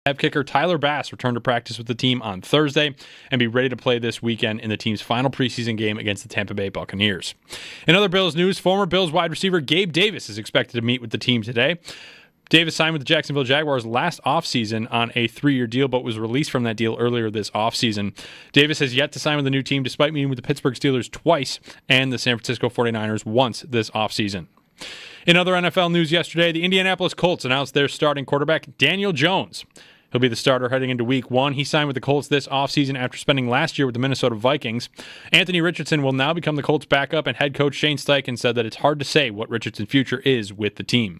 Have kicker Tyler Bass return to practice with the team on Thursday and be ready to play this weekend in the team's final preseason game against the Tampa Bay Buccaneers. In other Bills news, former Bills wide receiver Gabe Davis is expected to meet with the team today. Davis signed with the Jacksonville Jaguars last offseason on a 3-year deal, but was released from that deal earlier this offseason. Davis has yet to sign with the new team despite meeting with the Pittsburgh Steelers twice and the San Francisco 49ers once this offseason. In other NFL news yesterday, the Indianapolis Colts announced their starting quarterback, Daniel Jones. He'll be the starter heading into Week 1. He signed with the Colts this offseason after spending last year with the Minnesota Vikings. Anthony Richardson will now become the Colts' backup, and head coach Shane Steichen said that it's hard to say what Richardson's future is with the team.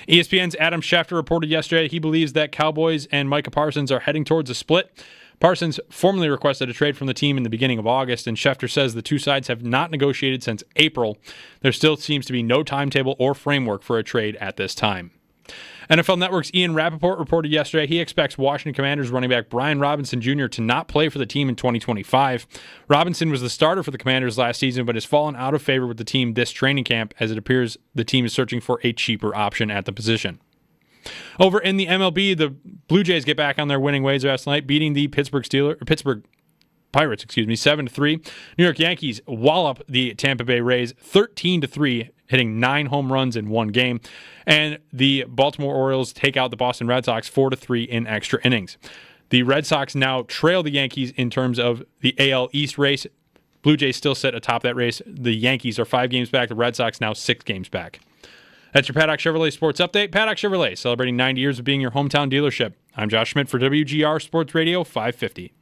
ESPN's Adam Schefter reported yesterday he believes that Cowboys and Micah Parsons are heading towards a split. Parsons formally requested a trade from the team in the beginning of August, and Schefter says the two sides have not negotiated since April. There still seems to be no timetable or framework for a trade at this time. NFL Network's Ian Rappaport reported yesterday he expects Washington Commanders running back Brian Robinson Jr. to not play for the team in 2025. Robinson was the starter for the Commanders last season, but has fallen out of favor with the team this training camp, as it appears the team is searching for a cheaper option at the position. Over in the MLB, the Blue Jays get back on their winning ways last night, beating the Pittsburgh Pirates, 7-3. New York Yankees wallop the Tampa Bay Rays 13-3, hitting 9 home runs in one game. And the Baltimore Orioles take out the Boston Red Sox 4-3 in extra innings. The Red Sox now trail the Yankees in terms of the AL East race. Blue Jays still sit atop that race. The Yankees are 5 games back. The Red Sox now 6 games back. That's your Paddock Chevrolet Sports Update. Paddock Chevrolet, celebrating 90 years of being your hometown dealership. I'm Josh Schmidt for WGR Sports Radio 550.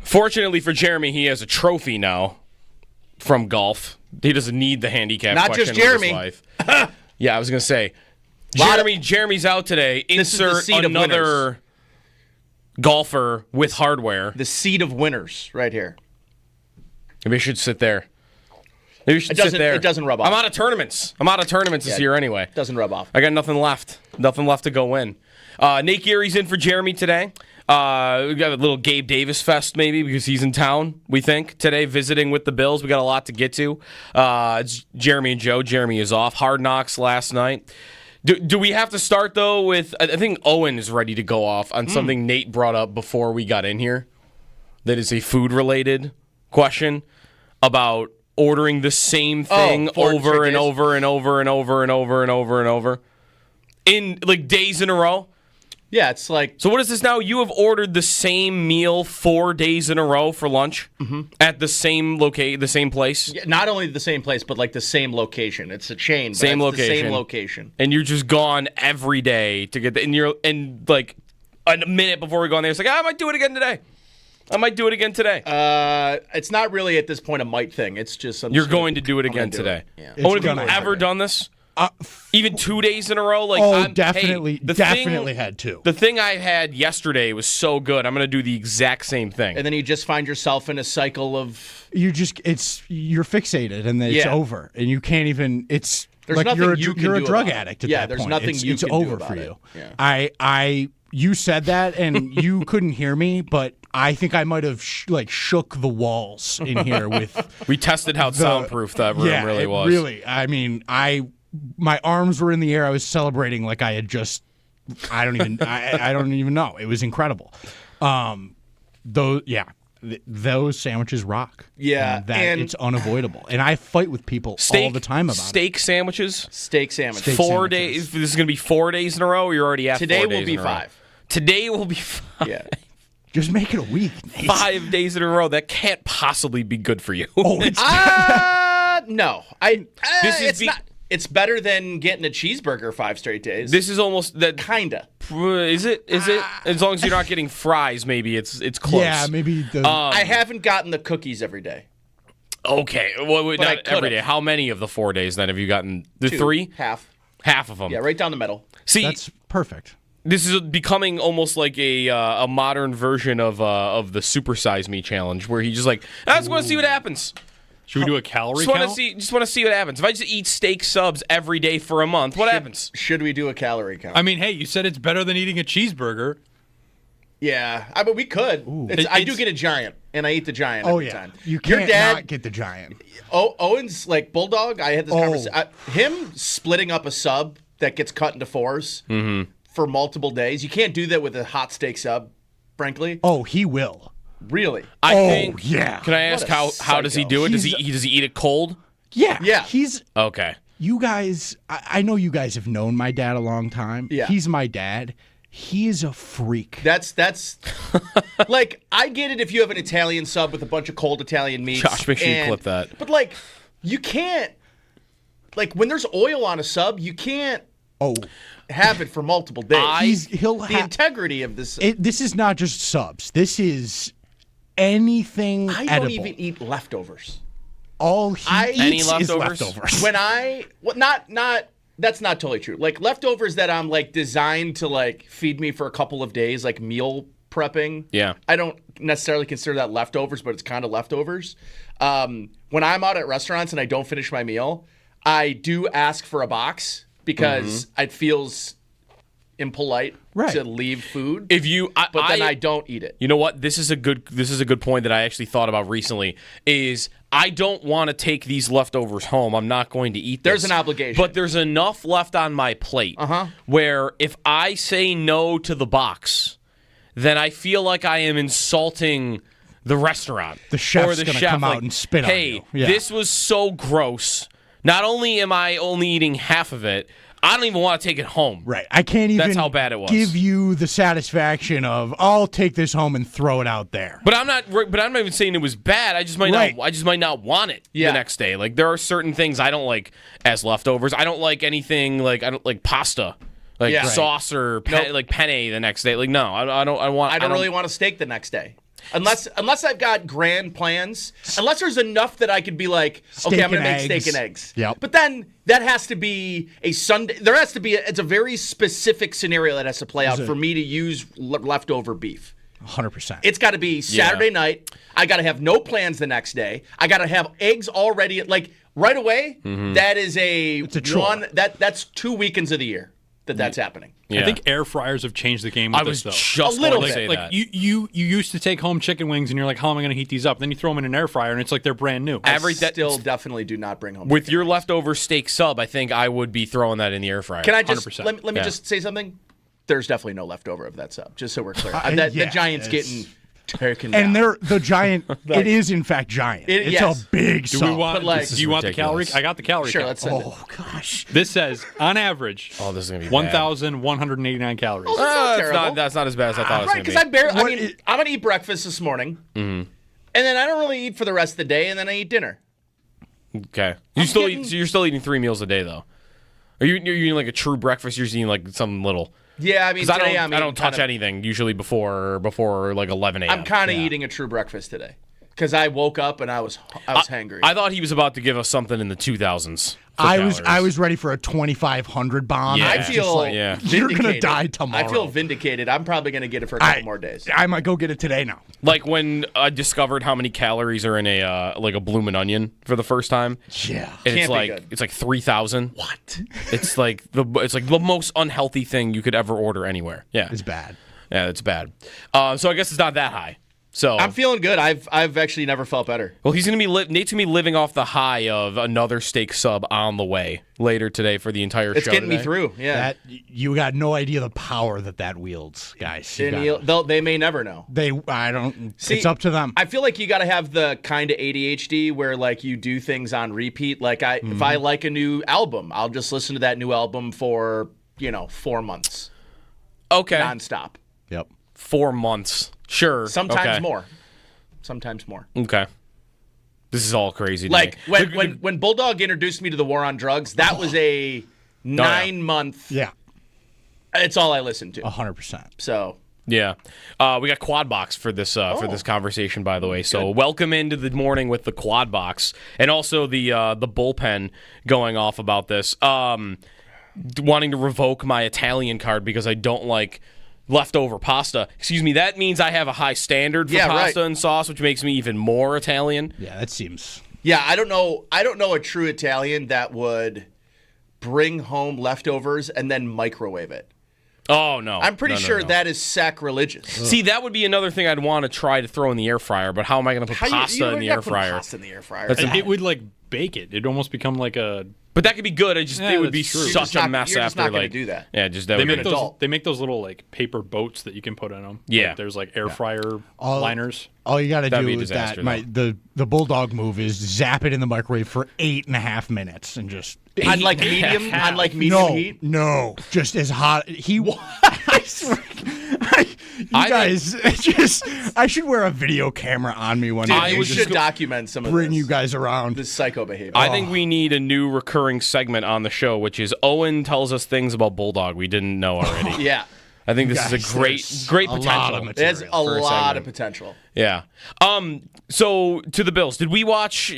Fortunately for Jeremy, he has a trophy now from golf. He doesn't need the handicap Not question just Jeremy. in his life. Yeah, I was going to say, Jeremy's out today. Insert another golfer with hardware. The seed of winners right here. Maybe I should sit there. Maybe you should sit there. It doesn't rub off. I'm out of tournaments. This year anyway. Doesn't rub off. I got nothing left. Nothing left to go in. Nate Geary's in for Jeremy today. We got a little Gabe Davis fest maybe because he's in town, we think, today visiting with the Bills. We got a lot to get to. It's Jeremy and Joe. Jeremy is off. Hard Knocks last night. Do we have to start, though, with... I think Owen is ready to go off on something Nate brought up before we got in here. That is a food-related question about ordering the same thing over and over and over and over and over and over and over in, like, days in a row. Yeah, it's like... So what is this now? You have ordered the same meal 4 days in a row for lunch at the same the same place? Yeah, not only the same place, but like the same location. It's a chain, but same location. The same location. And you're just gone every day to get and like a minute before we go in there, it's like, I might do it again today. It's not really at this point a might thing. It's just something. You're going to do it again today. Yeah. Have you ever done this? Even 2 days in a row? Like, definitely had to. The thing I had yesterday was so good. I'm going to do the exact same thing. And then you just find yourself in a cycle of... You're fixated, and then it's over. And you can't even... There's like nothing you're a drug addict at that point. There's nothing you can do over about for it. you. Yeah. You said that, and you couldn't hear me, but I think I might have shook the walls in here with... We tested how soundproof that room really was. Really. I mean, I my arms were in the air. I was celebrating like I had just. I don't even know. It was incredible. Those sandwiches rock. Yeah, and it's unavoidable. And I fight with people all the time about steak sandwiches. Steak sandwich. Steak 4 sandwiches. days. This is going to be 4 days in a row. Or you're already at Today 4 days will be in a row? 5. Today will be 5. Yeah. Just make it a week. Nate. 5 days in a row. That can't possibly be good for you. Oh, it's No. It's better than getting a cheeseburger 5 straight days. This is almost that. Kinda. Is it? As long as you're not getting fries, maybe it's close. yeah, maybe the. I haven't gotten the cookies every day. Okay. Well, But I not every day. could've. How many of the 4 days then have you gotten? The 2, 3? Half. Half of them. Yeah, right down the middle. See, that's perfect. this is becoming almost like a modern version of the Super Size Me challenge, where he's just like, I just want to see what happens. Should we do a calorie Just want count? to see what happens. If I just eat steak subs every day for a month, what happens? Should we do a calorie count? I mean, hey, you said it's better than eating a cheeseburger. Yeah, I mean, we could. I do get a giant, and I eat the giant every time. You Your can't dad, not get the giant. Owen's like Bulldog. I had this conversation. Him splitting up a sub that gets cut into 4s for multiple days. You can't do that with a hot steak sub, frankly. Oh, he will. Really? I think. yeah. Can I ask What a how does he psycho. do it? Does he eat it cold? Yeah. Yeah. He's. Okay. You guys, I know you guys have known my dad a long time. Yeah. He's my dad. He is a freak. That's like, I get it if you have an Italian sub with a bunch of cold Italian meats. Josh, make sure you clip that. But like, you can't, like when there's oil on a sub, you can't have it for multiple days. The integrity of this. This is not just subs. This is anything I edible. don't even eat leftovers. All he Any eats leftovers? is leftovers. When that's not totally true. Like leftovers that I'm like designed to like feed me for a couple of days, like meal prepping. Yeah. I don't necessarily consider that leftovers, but it's kind of leftovers. When I'm out at restaurants and I don't finish my meal, I do ask for a box because it feels impolite to leave food. If you, but then I don't eat it. You know what? This is a good point that I actually thought about recently. Is I don't want to take these leftovers home. I'm not going to eat this. There's an obligation. But there's enough left on my plate where if I say no to the box, then I feel like I am insulting the restaurant. The chef's or the gonna chef, come out like, and spit on hey, you. Yeah. this was so gross. Not only am I only eating half of it, I don't even want to take it home. Right. I can't even That's how bad it was. give you the satisfaction of I'll take this home and throw it out there. But I'm not even saying it was bad. I just might Right. not. I just might not want it the next day. Like there are certain things I don't like as leftovers. I don't like anything like I don't like pasta, like sauce or like penne the next day. Like no, I don't. I don't really want a steak the next day. Unless I've got grand plans, unless there's enough that I could be like, okay, I'm going to make steak and eggs. Yep. But then that has to be a Sunday. There has to be it's a very specific scenario that has to play out for me to use leftover beef. 100%. It's got to be Saturday night. I got to have no plans the next day. I got to have eggs already, like right away. That is it's a chore. That's 2 weekends of the year that's happening. I think air fryers have changed the game with I was this, though. just A little going to bit. say Like that. you used to take home chicken wings and you're like, how am I going to heat these up? Then you throw them in an air fryer and it's like they're brand new. I still definitely do not bring home With chicken. your leftover steak sub, I think I would be throwing that in the air fryer. Can I just 100%. let me just say something? There's definitely no leftover of that sub. Just so we're clear, yeah, the Giants getting taken down. And they're the giant. It is in fact giant. It's yes. a big Do sub. we want? But, like, do you want the ridiculous. calorie? I got the calorie. Sure, count. let's send it. Oh gosh. This says on average, Oh, this is gonna be bad. 1,189 calories. Oh, that's not terrible. That's not as bad as I thought it was Right, going because to be. I'm gonna eat breakfast this morning, and then I don't really eat for the rest of the day, and then I eat dinner. Okay. You're still eating 3 meals a day though. Are you you're eating like a true breakfast? You're just eating like something little. Yeah, I mean, Because today I don't touch anything usually before like 11 a.m. I'm kind of eating a true breakfast today because I woke up and I was hangry. I thought he was about to give us something in the 2000s. I was ready for a 2,500 bomb. Yeah. I It's feel just yeah. you're gonna vindicated. die tomorrow. I feel vindicated. I'm probably gonna get it for a couple more days. I might go get it today now. Like when I discovered how many calories are in a like a bloomin' onion for the first time. Yeah. And Can't be good. it's like 3,000. What? It's like the most unhealthy thing you could ever order anywhere. Yeah. It's bad. Yeah, it's bad. So I guess it's not that high. So I'm feeling good. I've actually never felt better. well, Nate's gonna be living off the high of another steak sub on the way later today for the entire show. It's getting today. me through. Yeah. That you got no idea the power that wields, guys. They may never know. I don't. See, it's up to them. I feel like you got to have the kind of ADHD where like you do things on repeat. Like if I like a new album, I'll just listen to that new album for 4 months. Okay. Nonstop. Yep. 4 months. Sure. Sometimes okay. more. Sometimes more. Okay. This is all crazy. Like to me. when Bulldog introduced me to the war on drugs, that was a 9-month. Yeah. It's all I listened to. 100%. So Yeah. We got quad box for this conversation, by the way. So welcome into the morning with the quad box and also the bullpen going off about this. Wanting to revoke my Italian card because I don't like leftover pasta. Excuse me. That means I have a high standard for pasta and sauce, which makes me even more Italian. Yeah, that seems. Yeah, I don't know a true Italian that would bring home leftovers and then microwave it. Oh, no. I'm pretty sure that is sacrilegious. See, that would be another thing I'd want to try to throw in the air fryer, but how am I going to put pasta in the air fryer? Pasta in the air fryer. It would like bake it. It'd almost become like a. But that could be good. It would be that's true. such a mess You're after. just not gonna like, do that. Yeah, just They that. make those little like paper boats that you can put in them. Yeah. Like, there's like air fryer liners. All you got to That'd do be a is disaster, the bulldog move is zap it in the microwave for 8.5 minutes and just. On like medium heat. No, just as hot. I swear, I should wear a video camera on me one day. You should document some of bring this. you guys around. This psycho behavior. I think we need a new recurring segment on the show, which is Owen tells us things about Bulldog we didn't know already. Yeah. I think this is a great potential. There's a lot of potential. Yeah. So to the Bills, did we watch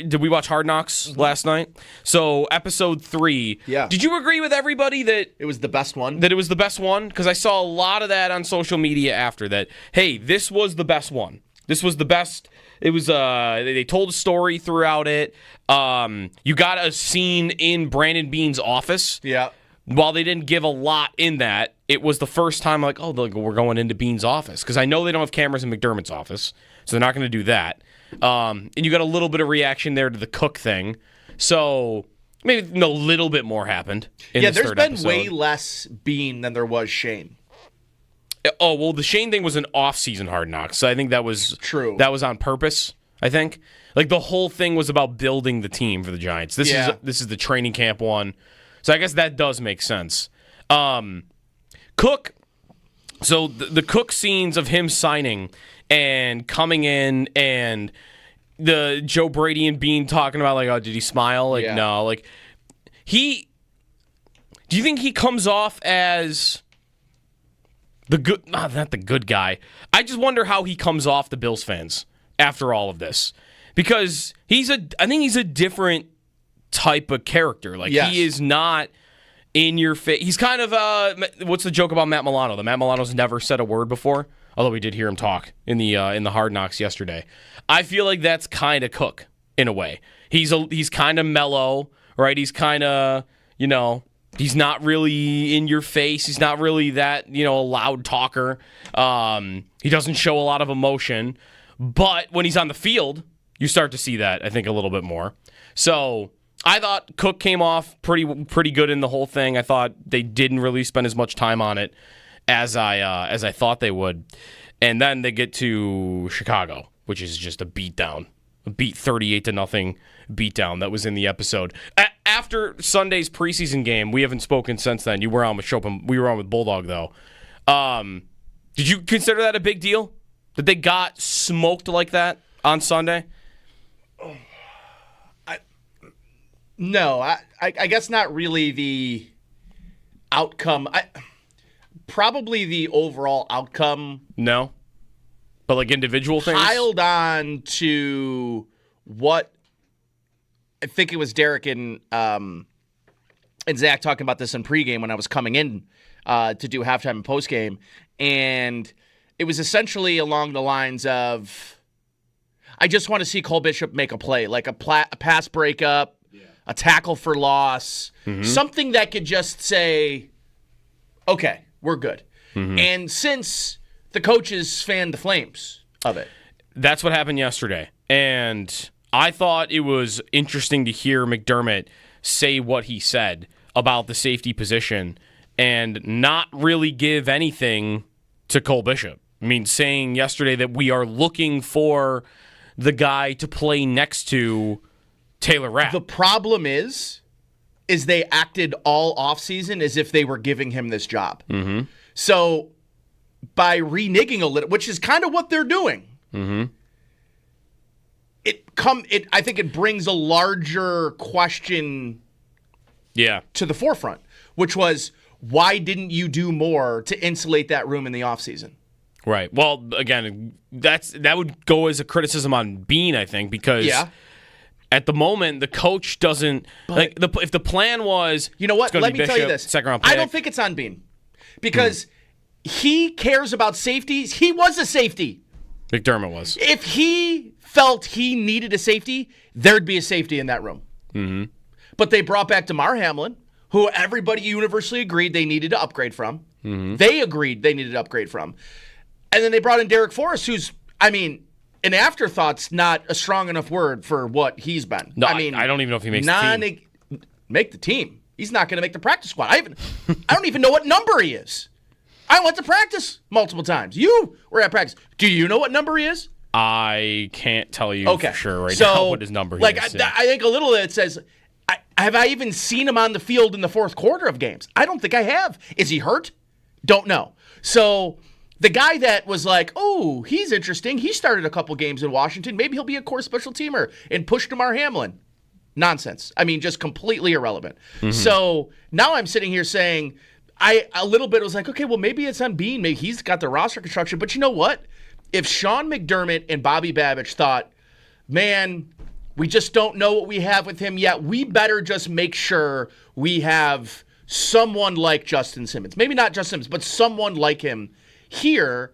Hard Knocks last night? So episode 3. Yeah. Did you agree with everybody that it was the best one? That it was the best one? Because I saw a lot of that on social media after that. Hey, this was the best one. This was the best. It was they told a story throughout it. You got a scene in Brandon Beane's office. Yeah. While they didn't give a lot in that, it was the first time like, we're going into Beane's office. Because I know they don't have cameras in McDermott's office, so they're not going to do that. And you got a little bit of reaction there to the Cook thing. So maybe a little bit more happened in this there's third been episode. way less Beane than there was Shane. Oh, well, the Shane thing was an off-season Hard Knocks. So I think that was true. That was on purpose, I think. Like, the whole thing was about building the team for the Giants. This is the training camp one. So I guess that does make sense. Cook, so the Cook scenes of him signing and coming in and the Joe Brady and Beane talking about, like, oh, did he smile? Like, no. Like, do you think he comes off as the good, not the good guy. I just wonder how he comes off the Bills fans after all of this. Because I think he's a different type of character. Like, he is not in your face. He's kind of what's the joke about Matt Milano? That Matt Milano's never said a word before, although we did hear him talk in the Hard Knocks yesterday. I feel like that's kind of Cook in a way. He's kind of mellow, right? He's kind of, he's not really in your face. He's not really that, a loud talker. He doesn't show a lot of emotion, but when he's on the field, you start to see that, I think, a little bit more. So I thought Cook came off pretty good in the whole thing. I thought they didn't really spend as much time on it as I thought they would. And then they get to Chicago, which is just a beatdown, a 38-0 beatdown that was in the episode. After Sunday's preseason game, we haven't spoken since then. You were on with Chopin. We were on with Bulldog though. Did you consider that a big deal that they got smoked like that on Sunday? No, I guess not really the outcome. Probably the overall outcome. No? But like individual things? Piled on to what I think it was Derek and Zach talking about this in pregame when I was coming in to do halftime and postgame. And it was essentially along the lines of, I just want to see Cole Bishop make a play, like a pass breakup. A tackle for loss, something that could just say, okay, we're good. And since the coaches fanned the flames of it. that's what happened yesterday. And I thought it was interesting to hear McDermott say what he said about the safety position and not really give anything to Cole Bishop. I mean, saying yesterday that we are looking for the guy to play next to Taylor Rapp. The problem is they acted all offseason as if they were giving him this job. Mm-hmm. So by reneging a little, which is kind of what they're doing, I think it brings a larger question to the forefront, which was, why didn't you do more to insulate that room in the offseason? Right. Well, again, that would go as a criticism on Bean, I think, because at the moment the coach doesn't if the plan was, you know what? Let me tell you this. Second round pick. I don't think it's on Bean because he cares about safeties. He was a safety. McDermott was. If he felt he needed a safety, there'd be a safety in that room. Mm-hmm. But they brought back Damar Hamlin, who everybody universally agreed they needed to upgrade from. Mm-hmm. They agreed they needed to upgrade from. And then they brought in Derek Forrest, who's, an afterthought's not a strong enough word for what he's been. No, I don't even know if he makes the team. Make the team. He's not going to make the practice squad. I don't even know what number he is. I went to practice multiple times. You were at practice. Do you know what number he is? I can't tell you for sure now what his number is. I think a little of it says, have I even seen him on the field in the fourth quarter of games? I don't think I have. Is he hurt? Don't know. So the guy that was like, oh, he's interesting. He started a couple games in Washington. Maybe he'll be a core special teamer and push Damar Hamlin. Nonsense. Just completely irrelevant. Mm-hmm. So now I'm sitting here saying, a little bit was like, okay, well, maybe it's on Bean. Maybe he's got the roster construction. But you know what? If Sean McDermott and Bobby Babich thought, man, we just don't know what we have with him yet, we better just make sure we have someone like Justin Simmons. Maybe not Justin Simmons, but someone like him here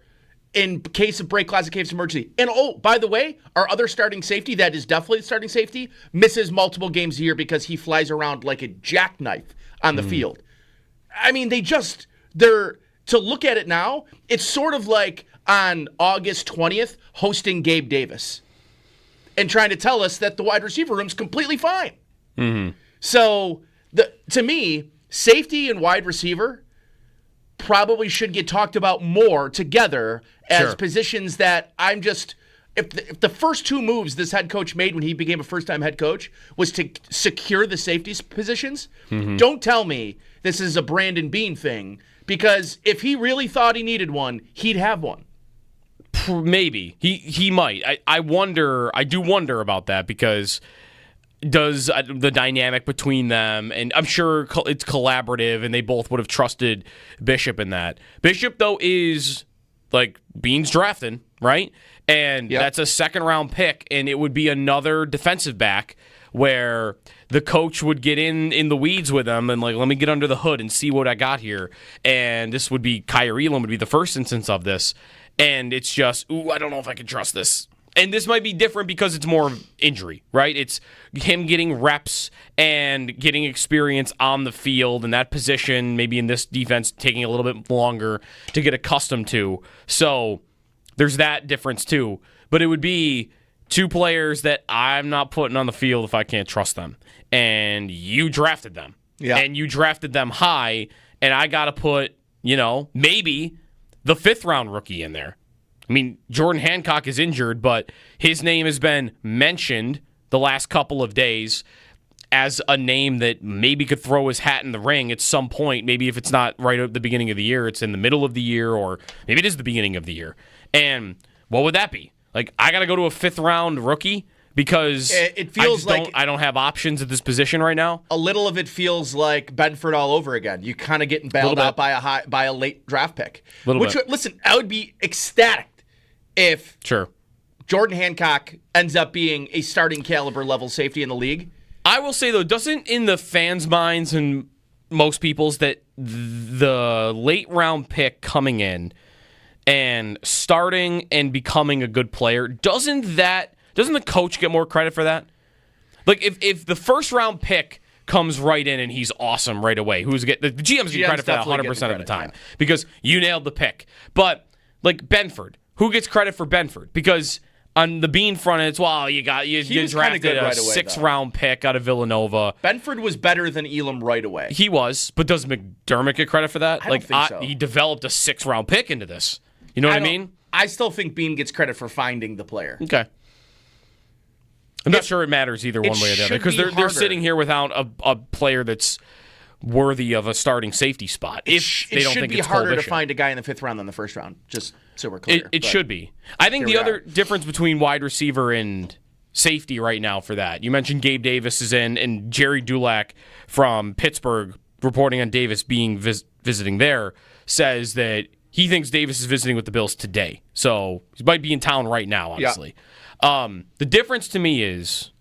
in case of break glass in case of emergency. And by the way, our other starting safety, that is definitely the starting safety, misses multiple games a year because he flies around like a jackknife on the field. To look at it now, it's sort of like on August 20th hosting Gabe Davis and trying to tell us that the wide receiver room's completely fine. Mm-hmm. So to me, safety and wide receiver probably should get talked about more together as positions that if the first two moves this head coach made when he became a first-time head coach was to secure the safety positions, don't tell me this is a Brandon Bean thing, because if he really thought he needed one, he'd have one. Maybe. He might. I do wonder about that, because does the dynamic between them, and I'm sure it's collaborative, and they both would have trusted Bishop in that. Bishop, though, is like Bean's drafting, right? And that's a second-round pick, and it would be another defensive back where the coach would get in the weeds with them and let me get under the hood and see what I got here. And this would be Kyrie Elam would be the first instance of this. And it's just, I don't know if I can trust this. And this might be different because it's more injury, right? It's him getting reps and getting experience on the field, and that position, maybe in this defense, taking a little bit longer to get accustomed to. So there's that difference too. But it would be two players that I'm not putting on the field if I can't trust them. And you drafted them. Yeah. And you drafted them high, and I got to put, maybe the fifth-round rookie in there. Jordan Hancock is injured, but his name has been mentioned the last couple of days as a name that maybe could throw his hat in the ring at some point. Maybe if it's not right at the beginning of the year, it's in the middle of the year, or maybe it is the beginning of the year. And what would that be? I got to go to a fifth-round rookie because it feels I don't have options at this position right now. A little of it feels like Benford all over again. You kind of getting bailed out by a late draft pick. Listen, I would be ecstatic if Jordan Hancock ends up being a starting caliber level safety in the league. I will say, though, doesn't in the fans' minds and most people's that the late round pick coming in and starting and becoming a good player, doesn't the coach get more credit for that? If the first round pick comes right in and he's awesome right away, the GM's get credit for that 100% of the time because you nailed the pick. But Benford, who gets credit for Benford? Because On the Bean front, it's, well, you drafted a 6th-round pick out of Villanova. Benford was better than Elam right away. He was, but does McDermott get credit for that? I don't think so. He developed a 6th-round pick into this. You know what I mean? I still think Bean gets credit for finding the player. Okay. I'm not sure it matters either one way or the other, because they're sitting here without a player that's worthy of a starting safety spot. It should be harder to find a guy in the 5th round than the 1st round, just so we're clear. It should be. I think the other difference between wide receiver and safety right now for that, you mentioned Gabe Davis is in, and Jerry Dulac from Pittsburgh, reporting on Davis being visiting there, says that he thinks Davis is visiting with the Bills today. So he might be in town right now, honestly. Yeah. The difference to me is,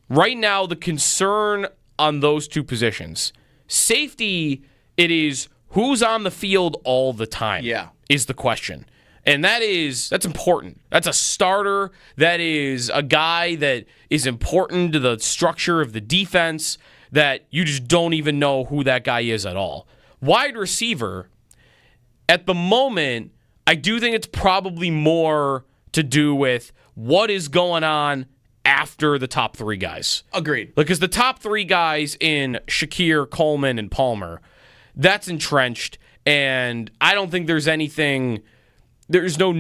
right now, the concern on those two positions, safety, it is who's on the field all the time is the question. And that's important. That's a starter. That is a guy that is important to the structure of the defense, that you just don't even know who that guy is at all. Wide receiver, at the moment, I do think it's probably more to do with what is going on after the top 3 guys. Agreed. Because the top 3 guys in Shakir, Coleman, and Palmer, that's entrenched, and I don't think there's anything. There's no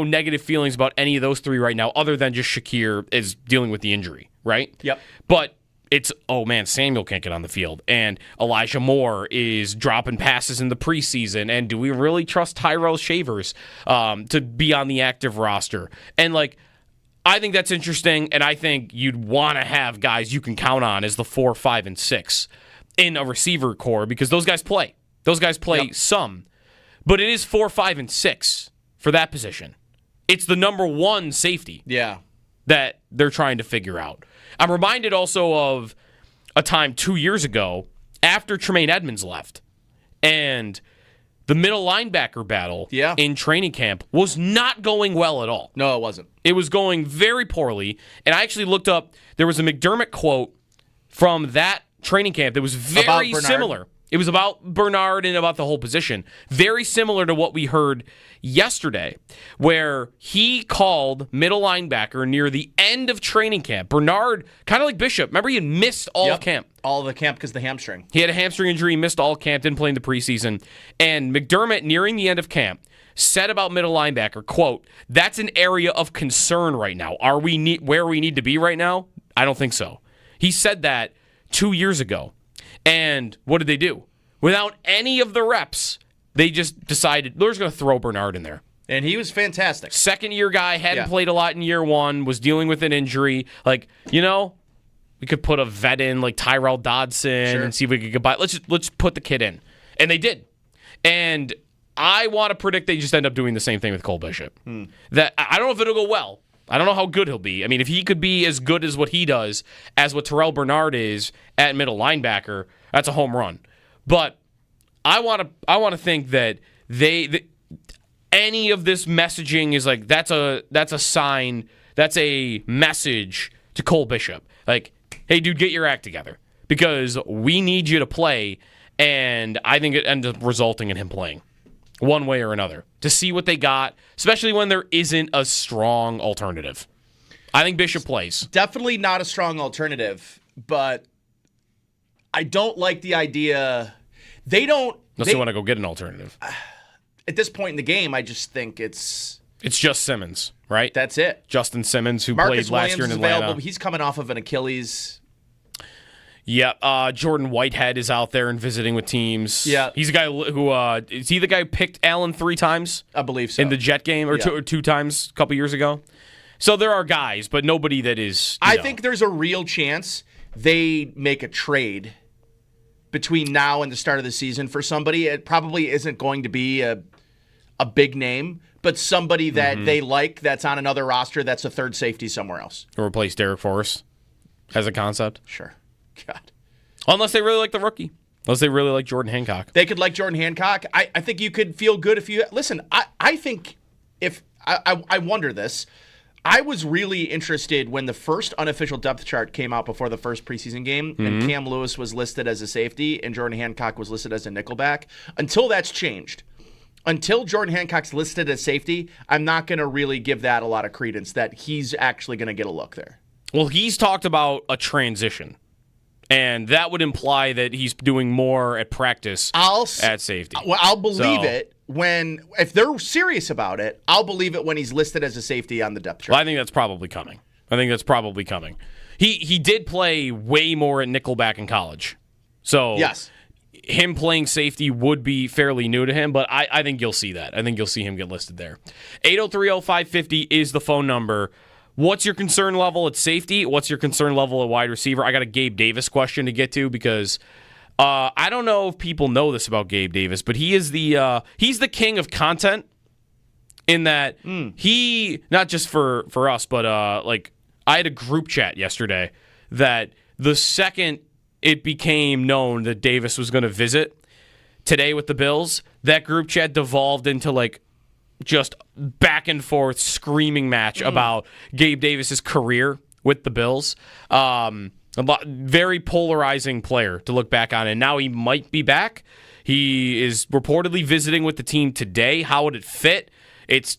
negative feelings about any of those 3 right now, other than just Shakir is dealing with the injury, right? Yep. But it's, oh man, Samuel can't get on the field, and Elijah Moore is dropping passes in the preseason, and do we really trust Tyrell Shavers to be on the active roster? And I think that's interesting, and I think you'd want to have guys you can count on as the 4, 5, and 6 in a receiver core, because those guys play. Those guys play some. But it is 4, 5, and 6 for that position. It's the number 1 safety that they're trying to figure out. I'm reminded also of a time 2 years ago after Tremaine Edmonds left, and the middle linebacker battle in training camp was not going well at all. No, it wasn't. It was going very poorly, and I actually looked up, there was a McDermott quote from that training camp that was very similar. It was about Bernard and about the whole position. Very similar to what we heard yesterday, where he called middle linebacker near the end of training camp. Bernard, kind of like Bishop. Remember, he had missed all of camp. All of the camp because of the hamstring. He had a hamstring injury, missed all camp, didn't play in the preseason. And McDermott, nearing the end of camp, said about middle linebacker, quote, "That's an area of concern right now. Are we where we need to be right now? I don't think so." He said that 2 years ago. And what did they do? Without any of the reps, they just decided they're just going to throw Bernard in there. And he was fantastic. Second-year guy, hadn't played a lot in year 1, was dealing with an injury. We could put a vet in like Tyrell Dodson and see if we could get by. Let's put the kid in. And they did. And I want to predict they just end up doing the same thing with Cole Bishop. That I don't know if it'll go well. I don't know how good he'll be. I mean, if he could be as good as what he does as what Terrell Bernard is at middle linebacker, that's a home run. But I want to think that any of this messaging is like that's a sign, that's a message to Cole Bishop. Like, hey, dude, get your act together because we need you to play. And I think it ends up resulting in him playing one way or another to see what they got, especially when there isn't a strong alternative. I think Bishop plays. Definitely not a strong alternative, but I don't like the idea. They don't. Unless they want to go get an alternative. At this point in the game, I just think it's just Simmons, right? That's it. Justin Simmons, who Marcus played last year in Atlanta. Available. He's coming off of an Achilles. Yeah, Jordan Whitehead is out there and visiting with teams. Yeah. He's a guy who, is he the guy who picked Allen 3 times? I believe so. In the Jet game, or two times a couple years ago? So there are guys, but nobody that is, I think there's a real chance they make a trade between now and the start of the season for somebody. It probably isn't going to be a big name, but somebody that they like that's on another roster that's a third safety somewhere else. Or replace Derek Forrest as a concept? Sure. God. Unless they really like the rookie. Unless they really like Jordan Hancock. They could like Jordan Hancock. I think you could feel good if you... Listen, I think if... I wonder this. I was really interested when the first unofficial depth chart came out before the first preseason game, and Cam Lewis was listed as a safety and Jordan Hancock was listed as a nickelback. Until that's changed, until Jordan Hancock's listed as safety, I'm not going to really give that a lot of credence that he's actually going to get a look there. Well, he's talked about a transition, and that would imply that he's doing more at practice at safety. Well, I'll believe it if they're serious about it. I'll believe it when he's listed as a safety on the depth chart. Well, I think that's probably coming. He did play way more at nickelback in college. So yes. Him playing safety would be fairly new to him, but I think you'll see that. I think you'll see him get listed there. 803-0550 is the phone number. What's your concern level at safety? What's your concern level at wide receiver? I got a Gabe Davis question to get to because I don't know if people know this about Gabe Davis, but he's the king of content in that he, not just for us, but I had a group chat yesterday that the second it became known that Davis was going to visit today with the Bills, that group chat devolved into just back and forth screaming match about Gabe Davis's career with the Bills. Very polarizing player to look back on, and now he might be back. He is reportedly visiting with the team today. How would it fit? It's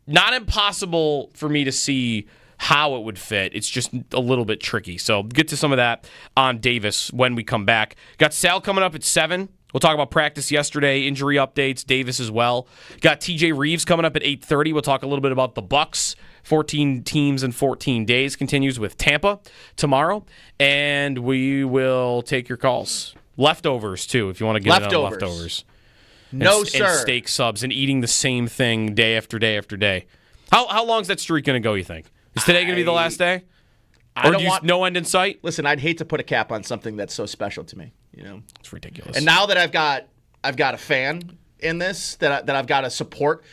not impossible for me to see how it would fit. It's just a little bit tricky. So get to some of that on Davis when we come back. Got Sal coming up at 7. We'll talk about practice yesterday, injury updates, Davis as well. Got TJ Reeves coming up at 8:30. We'll talk a little bit about the Bucs. 14 teams in 14 days continues with Tampa tomorrow. And we will take your calls. Leftovers, too, if you want to get in on leftovers. No, sir. And steak subs and eating the same thing day after day after day. How long is that streak going to go, you think? Is today going to be the last day? No end in sight? Listen, I'd hate to put a cap on something that's so special to me. It's ridiculous. And now that I've got a fan in this that I've got to support.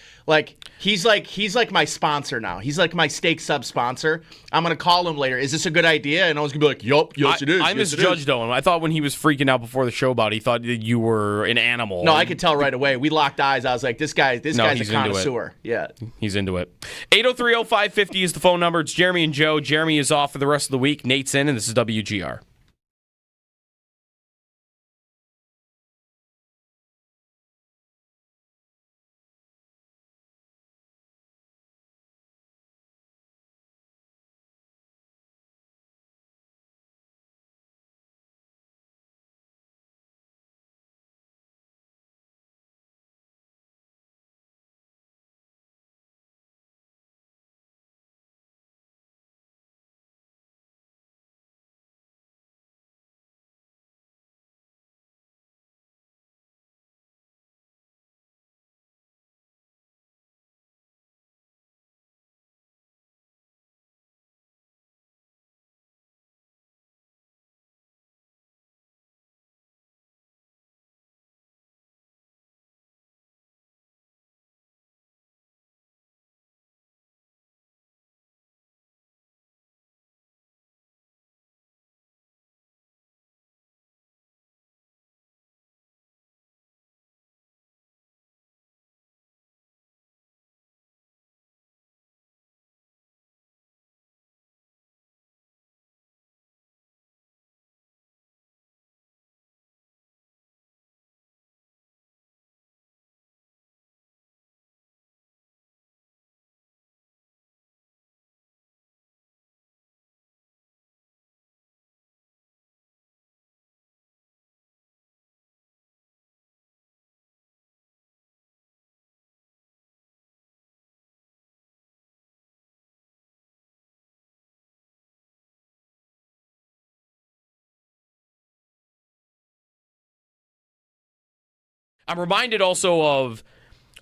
He's like my sponsor now. He's like my steak sub sponsor. I'm gonna call him later. Is this a good idea? And I was gonna be like, "Yup, yes it is." I misjudged Owen. I thought when he was freaking out before the show about it, he thought that you were an animal. No, I could tell right away. We locked eyes. I was like, "This guy's a connoisseur." Yeah, he's into it. 803-0550 is the phone number. It's Jeremy and Joe. Jeremy is off for the rest of the week. Nate's in, and this is WGR. I'm reminded also of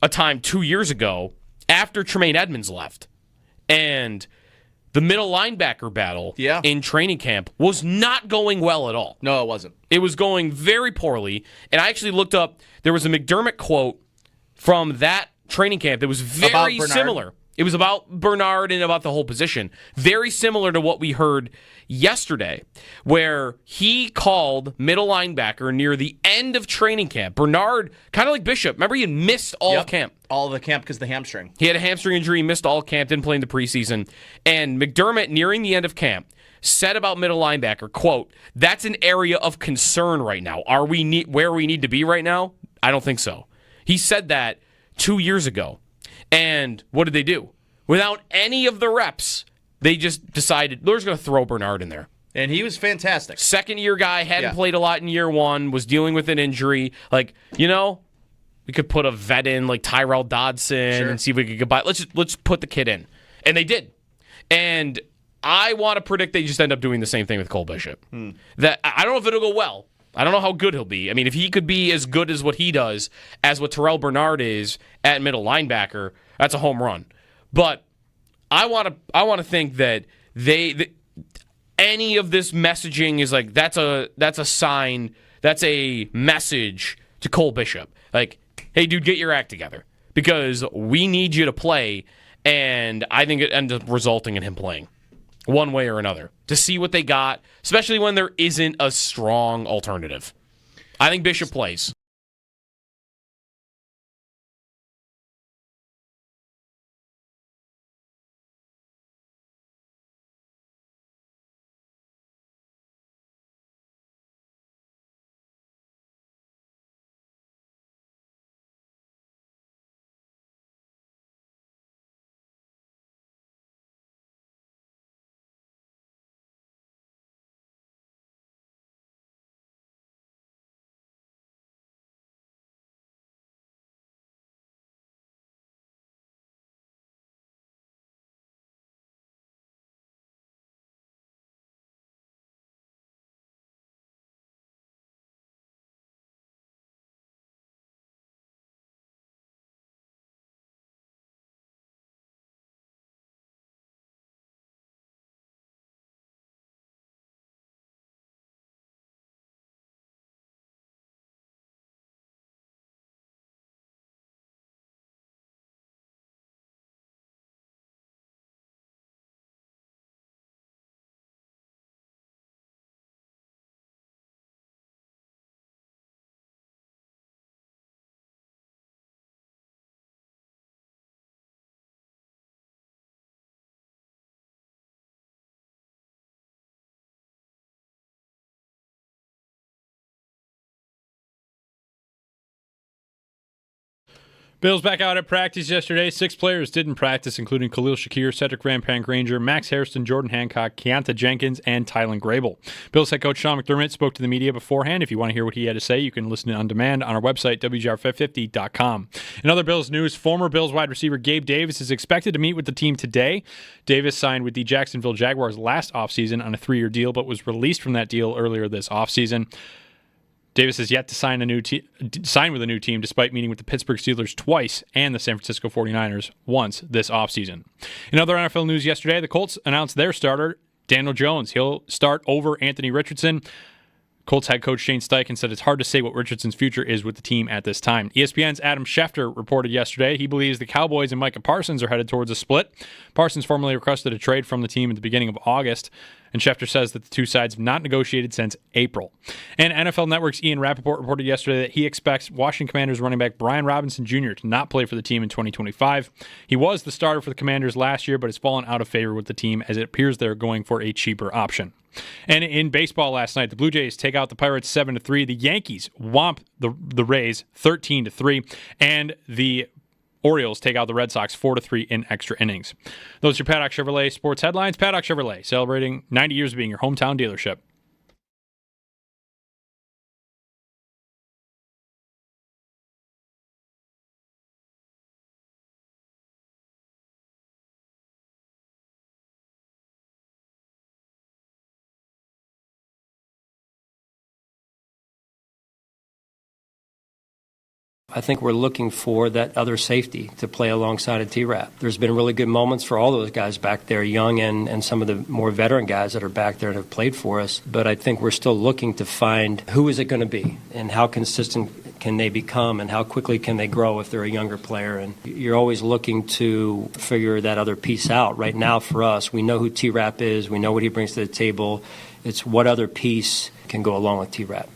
a time 2 years ago after Tremaine Edmonds left, and the middle linebacker battle in training camp was not going well at all. No, it wasn't. It was going very poorly, and I actually looked up, there was a McDermott quote from that training camp that was very similar. It was about Bernard and about the whole position. Very similar to what we heard yesterday, where he called middle linebacker near the end of training camp. Bernard, kind of like Bishop. Remember, he had missed all of camp. All of the camp because of the hamstring. He had a hamstring injury, missed all camp, didn't play in the preseason. And McDermott, nearing the end of camp, said about middle linebacker, quote, "That's an area of concern right now. Are we where we need to be right now? I don't think so." He said that 2 years ago. And what did they do? Without any of the reps, they just decided they're just going to throw Bernard in there. And he was fantastic. Second-year guy, hadn't played a lot in year one, was dealing with an injury. Like, we could put a vet in like Tyrell Dodson and see if we could get by. Let's put the kid in. And they did. And I want to predict they just end up doing the same thing with Cole Bishop. That I don't know if it'll go well. I don't know how good he'll be. I mean, if he could be as good as what he does as what Terrell Bernard is at middle linebacker, that's a home run. But I want to think that any of this messaging is like that's a sign, that's a message to Cole Bishop. Like, hey, dude, get your act together because we need you to play. And I think it ends up resulting in him playing one way or another to see what they got, especially when there isn't a strong alternative. I think Bishop plays. Bills back out at practice yesterday. 6 players didn't practice, including Khalil Shakir, Cedric Van Pank-Ranger, Max Harrison, Jordan Hancock, Keontae Jenkins, and Tylen Grable. Bills head coach Sean McDermott spoke to the media beforehand. If you want to hear what he had to say, you can listen on demand on our website, WGR550.com. In other Bills news, former Bills wide receiver Gabe Davis is expected to meet with the team today. Davis signed with the Jacksonville Jaguars last offseason on a 3-year deal, but was released from that deal earlier this offseason. Davis has yet to sign with a new team despite meeting with the Pittsburgh Steelers twice and the San Francisco 49ers once this offseason. In other NFL news yesterday, the Colts announced their starter, Daniel Jones. He'll start over Anthony Richardson. Colts head coach Shane Steichen said it's hard to say what Richardson's future is with the team at this time. ESPN's Adam Schefter reported yesterday he believes the Cowboys and Micah Parsons are headed towards a split. Parsons formally requested a trade from the team at the beginning of August, and Schefter says that the two sides have not negotiated since April. And NFL Network's Ian Rappaport reported yesterday that he expects Washington Commanders running back Brian Robinson Jr. to not play for the team in 2025. He was the starter for the Commanders last year, but has fallen out of favor with the team as it appears they're going for a cheaper option. And in baseball last night, the Blue Jays take out the Pirates 7-3. The Yankees whomp the Rays 13-3. And the Orioles take out the Red Sox 4-3 in extra innings. Those are your Paddock Chevrolet sports headlines. Paddock Chevrolet, celebrating 90 years of being your hometown dealership. I think we're looking for that other safety to play alongside of T-Rap. There's been really good moments for all those guys back there, young and some of the more veteran guys that are back there and have played for us. But I think we're still looking to find who is it going to be and how consistent can they become and how quickly can they grow if they're a younger player. And you're always looking to figure that other piece out. Right now for us, we know who T-Rap is. We know what he brings to the table. It's what other piece can go along with T-Rap.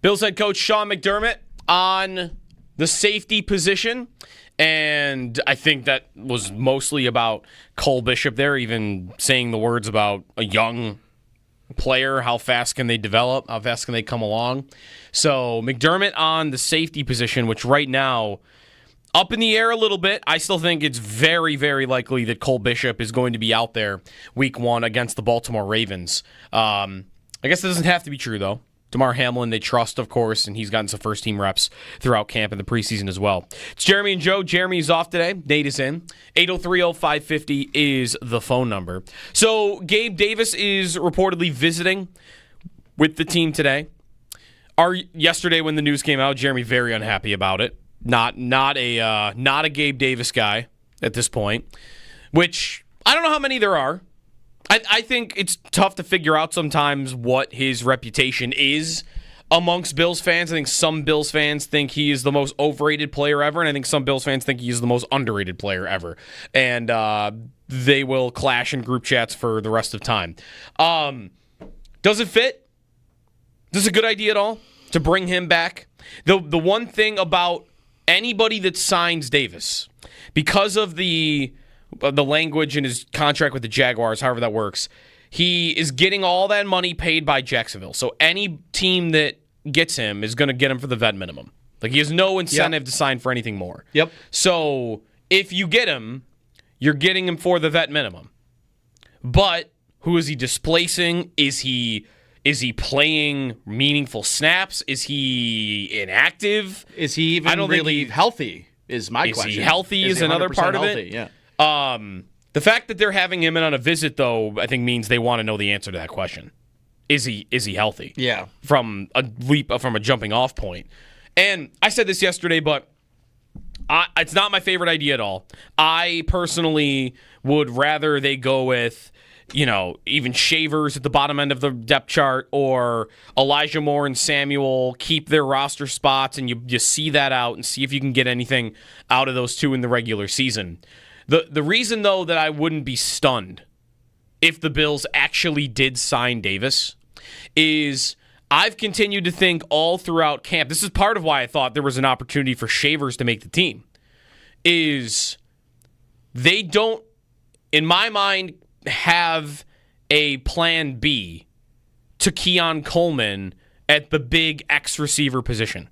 Bills head coach Sean McDermott on the safety position, and I think that was mostly about Cole Bishop there, even saying the words about a young player. How fast can they develop? How fast can they come along? So McDermott on the safety position, which right now up in the air a little bit. I still think it's very, very likely that Cole Bishop is going to be out there week 1 against the Baltimore Ravens. I guess it doesn't have to be true, though. Damar Hamlin, they trust, of course, and he's gotten some first-team reps throughout camp and the preseason as well. It's Jeremy and Joe. Jeremy's off today. Nate is in. 803-0550 is the phone number. So Gabe Davis is reportedly visiting with the team today. Yesterday when the news came out, Jeremy very unhappy about it. Not a Gabe Davis guy at this point, which I don't know how many there are. I think it's tough to figure out sometimes what his reputation is amongst Bills fans. I think some Bills fans think he is the most overrated player ever, and I think some Bills fans think he is the most underrated player ever. And they will clash in group chats for the rest of time. Does it fit? Is this a good idea at all to bring him back? The one thing about anybody that signs Davis, because of the language in his contract with the Jaguars, however that works, he is getting all that money paid by Jacksonville. So any team that gets him is going to get him for the vet minimum. Like, he has no incentive to sign for anything more. Yep. So if you get him, you're getting him for the vet minimum. But who is he displacing? Is he playing meaningful snaps? Is he inactive? Is he even really healthy is my question. Is he healthy is another part of healthy? it. Yeah. The fact that they're having him in on a visit, though, I think means they want to know the answer to that question. Is he healthy? Yeah. From a jumping off point. And I said this yesterday, but it's not my favorite idea at all. I personally would rather they go with, even Shavers at the bottom end of the depth chart, or Elijah Moore and Samuel keep their roster spots, and you see that out and see if you can get anything out of those two in the regular season. The reason, though, that I wouldn't be stunned if the Bills actually did sign Davis is I've continued to think all throughout camp, this is part of why I thought there was an opportunity for Shavers to make the team, is they don't, in my mind, have a plan B to Keon Coleman at the big X receiver position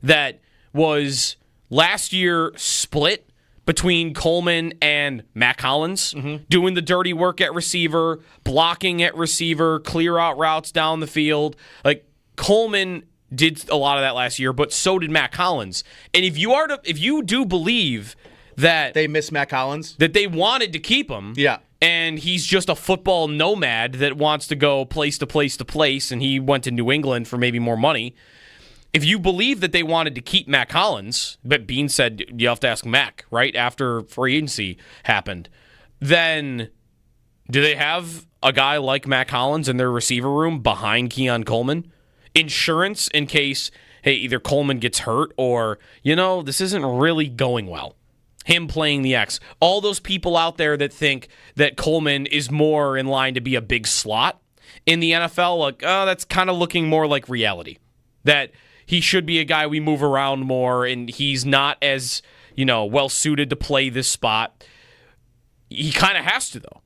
that was last year split between Coleman and Mac Hollins, doing the dirty work at receiver, blocking at receiver, clear out routes down the field. Like, Coleman did a lot of that last year, but so did Mac Hollins. And if you do believe that they miss Mac Hollins, that they wanted to keep him, yeah, and he's just a football nomad that wants to go place to place to place, and he went to New England for maybe more money. If you believe that they wanted to keep Mac Hollins, but Bean said you have to ask Mac, right, after free agency happened, then do they have a guy like Mac Hollins in their receiver room behind Keon Coleman? Insurance in case, hey, either Coleman gets hurt or, this isn't really going well. Him playing the X. All those people out there that think that Coleman is more in line to be a big slot in the NFL, like, that's kind of looking more like reality. That he should be a guy we move around more, and he's not as, well-suited to play this spot. He kind of has to, though.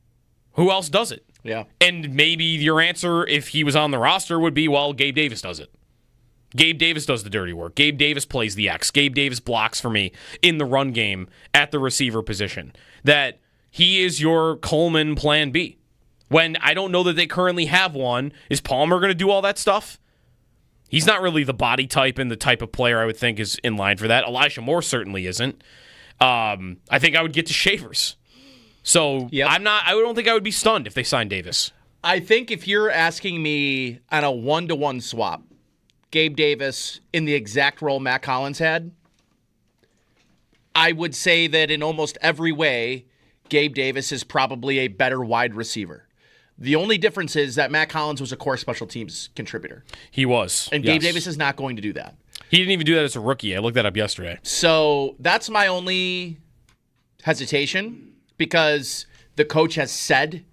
Who else does it? Yeah. And maybe your answer, if he was on the roster, would be, well, Gabe Davis does it. Gabe Davis does the dirty work. Gabe Davis plays the X. Gabe Davis blocks for me in the run game at the receiver position. That he is your Coleman plan B. When I don't know that they currently have one, is Palmer going to do all that stuff? He's not really the body type and the type of player I would think is in line for that. Elijah Moore certainly isn't. I think I would get to Shavers. So yep. I don't think I would be stunned if they signed Davis. I think if you're asking me on a 1-to-1 swap, Gabe Davis in the exact role Mac Hollins had, I would say that in almost every way, Gabe Davis is probably a better wide receiver. The only difference is that Mac Hollins was a core special teams contributor. He was. And Gabe Davis is not going to do that. He didn't even do that as a rookie. I looked that up yesterday. So that's my only hesitation, because the coach has said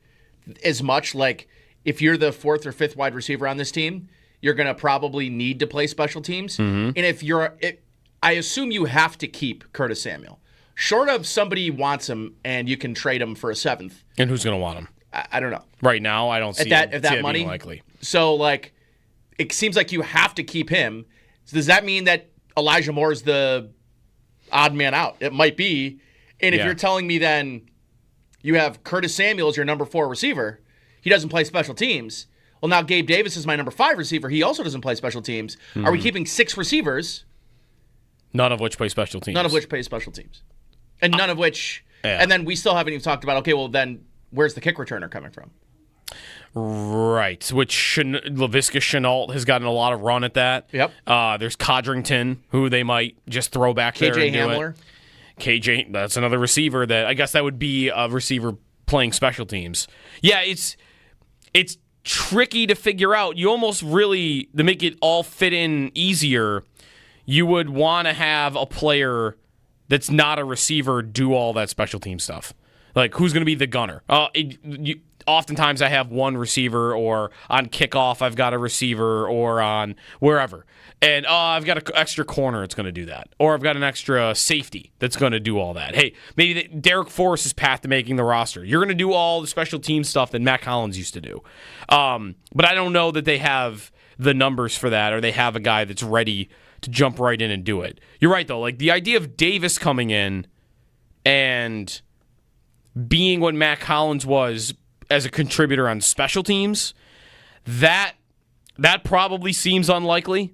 as much, like, if you're the 4th or 5th wide receiver on this team, you're going to probably need to play special teams. Mm-hmm. And I assume you have to keep Curtis Samuel. Short of somebody wants him and you can trade him for a 7th. And who's going to want him? I don't know. Right now, I don't see that money being likely. So, like, it seems like you have to keep him. So does that mean that Elijah Moore is the odd man out? It might be. And if you're telling me then you have Curtis Samuel as your number 4 receiver, he doesn't play special teams. Well, now Gabe Davis is my number 5 receiver. He also doesn't play special teams. Are we keeping 6 receivers? None of which play special teams. None of which play special teams. And none of which... Yeah. And then we still haven't even talked about, okay, well, then where's the kick returner coming from? Right, which Laviska Shenault has gotten a lot of run at that. Yep. There's Codrington, who they might just throw back there KJ and do Hamler. it. KJ, that's another receiver that I guess that would be a receiver playing special teams. Yeah, it's tricky to figure out. You almost really, to make it all fit in easier, you would want to have a player that's not a receiver do all that special team stuff. Like, who's going to be the gunner? Oftentimes I have one receiver, or on kickoff I've got a receiver, or on wherever. And I've got an extra corner that's going to do that. Or I've got an extra safety that's going to do all that. Hey, maybe Derek Forrest's path to making the roster. You're going to do all the special team stuff that Matt Collins used to do. But I don't know that they have the numbers for that, or they have a guy that's ready to jump right in and do it. You're right, though. Like, the idea of Davis coming in and being what Matt Collins was as a contributor on special teams, that probably seems unlikely.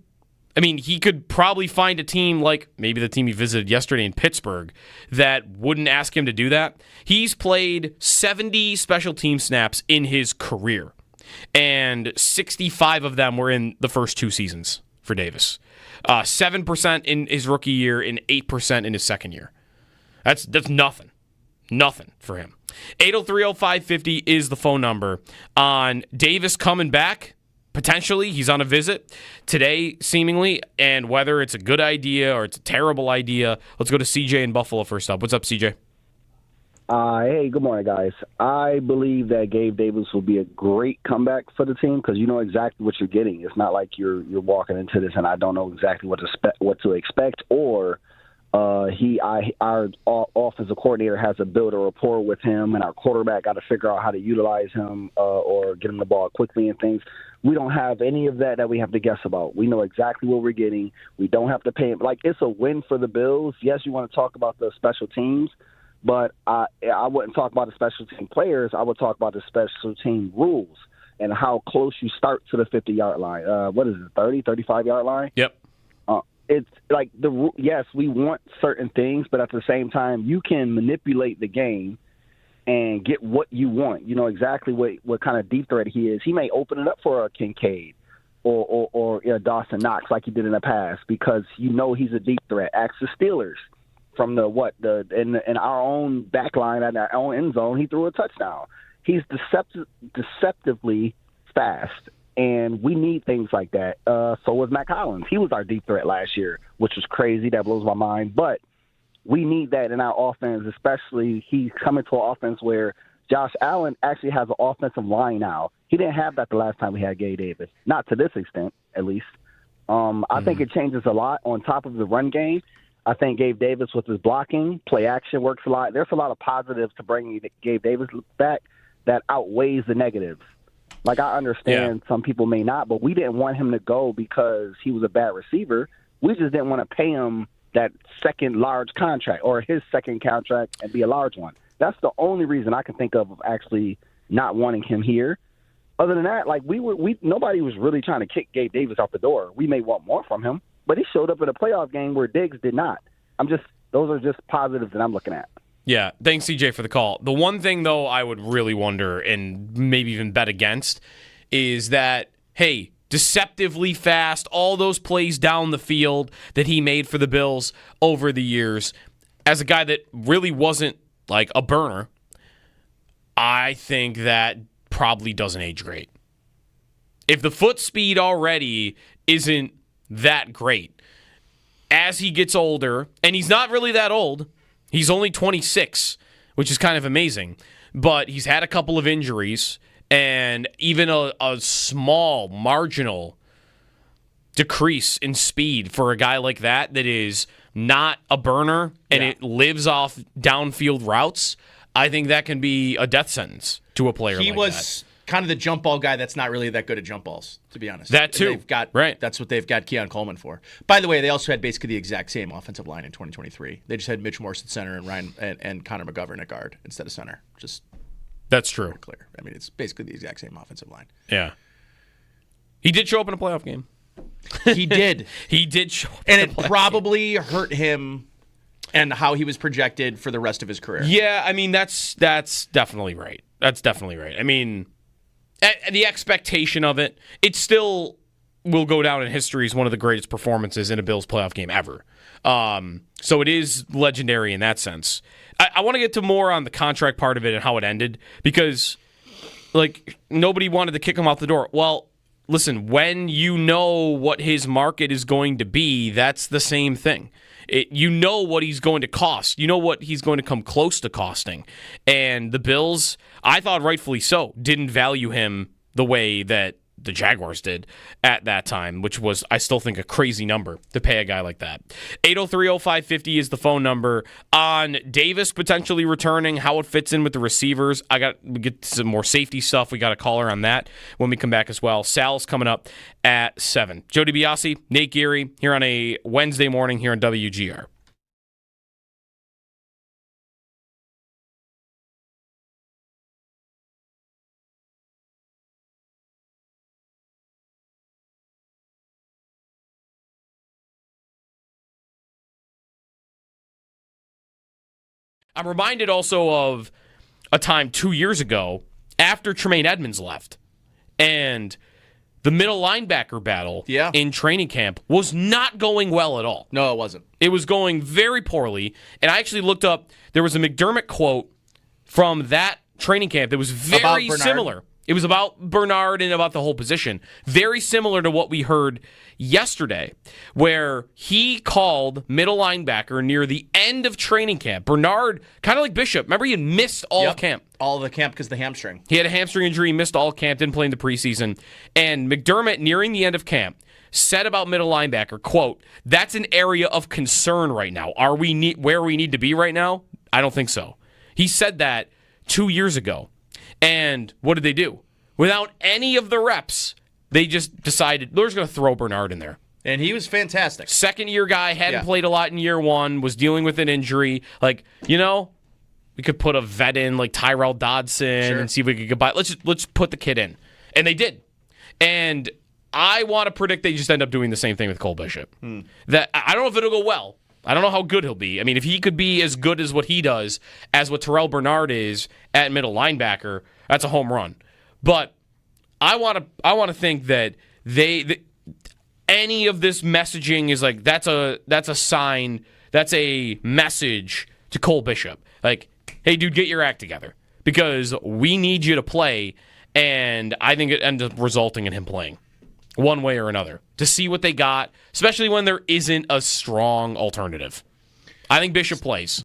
I mean, he could probably find a team like maybe the team he visited yesterday in Pittsburgh that wouldn't ask him to do that. He's played 70 special team snaps in his career, and 65 of them were in the first 2 seasons for Davis. 7% in his rookie year and 8% in his second year. That's nothing. Nothing for him. 803-0550 is the phone number. On Davis coming back, potentially, he's on a visit today, seemingly, and whether it's a good idea or it's a terrible idea, let's go to CJ in Buffalo first up. What's up, CJ? Hey, good morning, guys. I believe that Gabe Davis will be a great comeback for the team because you know exactly what you're getting. It's not like you're walking into this and I don't know exactly what to expect, or our offensive coordinator has to build a rapport with him, and our quarterback got to figure out how to utilize him or get him the ball quickly and things. We don't have any of that we have to guess about. We know exactly what we're getting. We don't have to pay him. Like, it's a win for the Bills. Yes, you want to talk about the special teams, but I wouldn't talk about the special team players. I would talk about the special team rules and how close you start to the 50-yard line. What is it, 30, 35-yard line? Yep. It's like yes, we want certain things, but at the same time, you can manipulate the game and get what you want. You know exactly what kind of deep threat he is. He may open it up for a Kincaid or Dawson Knox like he did in the past because you know he's a deep threat. Ask the Steelers from in our own back line at our own end zone, he threw a touchdown. He's deceptively fast. And we need things like that. So was Matt Collins. He was our deep threat last year, which was crazy. That blows my mind. But we need that in our offense, especially he's coming to an offense where Josh Allen actually has an offensive line now. He didn't have that the last time we had Gabe Davis. Not to this extent, at least. I think it changes a lot on top of the run game. I think Gabe Davis with his blocking, play action works a lot. There's a lot of positives to bringing Gabe Davis back that outweighs the negatives. Like, I understand some people may not, but we didn't want him to go because he was a bad receiver. We just didn't want to pay him that second large contract or his second contract and be a large one. That's the only reason I can think of actually not wanting him here. Other than that, like, nobody was really trying to kick Gabe Davis out the door. We may want more from him, but he showed up in a playoff game where Diggs did not. Those are just positives that I'm looking at. Yeah, thanks, CJ, for the call. The one thing, though, I would really wonder and maybe even bet against is that, hey, deceptively fast, all those plays down the field that he made for the Bills over the years, as a guy that really wasn't like a burner, I think that probably doesn't age great. If the foot speed already isn't that great, as he gets older, and he's not really that old, he's only 26, which is kind of amazing. But he's had a couple of injuries, and even a small, marginal decrease in speed for a guy like that is not a burner, and it lives off downfield routes, I think that can be a death sentence to a player like that. He was kind of the jump ball guy that's not really that good at jump balls, to be honest. That too. Right. That's what they've got Keon Coleman for. By the way, they also had basically the exact same offensive line in 2023. They just had Mitch Morse at center and Ryan and Connor McGovern at guard instead of center. Just that's true. Clear. I mean, it's basically the exact same offensive line. Yeah. He did show up in a playoff game. He did. He did show up. And it probably hurt him and how he was projected for the rest of his career. Yeah, I mean, that's definitely right. That's definitely right. I mean, the expectation of it still will go down in history as one of the greatest performances in a Bills playoff game ever. So it is legendary in that sense. I want to get to more on the contract part of it and how it ended because, like, nobody wanted to kick him out the door. Well, listen, when you know what his market is going to be, that's the same thing. You know what he's going to cost. You know what he's going to come close to costing. And the Bills, I thought rightfully so, didn't value him the way that the Jaguars did at that time, which was, I still think, a crazy number to pay a guy like that. 803-0550 is the phone number. On Davis potentially returning, how it fits in with the receivers. We get some more safety stuff. We got a caller on that when we come back as well. Sal's coming up at 7. Joe DiBiase, Nate Geary, here on a Wednesday morning here on WGR. I'm reminded also of a time 2 years ago after Tremaine Edmonds left and the middle linebacker battle in training camp was not going well at all. No, it wasn't. It was going very poorly. And I actually looked up, there was a McDermott quote from that training camp that was very similar. It was about Bernard and about the whole position. Very similar to what we heard yesterday, where he called middle linebacker near the end of training camp. Bernard, kind of like Bishop. Remember, he had missed all of camp. All of the camp because of the hamstring. He had a hamstring injury, missed all camp, didn't play in the preseason. And McDermott, nearing the end of camp, said about middle linebacker, quote, "That's an area of concern right now. Are we where we need to be right now? I don't think so." He said that 2 years ago. And what did they do? Without any of the reps, they just decided they're just going to throw Bernard in there. And he was fantastic. Second-year guy, hadn't played a lot in year one, was dealing with an injury. Like, we could put a vet in like Tyrell Dodson and see if we could get by. Let's put the kid in. And they did. And I want to predict they just end up doing the same thing with Cole Bishop. That I don't know if it'll go well. I don't know how good he'll be. I mean, if he could be as good as what he does as what Terrell Bernard is at middle linebacker, that's a home run. But I want to think that any of this messaging is like that's a sign, that's a message to Cole Bishop. Like, hey, dude, get your act together because we need you to play. And I think it ends up resulting in him playing one way or another to see what they got, especially when there isn't a strong alternative. I think Bishop plays.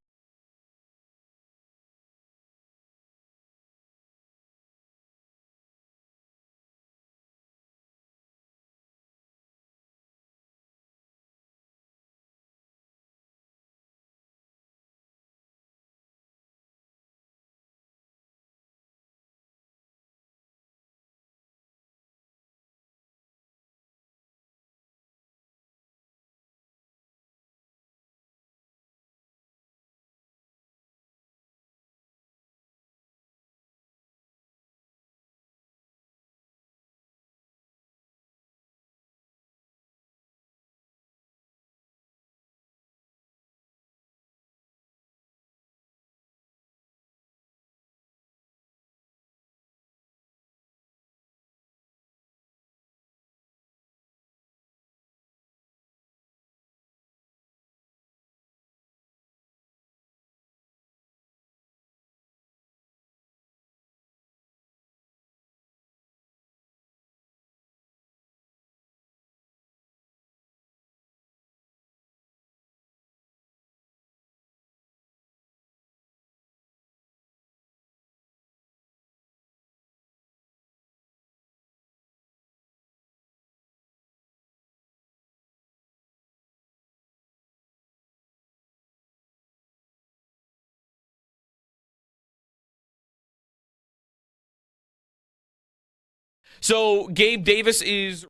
So Gabe Davis is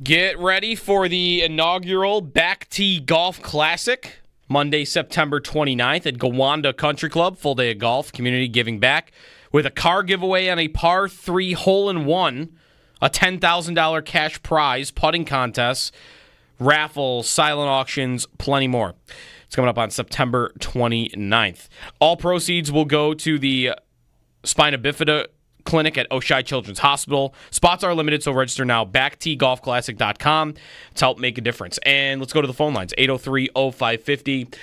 Get ready for the inaugural Back Tee Golf Classic, Monday, September 29th at Gowanda Country Club. Full day of golf, community giving back with a car giveaway on a par 3 hole-in-one, a $10,000 cash prize, putting contests, raffle, silent auctions, plenty more. It's coming up on September 29th. All proceeds will go to the Spina Bifida Clinic at Oshai Children's Hospital. Spots are limited, so register now. BackTeeGolfClassic.com to help make a difference. And let's go to the phone lines. 803-0550.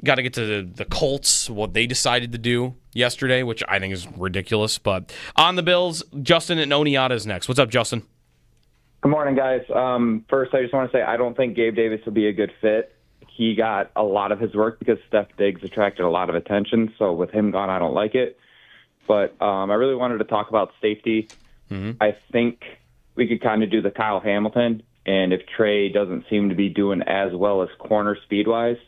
Got to get to the Colts, what they decided to do yesterday, which I think is ridiculous. But on the Bills, Justin and Oneata is next. What's up, Justin? Good morning, guys. First, I just want to say I don't think Gabe Davis would be a good fit. He got a lot of his work because Steph Diggs attracted a lot of attention. So with him gone, I don't like it. But I really wanted to talk about safety. Mm-hmm. I think we could kind of do the Kyle Hamilton, and if Trey doesn't seem to be doing as well as corner speed-wise,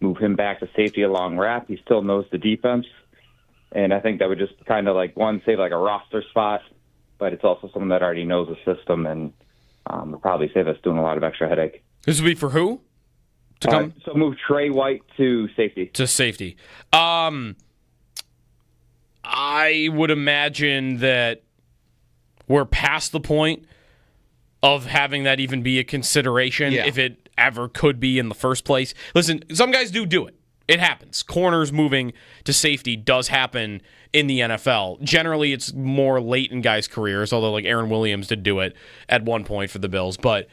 move him back to safety along wrap. He still knows the defense, and I think that would just kind of, like, one, save like a roster spot, but it's also someone that already knows the system, and would probably save us doing a lot of extra headache. This would be for who? To come? So move Trey White to safety. To safety. I would imagine that we're past the point of having that even be a consideration, if it ever could be in the first place. Listen, some guys do it. It happens. Corners moving to safety does happen in the NFL. Generally, it's more late in guys' careers, although like Aaron Williams did do it at one point for the Bills. But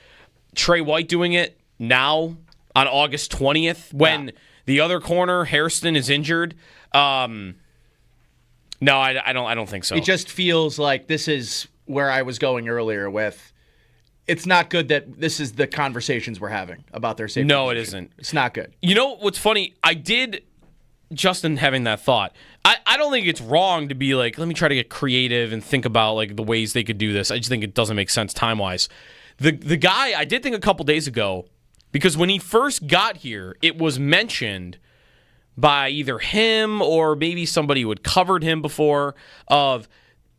Trey White doing it now on August 20th when the other corner, Hairston, is injured. No, I don't think so. It just feels like this is where I was going earlier with it's not good that this is the conversations we're having about their safety. No, position. it isn't. It's not good. You know what's funny? Justin having that thought, I don't think it's wrong to be like, let me try to get creative and think about like the ways they could do this. I just think it doesn't make sense time-wise. The guy, I did think a couple days ago, because when he first got here, it was mentioned by either him or maybe somebody who had covered him before of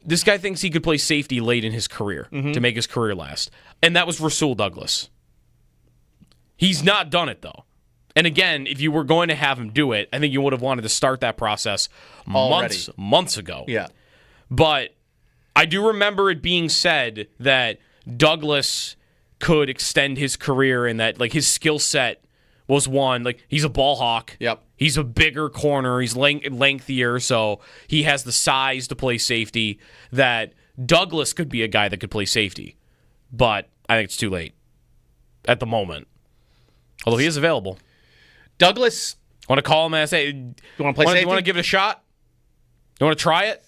this guy thinks he could play safety late in his career to make his career last. And that was Rasul Douglas. He's not done it, though. And again, if you were going to have him do it, I think you would have wanted to start that process months ago. Yeah. But I do remember it being said that Douglas could extend his career and that like his skill set was one. Like he's a ball hawk. Yep. He's a bigger corner. He's lengthier, so he has the size to play safety. That Douglas could be a guy that could play safety. But I think it's too late at the moment. Although he is available. Douglas. Want to call him and say, you want to play safety? You want to give it a shot? You want to try it?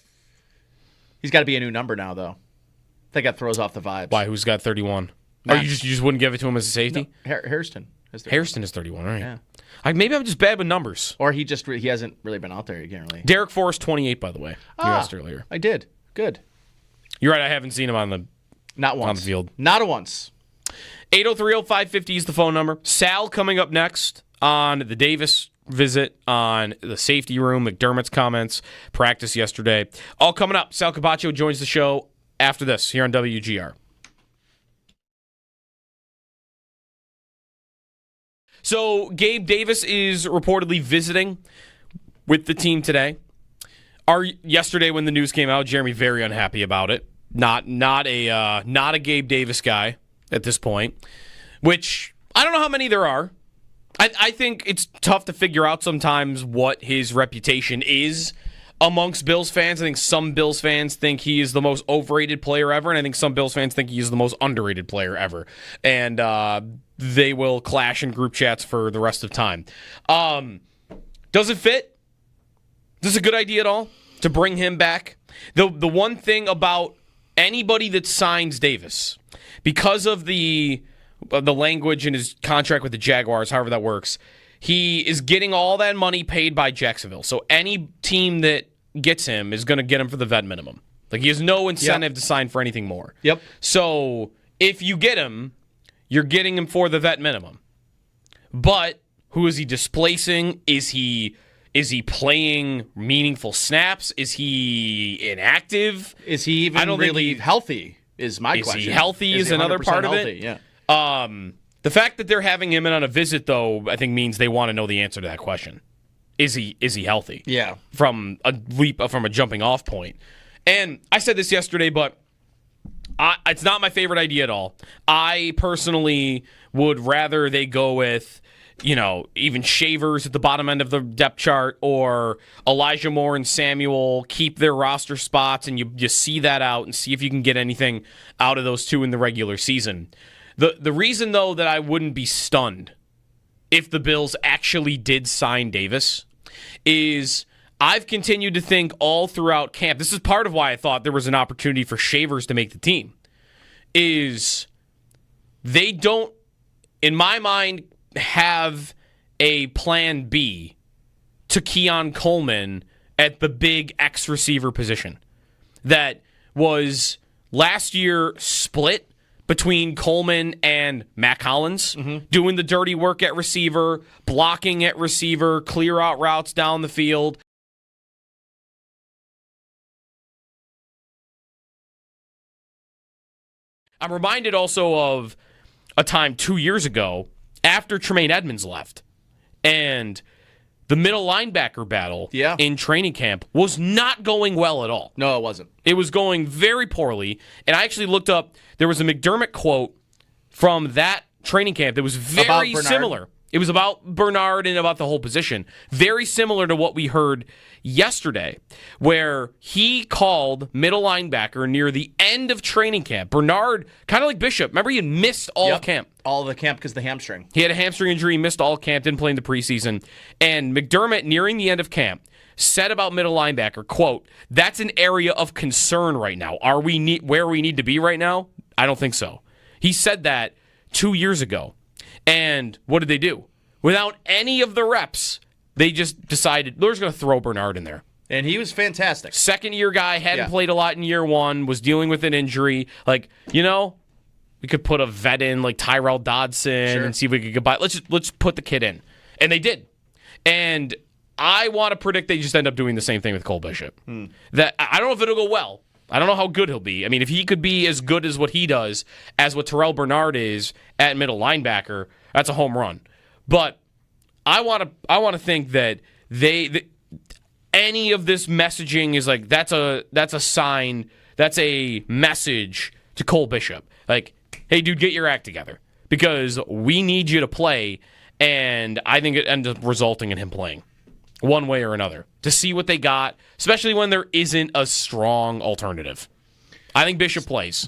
He's got to be a new number now, though. I think that throws off the vibes. Why? Who's got 31? Or you just wouldn't give it to him as a safety? No, Hairston. Hairston is 31, right? Yeah. Maybe I'm just bad with numbers. Or he hasn't really been out there. You can't really. Derek Forrest, 28, by the way. You asked earlier. I did. Good. You're right. I haven't seen him on the field. Not a once. 803-0550 is the phone number. Sal coming up next on the Davis visit, on the safety room, McDermott's comments, practice yesterday. All coming up. Sal Capaccio joins the show after this here on WGR. So Gabe Davis is reportedly visiting with the team today. Yesterday when the news came out, Jeremy very unhappy about it. Not a Gabe Davis guy at this point, which I don't know how many there are. I think it's tough to figure out sometimes what his reputation is amongst Bills fans. I think some Bills fans think he is the most overrated player ever, and I think some Bills fans think he is the most underrated player ever. And they will clash in group chats for the rest of time. Does it fit? Is this a good idea at all to bring him back? The one thing about anybody that signs Davis, because of the language in his contract with the Jaguars, however that works, he is getting all that money paid by Jacksonville. So any team that gets him is going to get him for the vet minimum. Like, he has no incentive to sign for anything more. Yep. So if you get him, you're getting him for the vet minimum. But who is he displacing? Is he playing meaningful snaps? Is he inactive? Is he even really healthy? Is my question. Is he healthy? Is another part of it? Yeah. The fact that they're having him in on a visit, though, I think means they want to know the answer to that question. Is he healthy? Yeah. From a jumping off point. And I said this yesterday, but it's not my favorite idea at all. I personally would rather they go with, even Shavers at the bottom end of the depth chart, or Elijah Moore and Samuel keep their roster spots, and you see that out and see if you can get anything out of those two in the regular season. The reason, though, that I wouldn't be stunned if the Bills actually did sign Davis is I've continued to think all throughout camp, this is part of why I thought there was an opportunity for Shavers to make the team, is they don't, in my mind, have a plan B to Keon Coleman at the big X receiver position that was last year split between Coleman and Matt Collins, doing the dirty work at receiver, blocking at receiver, clear out routes down the field. I'm reminded also of a time 2 years ago after Tremaine Edmonds left, and the middle linebacker battle in training camp was not going well at all. No, it wasn't. It was going very poorly, and I actually looked up, there was a McDermott quote from that training camp that was very similar. It was about Bernard and about the whole position. Very similar to what we heard yesterday, where he called middle linebacker near the end of training camp. Bernard, kind of like Bishop. Remember, he had missed all of camp. All of the camp because of the hamstring. He had a hamstring injury, missed all camp, didn't play in the preseason. And McDermott, nearing the end of camp, said about middle linebacker, quote, "That's an area of concern right now. Are we where we need to be right now? I don't think so." He said that 2 years ago. And what did they do? Without any of the reps, they just decided they're just going to throw Bernard in there. And he was fantastic. Second-year guy, hadn't played a lot in year one, was dealing with an injury. Like, we could put a vet in like Tyrell Dodson and see if we could get by. Let's put the kid in. And they did. And I want to predict they just end up doing the same thing with Cole Bishop. That I don't know if it'll go well. I don't know how good he'll be. I mean, if he could be as good as what he does as what Terrell Bernard is at middle linebacker, that's a home run. But I want to think that any of this messaging is like that's a sign, that's a message to Cole Bishop. Like, hey, dude, get your act together because we need you to play. And I think it ends up resulting in him playing one way or another to see what they got, especially when there isn't a strong alternative. I think Bishop plays.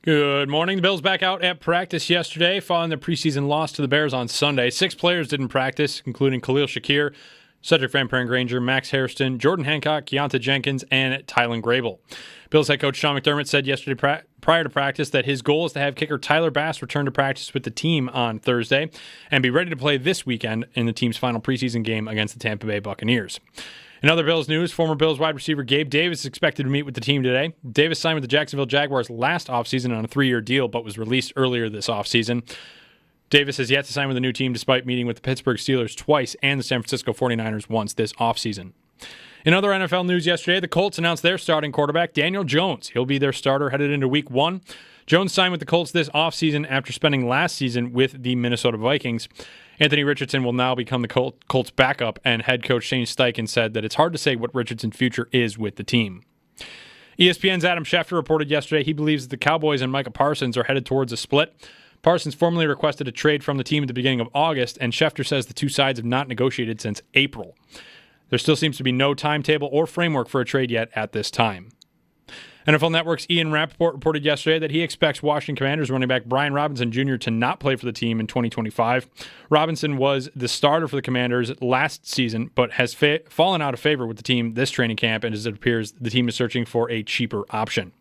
Good morning. The Bills back out at practice yesterday following their preseason loss to the Bears on Sunday. 6 players didn't practice, including Khalil Shakir, Cedric Van Peren-Granger, Max Hairston, Jordan Hancock, Keontae Jenkins, and Tylen Grable. Bills head coach Sean McDermott said yesterday prior to practice that his goal is to have kicker Tyler Bass return to practice with the team on Thursday and be ready to play this weekend in the team's final preseason game against the Tampa Bay Buccaneers. In other Bills news, former Bills wide receiver Gabe Davis is expected to meet with the team today. Davis signed with the Jacksonville Jaguars last offseason on a 3-year deal, but was released earlier this offseason. Davis has yet to sign with a new team despite meeting with the Pittsburgh Steelers twice and the San Francisco 49ers once this offseason. In other NFL news yesterday, the Colts announced their starting quarterback, Daniel Jones. He'll be their starter headed into Week 1. Jones signed with the Colts this offseason after spending last season with the Minnesota Vikings. Anthony Richardson will now become the Colts' backup, and head coach Shane Steichen said that it's hard to say what Richardson's future is with the team. ESPN's Adam Schefter reported yesterday he believes that the Cowboys and Micah Parsons are headed towards a split. Parsons formally requested a trade from the team at the beginning of August, and Schefter says the two sides have not negotiated since April. There still seems to be no timetable or framework for a trade yet at this time. NFL Network's Ian Rappaport reported yesterday that he expects Washington Commanders running back Brian Robinson Jr. to not play for the team in 2025. Robinson was the starter for the Commanders last season, but has fallen out of favor with the team this training camp, and as it appears, the team is searching for a cheaper option.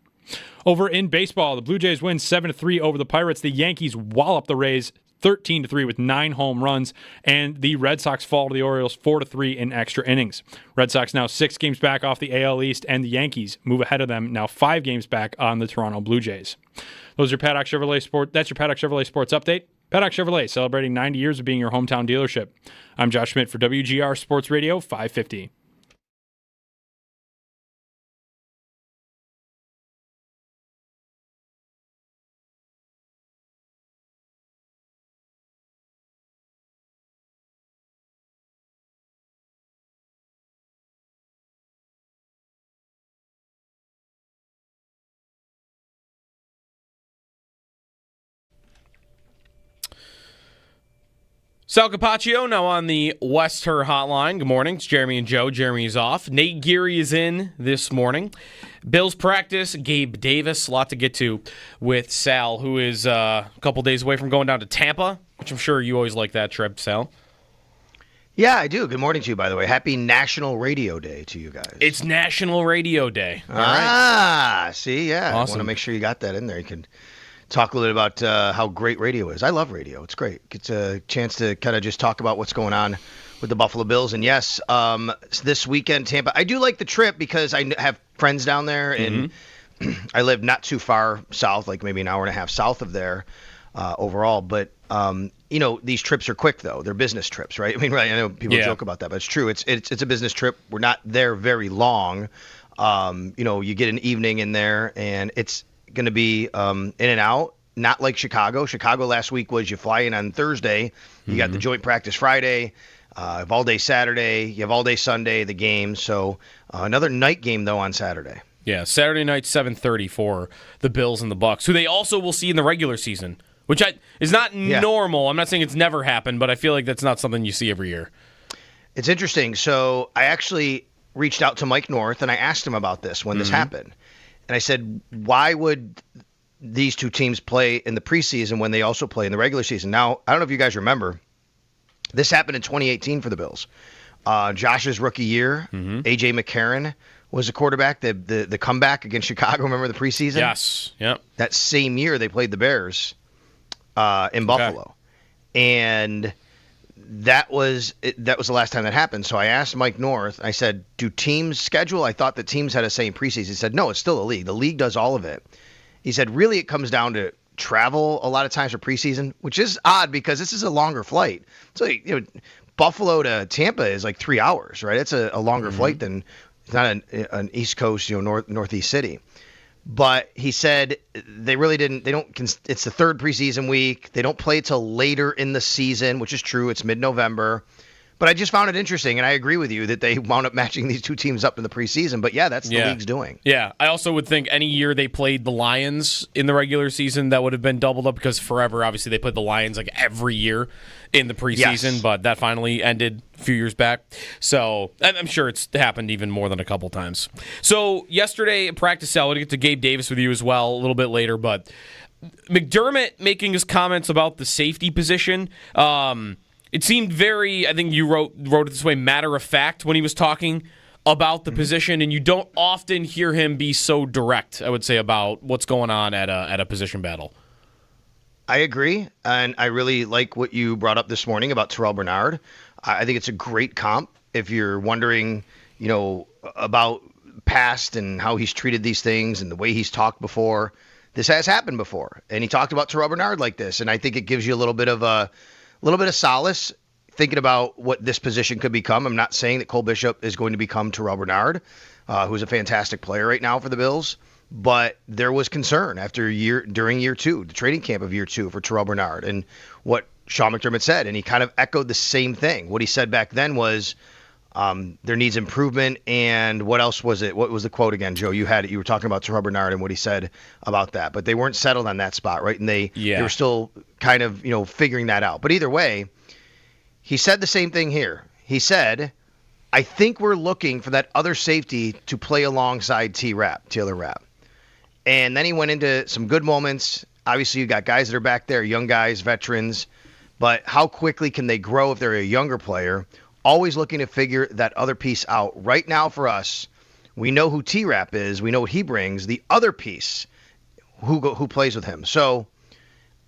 Over in baseball, the Blue Jays win 7-3 over the Pirates. The Yankees wallop the Rays 13-3 with 9 home runs, and the Red Sox fall to the Orioles 4-3 in extra innings. Red Sox now 6 games back off the AL East, and the Yankees move ahead of them, now 5 games back on the Toronto Blue Jays. That's your Paddock Chevrolet Sports Update. Paddock Chevrolet, celebrating 90 years of being your hometown dealership. I'm Josh Schmidt for WGR Sports Radio 550. Sal Capaccio now on the West Her Hotline. Good morning. It's Jeremy and Joe. Jeremy is off. Nate Geary is in this morning. Bills practice, Gabe Davis. A lot to get to with Sal, who is a couple days away from going down to Tampa, which I'm sure you always like that trip, Sal. Yeah, I do. Good morning to you, by the way. Happy National Radio Day to you guys. It's National Radio Day. All right. See, yeah. Awesome. I want to make sure you got that in there. You can talk a little bit about how great radio is. I love radio. It's great. It's a chance to kind of just talk about what's going on with the Buffalo Bills. And yes, this weekend, Tampa. I do like the trip because I have friends down there, and I live not too far south, like maybe an hour and a half south of there overall. But, these trips are quick, though. They're business trips, right? I mean, right, I know people joke about that, but it's true. It's a business trip. We're not there very long. You get an evening in there, and it's going to be in and out, not like Chicago. Chicago last week was you fly in on Thursday, you got the joint practice Friday, you have all day Saturday, you have all day Sunday, the game. So another night game, though, on Saturday. Yeah, Saturday night, 7:30 for the Bills and the Bucs, who they also will see in the regular season, which is not normal. I'm not saying it's never happened, but I feel like that's not something you see every year. It's interesting. So I actually reached out to Mike North, and I asked him about this when this happened. And I said, why would these two teams play in the preseason when they also play in the regular season? Now, I don't know if you guys remember, this happened in 2018 for the Bills. Josh's rookie year, A.J. McCarron was a quarterback, the comeback against Chicago. Remember the preseason? Yes. Yep. That same year, they played the Bears in Buffalo. And that was the last time that happened. So I asked Mike North, I said, do teams schedule? I thought that teams had a say in preseason. He said, no, it's still the league. The league does all of it. He said, really, it comes down to travel a lot of times for preseason, which is odd because this is a longer flight. So, Buffalo to Tampa is like 3 hours, right? It's a longer flight than, it's not an East Coast, Northeast city. But he said they really didn't. They don't. It's the third preseason week. They don't play till later in the season, which is true. It's mid-November. But I just found it interesting, and I agree with you that they wound up matching these two teams up in the preseason. But yeah, that's the league's doing. Yeah, I also would think any year they played the Lions in the regular season, that would have been doubled up because forever, obviously, they played the Lions like every year in the preseason, but that finally ended a few years back. So I'm sure it's happened even more than a couple times. So yesterday at practice, I want to get to Gabe Davis with you as well a little bit later, but McDermott making his comments about the safety position. It seemed very, I think you wrote it this way, matter of fact when he was talking about the position, and you don't often hear him be so direct, I would say, about what's going on at a position battle. I agree, and I really like what you brought up this morning about Terrell Bernard. I think it's a great comp. If you're wondering, about past and how he's treated these things and the way he's talked before, this has happened before, and he talked about Terrell Bernard like this, and I think it gives you a little bit of solace thinking about what this position could become. I'm not saying that Cole Bishop is going to become Terrell Bernard, who's a fantastic player right now for the Bills, but there was concern during year two, the training camp of year two for Terrell Bernard, and what Sean McDermott said, and he kind of echoed the same thing. What he said back then was there needs improvement, and what else was it? What was the quote again, Joe? You had it. You were talking about Terrell Bernard and what he said about that, but they weren't settled on that spot, right? And they were still kind of figuring that out. But either way, he said the same thing here. He said, I think we're looking for that other safety to play alongside Taylor Rapp. And then he went into some good moments. Obviously, you got guys that are back there, young guys, veterans, but how quickly can they grow if they're a younger player? Always looking to figure that other piece out. Right now for us, we know who T-Rap is. We know what he brings. The other piece, who plays with him. So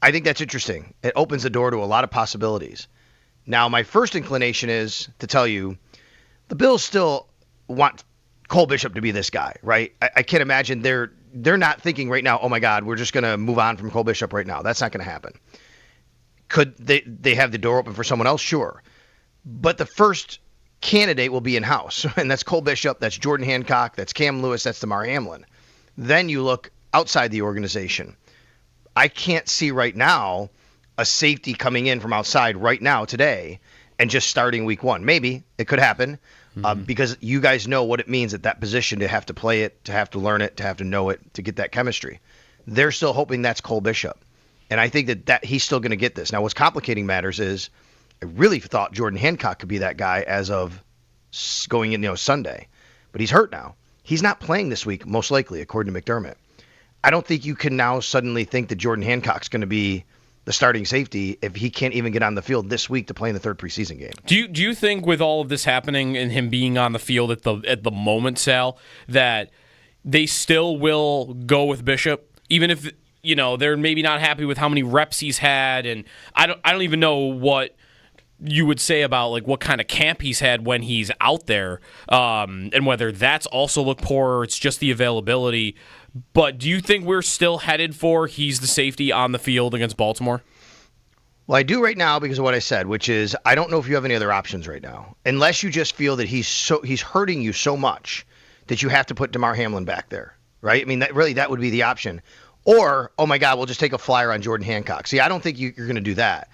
I think that's interesting. It opens the door to a lot of possibilities. Now, my first inclination is to tell you the Bills still want Cole Bishop to be this guy, right? I can't imagine they're not thinking right now, oh, my God, we're just going to move on from Cole Bishop right now. That's not going to happen. Could they have the door open for someone else? Sure. But the first candidate will be in-house, and that's Cole Bishop, that's Jordan Hancock, that's Cam Lewis, that's Damar Hamlin. Then you look outside the organization. I can't see right now a safety coming in from outside right now today and just starting week one. Maybe it could happen because you guys know what it means at that position to have to play it, to have to learn it, to have to know it, to get that chemistry. They're still hoping that's Cole Bishop. And I think that he's still going to get this. Now, what's complicating matters is I really thought Jordan Hancock could be that guy as of going in, Sunday. But he's hurt now. He's not playing this week, most likely, according to McDermott. I don't think you can now suddenly think that Jordan Hancock's going to be the starting safety if he can't even get on the field this week to play in the third preseason game. Do you think with all of this happening and him being on the field at the moment, Sal, that they still will go with Bishop, even if they're maybe not happy with how many reps he's had, and I don't even know what you would say about like what kind of camp he's had when he's out there, and whether that's also looked poor or it's just the availability. But do you think we're still headed for he's the safety on the field against Baltimore? Well, I do right now because of what I said, which is I don't know if you have any other options right now, unless you just feel that he's hurting you so much that you have to put Damar Hamlin back there, right? I mean, that would be the option. Or, oh my God, we'll just take a flyer on Jordan Hancock. See, I don't think you're going to do that.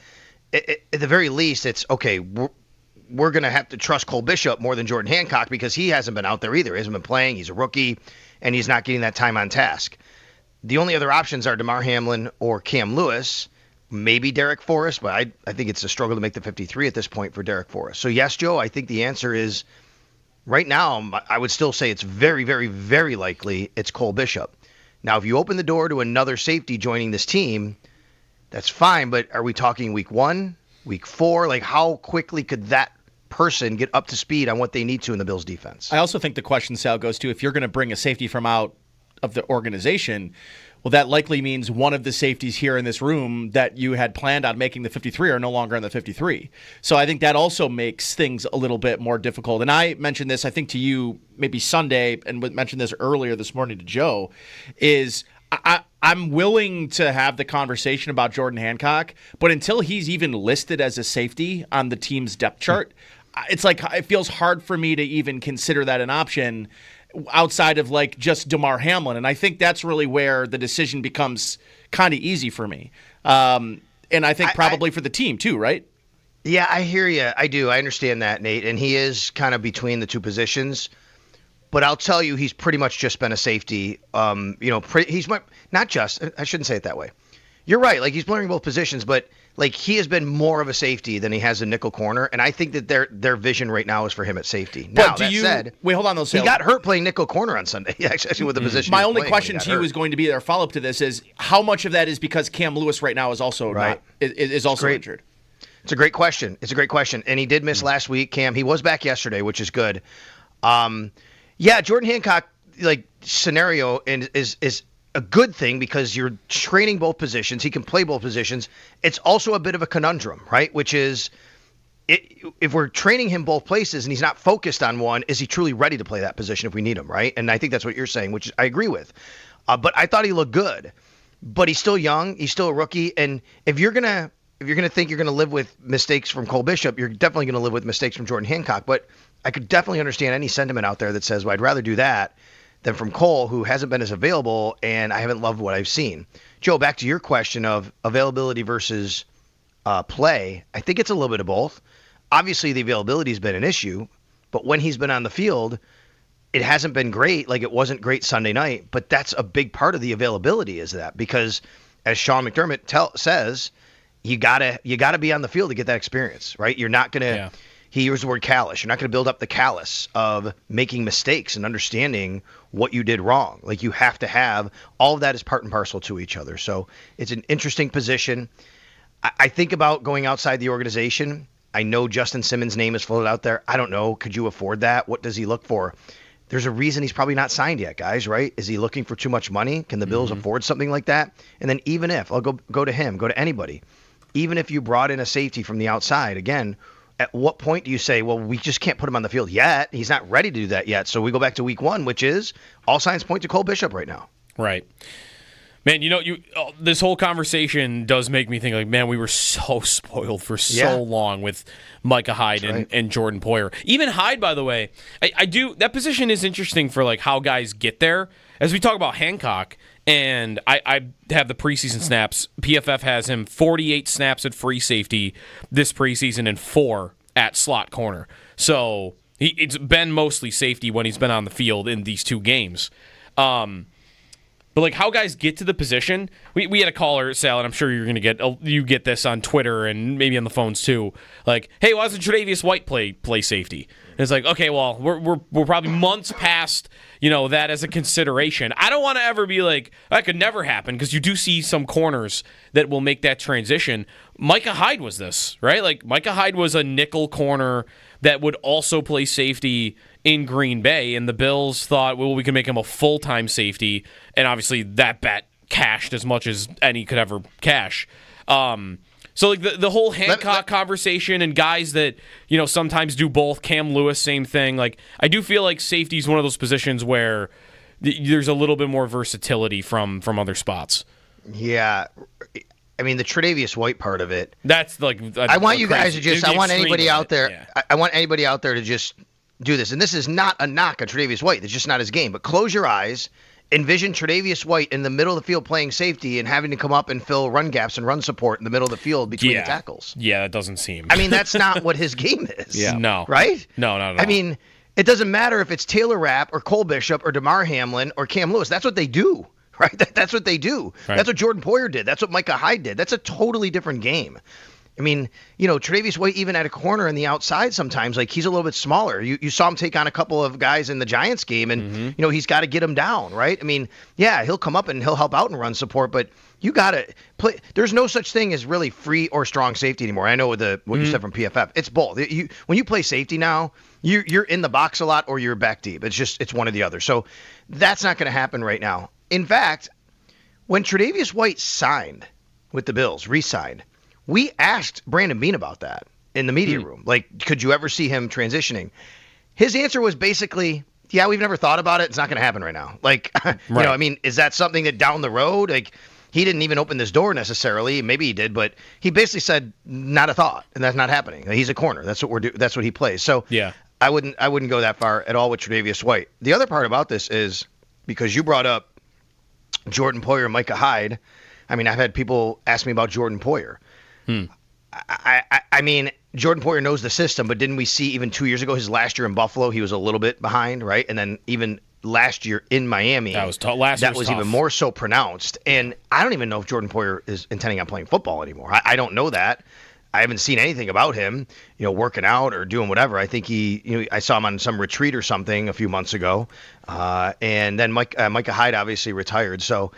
At the very least, it's okay. We're going to have to trust Cole Bishop more than Jordan Hancock because he hasn't been out there either. He hasn't been playing. He's a rookie, and he's not getting that time on task. The only other options are Damar Hamlin or Cam Lewis, maybe Derek Forrest, but I think it's a struggle to make the 53 at this point for Derek Forrest. So yes, Joe, I think the answer is right now, I would still say it's very, very, very likely it's Cole Bishop. Now, if you open the door to another safety joining this team, that's fine, but are we talking week 1, week 4? Like, how quickly could that person get up to speed on what they need to in the Bills' defense? I also think the question, Sal, goes to if you're going to bring a safety from out of the organization, well, that likely means one of the safeties here in this room that you had planned on making the 53 are no longer in the 53. So I think that also makes things a little bit more difficult. And I mentioned this, I think, to you maybe Sunday, and mentioned this earlier this morning to Joe, is I'm willing to have the conversation about Jordan Hancock, but until he's even listed as a safety on the team's depth chart, it's like it feels hard for me to even consider that an option outside of like just Damar Hamlin. And I think that's really where the decision becomes kind of easy for me. And I think probably for the team too, right? Yeah, I hear you. I do. I understand that, Nate. And he is kind of between the two positions. But I'll tell you, he's pretty much just been a safety. Not just. I shouldn't say it that way. You're right. Like, he's playing both positions, but like he has been more of a safety than he has a nickel corner, and I think that their vision right now is for him at safety. Now, that said, wait, hold on though. He got hurt playing nickel corner on Sunday. Actually, with the position. My only question to you is going to be their follow up to this is how much of that is because Cam Lewis right now is also injured. It's a great question. And he did miss last week. Cam, he was back yesterday, which is good. Jordan Hancock scenario is a good thing because you're training both positions. He can play both positions. It's also a bit of a conundrum, right? Which is, if we're training him both places and he's not focused on one, is he truly ready to play that position if we need him, right? And I think that's what you're saying, which I agree with. But I thought he looked good. But he's still young. He's still a rookie. And if you're gonna think you're gonna live with mistakes from Cole Bishop, you're definitely gonna live with mistakes from Jordan Hancock. But I could definitely understand any sentiment out there that says, well, I'd rather do that than from Cole, who hasn't been as available, and I haven't loved what I've seen. Joe, back to your question of availability versus play, I think it's a little bit of both. Obviously, the availability has been an issue, but when he's been on the field, it hasn't been great. Like, it wasn't great Sunday night, but that's a big part of the availability is that because, as Sean McDermott says, you gotta be on the field to get that experience, right? You're not gonna. Yeah. He used the word callous. You're not going to build up the callous of making mistakes and understanding what you did wrong. Like, you have to have all of that is part and parcel to each other. So it's an interesting position. I think about going outside the organization. I know Justin Simmons' name is floated out there. I don't know. Could you afford that? What does he look for? There's a reason he's probably not signed yet, guys, right? Is he looking for too much money? Can the Bills afford something like that? And then even if, I'll go to him, go to anybody. Even if you brought in a safety from the outside, again, at what point do you say, well, we just can't put him on the field yet? He's not ready to do that yet. So we go back to week 1, which is all signs point to Cole Bishop right now. Right. Man, this whole conversation does make me think, like, man, we were so spoiled for so long with Micah Hyde and Jordan Poyer. Even Hyde, by the way, that position is interesting for, like, how guys get there. As we talk about Hancock, and I have the preseason snaps. PFF has him 48 snaps at free safety this preseason and 4 at slot corner. So it's been mostly safety when he's been on the field in these 2 games. But like how guys get to the position, we had a caller, Sal, and I'm sure you're gonna you get this on Twitter and maybe on the phones too. Like, hey, why doesn't Tre'Davious White play safety? And it's like, okay, well, we're probably months past that as a consideration. I don't want to ever be like that could never happen because you do see some corners that will make that transition. Micah Hyde was this, right? Like Micah Hyde was a nickel corner that would also play safety in Green Bay, and the Bills thought, well, we can make him a full-time safety, and obviously that bet cashed as much as any could ever cash. So like the whole Hancock conversation and guys that sometimes do both. Cam Lewis, same thing. Like I do feel like safety is one of those positions where there's a little bit more versatility from other spots. Yeah. I mean, the Tre'Davious White part of it. That's like I want you guys to just. I want anybody out there. Yeah. I want anybody out there to just do this. And this is not a knock on Tre'Davious White. It's just not his game. But close your eyes. Envision Tre'Davious White in the middle of the field playing safety and having to come up and fill run gaps and run support in the middle of the field between the tackles. Yeah, that doesn't seem. I mean, that's not what his game is. Yeah. No. Right? No, not at all. I mean, it doesn't matter if it's Taylor Rapp or Cole Bishop or DeMar Hamlin or Cam Lewis. That's what they do. Right? That's what they do. Right. That's what Jordan Poyer did. That's what Micah Hyde did. That's a totally different game. I mean, Tre'Davious White, even at a corner in the outside sometimes, like he's a little bit smaller. You saw him take on a couple of guys in the Giants game, and, he's got to get him down, right? I mean, yeah, he'll come up and he'll help out and run support, but you got to play. There's no such thing as really free or strong safety anymore. I know what you said from PFF. It's both. When you play safety now, you're in the box a lot or you're back deep. It's one or the other. So that's not going to happen right now. In fact, when Tre'Davious White signed with the Bills, re-signed, we asked Brandon Beane about that in the media room. Like, could you ever see him transitioning? His answer was basically, yeah, we've never thought about it. It's not going to happen right now. Like, I mean, is that something that down the road, like, he didn't even open this door necessarily. Maybe he did, but he basically said, not a thought, and that's not happening. He's a corner. That's what that's what he plays. So yeah, I wouldn't go that far at all with Tre'Davious White. The other part about this is, because you brought up Jordan Poyer and Micah Hyde. I mean, I've had people ask me about Jordan Poyer. I mean, Jordan Poyer knows the system, but didn't we see even 2 years ago, his last year in Buffalo, he was a little bit behind, right? And then even last year in Miami, that was tough. That was even more so pronounced. And I don't even know if Jordan Poyer is intending on playing football anymore. I don't know that. I haven't seen anything about him, working out or doing whatever. I think I saw him on some retreat or something a few months ago. And then Micah Hyde obviously retired. So,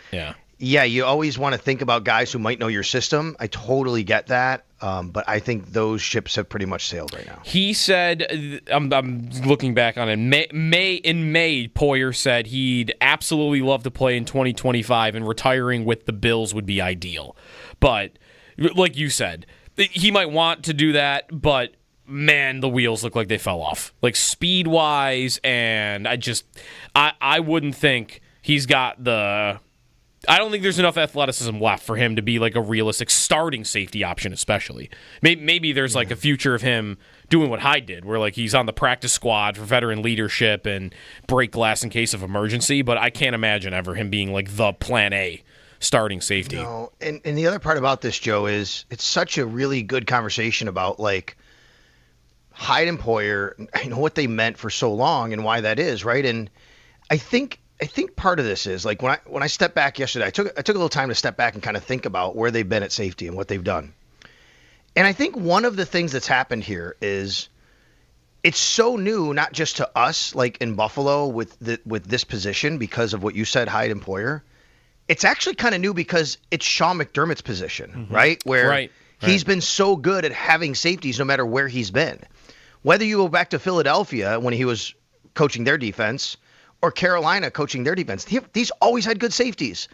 yeah, you always want to think about guys who might know your system. I totally get that. But I think those ships have pretty much sailed right now. He said, I'm looking back on it, in May, Poyer said he'd absolutely love to play in 2025 and retiring with the Bills would be ideal. But like you said, he might want to do that, but man, the wheels look like they fell off. Like speed-wise, and I wouldn't think he's got the... I don't think there's enough athleticism left for him to be like a realistic starting safety option, especially. Maybe there's like a future of him doing what Hyde did, where like he's on the practice squad for veteran leadership and break glass in case of emergency, but I can't imagine ever him being like the plan A starting safety. No, and the other part about this, Joe, is it's such a really good conversation about like Hyde and Poyer, what they meant for so long and why that is, right? And I think part of this is like when I stepped back yesterday, I took a little time to step back and kind of think about where they've been at safety and what they've done. And I think one of the things that's happened here is it's so new, not just to us, like in Buffalo with this position because of what you said, Hyde and Poyer. It's actually kind of new because it's Sean McDermott's position, right? Where he's been so good at having safeties no matter where he's been. Whether you go back to Philadelphia when he was coaching their defense or Carolina coaching their defense, these always had good safeties.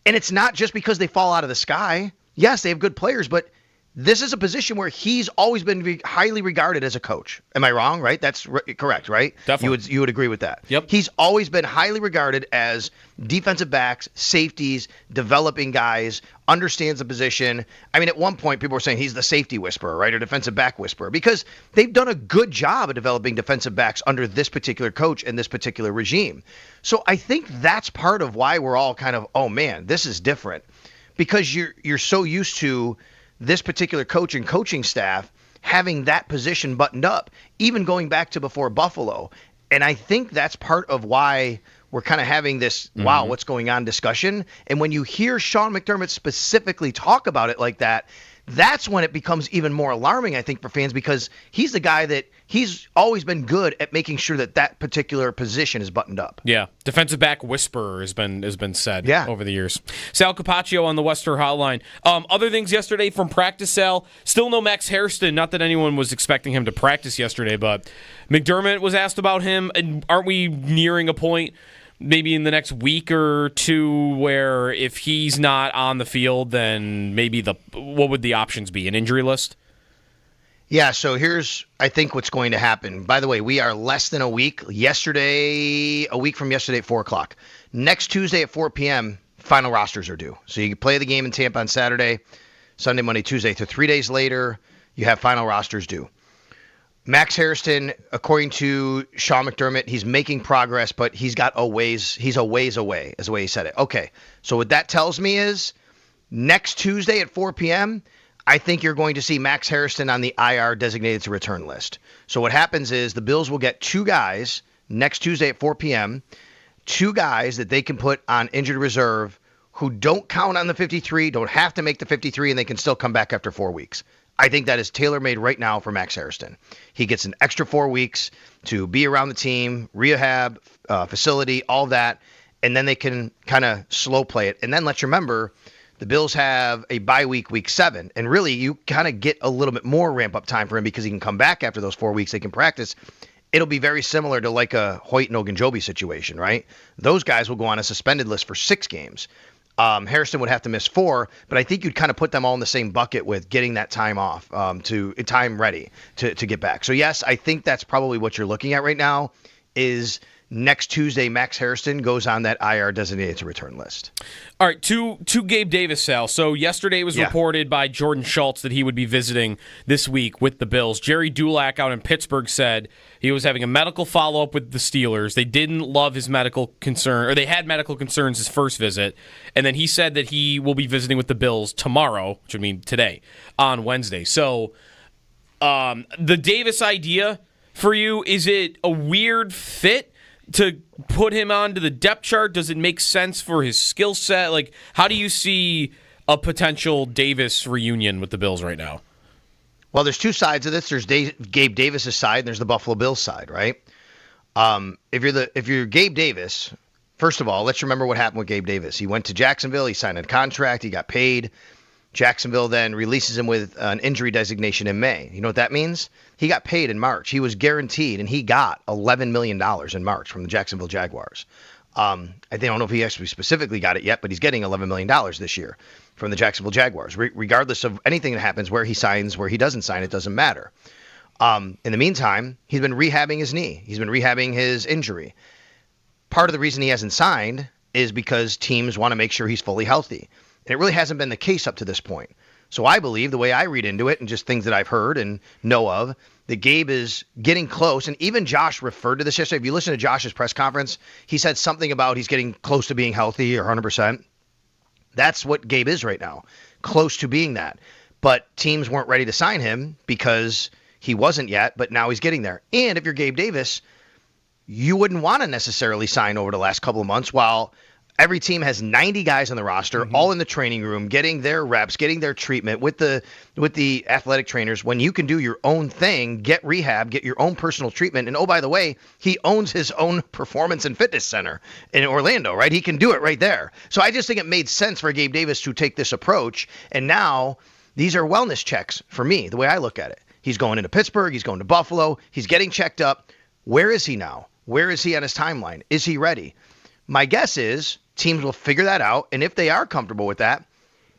And it's not just because they fall out of the sky. Yes, they have good players, but this is a position where he's always been highly regarded as a coach. Am I wrong? Right? That's correct, right? Definitely. You would agree with that. Yep. He's always been highly regarded as defensive backs, safeties, developing guys, understands the position. I mean, at one point, people were saying he's the safety whisperer, right, or defensive back whisperer, because they've done a good job of developing defensive backs under this particular coach and this particular regime. So I think that's part of why we're all kind of, oh man, this is different, because you're so used to this particular coach and coaching staff having that position buttoned up, even going back to before Buffalo. And I think that's part of why we're kind of having this, wow, what's going on discussion. And when you hear Sean McDermott specifically talk about it like that, that's when it becomes even more alarming, I think, for fans, because he's the guy that he's always been good at making sure that particular position is buttoned up. Yeah, defensive back whisperer has been said over the years. Sal Capaccio on the Western Hotline. Other things yesterday from practice, Sal, still no Max Hairston. Not that anyone was expecting him to practice yesterday, but McDermott was asked about him. And aren't we nearing a point maybe in the next week or two where if he's not on the field, then maybe what would the options be? An injury list? Yeah, so here's, I think, what's going to happen. By the way, we are less than a week from yesterday at 4 o'clock. Next Tuesday at 4 p.m., final rosters are due. So you can play the game in Tampa on Saturday, Sunday, Monday, Tuesday. So 3 days later, you have final rosters due. Max Hairston, according to Sean McDermott, he's making progress, but he's a ways away, is the way he said it. Okay, so what that tells me is next Tuesday at 4 p.m., I think you're going to see Max Hairston on the IR designated to return list. So what happens is the Bills will get 2 guys next Tuesday at 4 p.m., 2 guys that they can put on injured reserve who don't count on the 53, don't have to make the 53, and they can still come back after 4 weeks. I think that is tailor-made right now for Max Hairston. He gets an extra 4 weeks to be around the team, rehab, facility, all that, and then they can kind of slow play it. And then let's remember, the Bills have a bye week 7, and really you kind of get a little bit more ramp-up time for him because he can come back after those 4 weeks. They can practice. It'll be very similar to like a Hoyt and Ogunjobi situation, right? Those guys will go on a suspended list for 6 games. Hairston would have to miss 4, but I think you'd kind of put them all in the same bucket with getting that time off, time ready to get back. So yes, I think that's probably what you're looking at right now is next Tuesday, Max Hairston goes on that IR designated to return list. All right, to Gabe Davis, Sal. So yesterday it was reported by Jordan Schultz that he would be visiting this week with the Bills. Jerry Dulac out in Pittsburgh said he was having a medical follow-up with the Steelers. They didn't love his medical concern, or they had medical concerns his first visit, and then he said that he will be visiting with the Bills tomorrow, which would mean today, on Wednesday. So The Davis idea for you, is it a weird fit to put him onto the depth chart? Does it make sense for his skill set? Like, how do you see a potential Davis reunion with the Bills right now? Well, there's two sides of this. There's Gabe Davis' side, and there's the Buffalo Bills side, right? If you're Gabe Davis, first of all, let's remember what happened with Gabe Davis. He went to Jacksonville. He signed a contract. He got paid. Jacksonville then releases him with an injury designation in May. You know what that means? He got paid in March. He was guaranteed, and he got $11 million in March from the Jacksonville Jaguars. I don't know if he actually specifically got it yet, but he's getting $11 million this year from the Jacksonville Jaguars. Regardless of anything that happens, where he signs, where he doesn't sign, it doesn't matter. In the meantime, he's been rehabbing his knee. He's been rehabbing his injury. Part of the reason he hasn't signed is because teams want to make sure he's fully healthy. And it really hasn't been the case up to this point. So I believe, the way I read into it and just things that I've heard and know of, that Gabe is getting close. And even Josh referred to this yesterday. If you listen to Josh's press conference, he said something about he's getting close to being healthy or 100%. That's what Gabe is right now, close to being that. But teams weren't ready to sign him because he wasn't yet, but now he's getting there. And if you're Gabe Davis, you wouldn't want to necessarily sign over the last couple of months while every team has 90 guys on the roster, all in the training room, getting their reps, getting their treatment with the athletic trainers. When you can do your own thing, get rehab, get your own personal treatment. And oh, by the way, he owns his own performance and fitness center in Orlando, right? He can do it right there. So I just think it made sense for Gabe Davis to take this approach. And now these are wellness checks for me, the way I look at it. He's going into Pittsburgh. He's going to Buffalo. He's getting checked up. Where is he now? Where is he on his timeline? Is he ready? My guess is teams will figure that out, and if they are comfortable with that,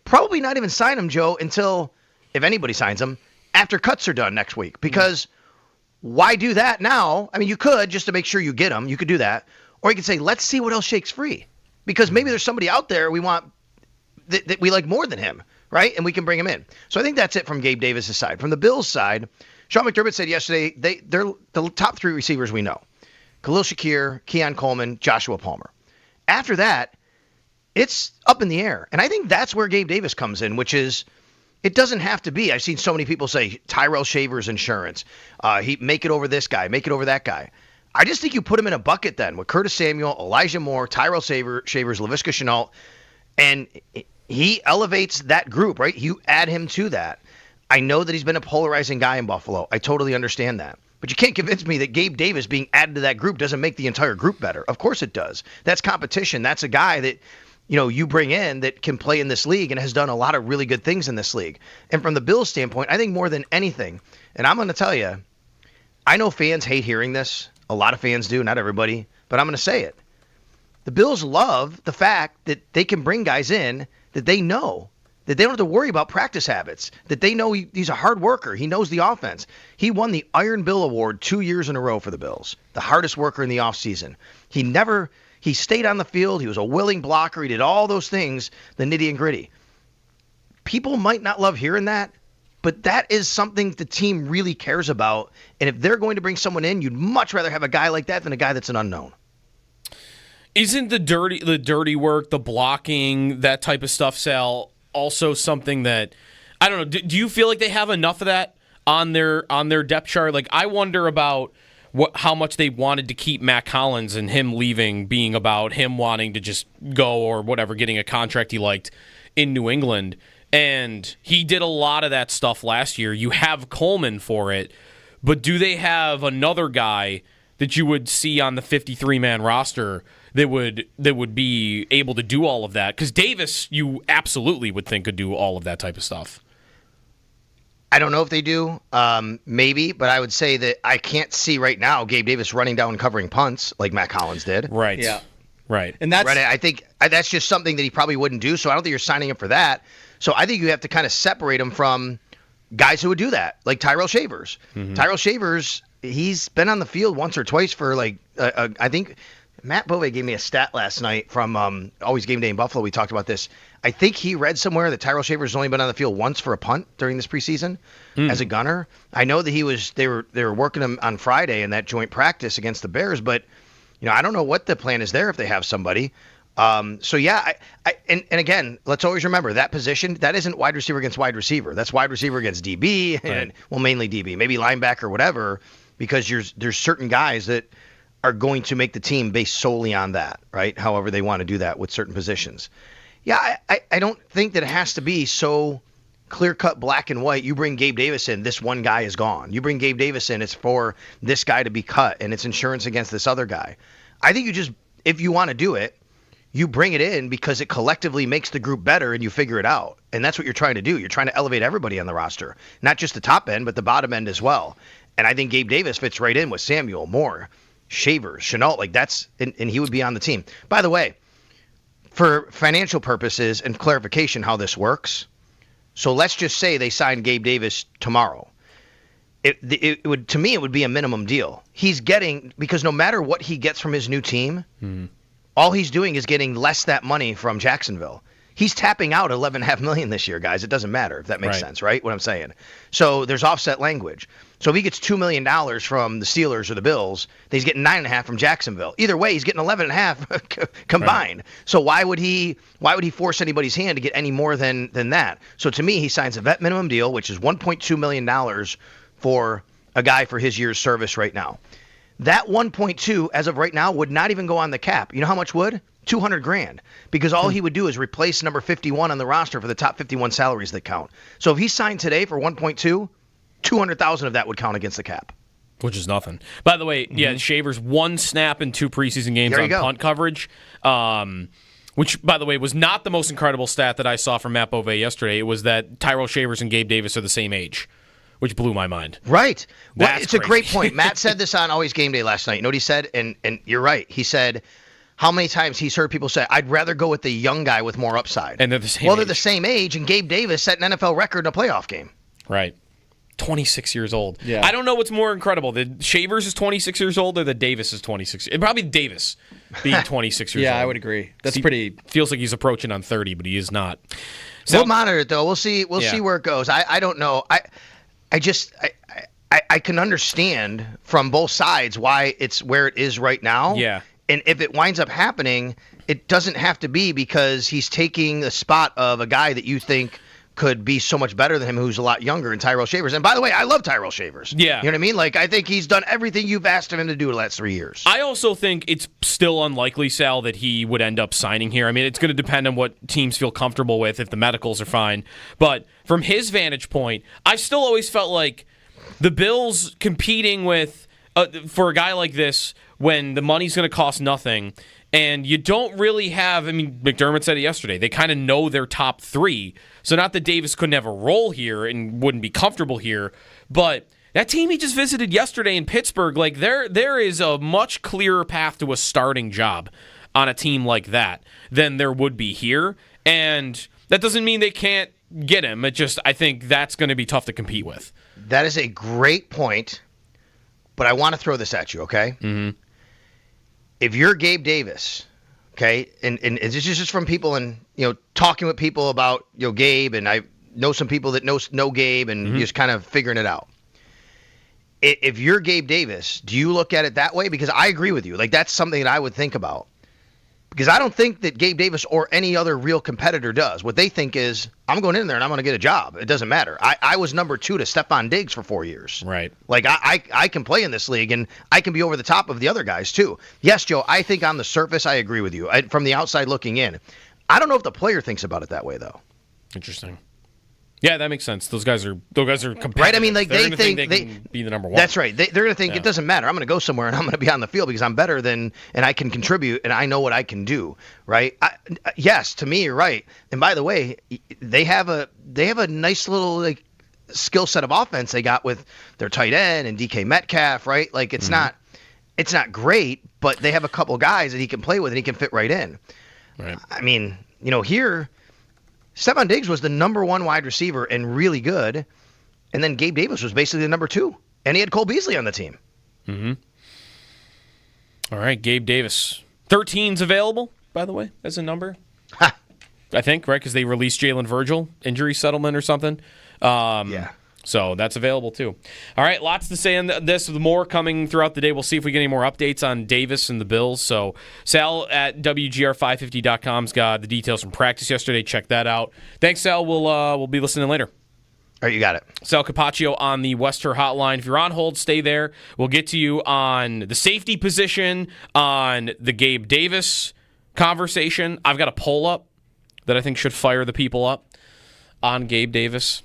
probably not even sign him, Joe, until, if anybody signs him, after cuts are done next week. Because why do that now? I mean, you could, just to make sure you get him, you could do that. Or you could say, let's see what else shakes free. Because maybe there's somebody out there we want that we like more than him, right? And we can bring him in. So I think that's it from Gabe Davis' side. From the Bills' side, Sean McDermott said yesterday they're the top three receivers we know. Khalil Shakir, Keon Coleman, Joshua Palmer. After that, it's up in the air. And I think that's where Gabe Davis comes in, which is it doesn't have to be. I've seen so many people say Tyrell Shaver's insurance. He make it over this guy, make it over that guy. I just think you put him in a bucket then with Curtis Samuel, Elijah Moore, Tyrell Shaver's, Laviska Shenault, and he elevates that group, right? You add him to that. I know that he's been a polarizing guy in Buffalo. I totally understand that. But you can't convince me that Gabe Davis being added to that group doesn't make the entire group better. Of course it does. That's competition. That's a guy that, you bring in that can play in this league and has done a lot of really good things in this league. And from the Bills' standpoint, I think more than anything, and I'm going to tell you, I know fans hate hearing this. A lot of fans do, not everybody, but I'm going to say it. The Bills love the fact that they can bring guys in that they know, that they don't have to worry about practice habits, that they know he's a hard worker. He knows the offense. He won the Iron Bill Award 2 years in a row for the Bills, the hardest worker in the offseason. He stayed on the field. He was a willing blocker. He did all those things, the nitty and gritty. People might not love hearing that, but that is something the team really cares about. And if they're going to bring someone in, you'd much rather have a guy like that than a guy that's an unknown. Isn't the dirty work, the blocking, that type of stuff, Sal, also something that, I don't know, do you feel like they have enough of that on their depth chart? Like, I wonder about how much they wanted to keep Matt Collins and him leaving being about him wanting to just go or whatever, getting a contract he liked in New England. And he did a lot of that stuff last year. You have Coleman for it, but do they have another guy that you would see on the 53-man roster that would be able to do all of that? Because Davis, you absolutely would think could do all of that type of stuff. I don't know if they do, maybe, but I would say that I can't see right now Gabe Davis running down and covering punts like Matt Collins did. Right. Yeah. Right. And that's right. I think that's just something that he probably wouldn't do, so I don't think you're signing him for that. So I think you have to kind of separate him from guys who would do that, like Tyrell Shaver's. Mm-hmm. Tyrell Shaver's, he's been on the field once or twice for I think Matt Bove gave me a stat last night from Always Game Day in Buffalo. We talked about this. I think he read somewhere that Tyrell Shaver's only been on the field once for a punt during this preseason as a gunner. I know that they were working him on Friday in that joint practice against the Bears, but I don't know what the plan is there if they have somebody. So yeah, and again, let's always remember that position, that isn't wide receiver against wide receiver. That's wide receiver against DB, and mainly DB, maybe linebacker, whatever, because there's certain guys that are going to make the team based solely on that, right? However they want to do that with certain positions. Yeah, I don't think that it has to be so clear-cut black and white. You bring Gabe Davis in, this one guy is gone. You bring Gabe Davis in, it's for this guy to be cut, and it's insurance against this other guy. I think if you want to do it, you bring it in because it collectively makes the group better and you figure it out. And that's what you're trying to do. You're trying to elevate everybody on the roster, not just the top end, but the bottom end as well. And I think Gabe Davis fits right in with Samuel, Moore, Shavers, Chenault. Like and he would be on the team. By the way, for financial purposes and clarification how this works, so let's just say they sign Gabe Davis tomorrow. It would, to me, it would be a minimum deal. He's getting, because no matter what he gets from his new team, all he's doing is getting less that money from Jacksonville. He's tapping out $11.5 million this year, guys. It doesn't matter if that makes sense, right? What I'm saying. So there's offset language. So if he gets $2 million from the Steelers or the Bills, then he's getting $9.5 from Jacksonville. Either way, he's getting $11.5 combined. Right. So why would he force anybody's hand to get any more than that? So to me, he signs a vet minimum deal, which is $1.2 million for a guy for his year's service right now. That 1.2 as of right now would not even go on the cap. You know how much would? $200,000, because all he would do is replace number 51 on the roster for the top 51 salaries that count. So if he signed today for 1.2, 200,000 of that would count against the cap. Which is nothing. By the way, yeah, Shavers 1 snap in 2 preseason games on punt coverage, which, by the way, was not the most incredible stat that I saw from Matt Bove yesterday. It was that Tyrell Shavers and Gabe Davis are the same age, which blew my mind. Right. Well, it's crazy. A great point. Matt said this on Always Game Day last night. You know what he said? And you're right. He said how many times he's heard people say, I'd rather go with the young guy with more upside. And they're the same age. They're the same age, and Gabe Davis set an NFL record in a playoff game. Right. 26 years old. Yeah. I don't know what's more incredible. The Shavers is 26 years old or the Davis is 26. Probably Davis being 26 years old. Yeah, I would agree. That's pretty. Feels like he's approaching on 30, but he is not. So, we'll monitor it, though. We'll see where it goes. I don't know. I can understand from both sides why it's where it is right now. Yeah. And if it winds up happening, it doesn't have to be because he's taking the spot of a guy that you think could be so much better than him who's a lot younger, in Tyrell Shavers. And by the way, I love Tyrell Shavers. Yeah. You know what I mean? Like, I think he's done everything you've asked of him to do the last 3 years. I also think it's still unlikely, Sal, that he would end up signing here. I mean, it's going to depend on what teams feel comfortable with, if the medicals are fine. But from his vantage point, I still always felt like the Bills competing with for a guy like this when the money's going to cost nothing, and you don't really have, I mean, McDermott said it yesterday, they kind of know their top 3. So not that Davis couldn't have a role here and wouldn't be comfortable here, but that team he just visited yesterday in Pittsburgh, like there is a much clearer path to a starting job on a team like that than there would be here. And that doesn't mean they can't get him. It just, I think that's going to be tough to compete with. That is a great point, but I want to throw this at you, okay? Mm-hmm. If you're Gabe Davis, okay, and this is just from people and, talking with people about, Gabe, and I know some people that know Gabe and just kind of figuring it out. If you're Gabe Davis, do you look at it that way? Because I agree with you. Like, that's something that I would think about. Because I don't think that Gabe Davis or any other real competitor does. What they think is, I'm going in there and I'm going to get a job. It doesn't matter. I was number 2 to Stephon Diggs for 4 years. Right. Like, I can play in this league, and I can be over the top of the other guys, too. Yes, Joe, I think on the surface, I agree with you. From the outside looking in. I don't know if the player thinks about it that way, though. Interesting. Yeah, that makes sense. Those guys are competitive. Right? I mean, like, they think they can be the number 1. That's right. They're going to think it doesn't matter. I'm going to go somewhere and I'm going to be on the field because I'm better than, and I can contribute and I know what I can do. Right? Yes, to me, you're right. And by the way, they have a nice little skill set of offense they got with their tight end and DK Metcalf. Right? Like, it's not great, but they have a couple guys that he can play with and he can fit right in. Right. I mean, here. Stephon Diggs was the number 1 wide receiver and really good, and then Gabe Davis was basically the number 2, and he had Cole Beasley on the team. Mm-hmm. All right, Gabe Davis. 13's available, by the way, as a number. I think, right, because they released Jalen Virgil, injury settlement or something. Yeah. So that's available too. All right, lots to say on this. More coming throughout the day. We'll see if we get any more updates on Davis and the Bills. So Sal at WGR550.com's got the details from practice yesterday. Check that out. Thanks, Sal. We'll be listening later. All right, you got it. Sal Capaccio on the Wester Hotline. If you're on hold, stay there. We'll get to you on the safety position, on the Gabe Davis conversation. I've got a poll up that I think should fire the people up on Gabe Davis.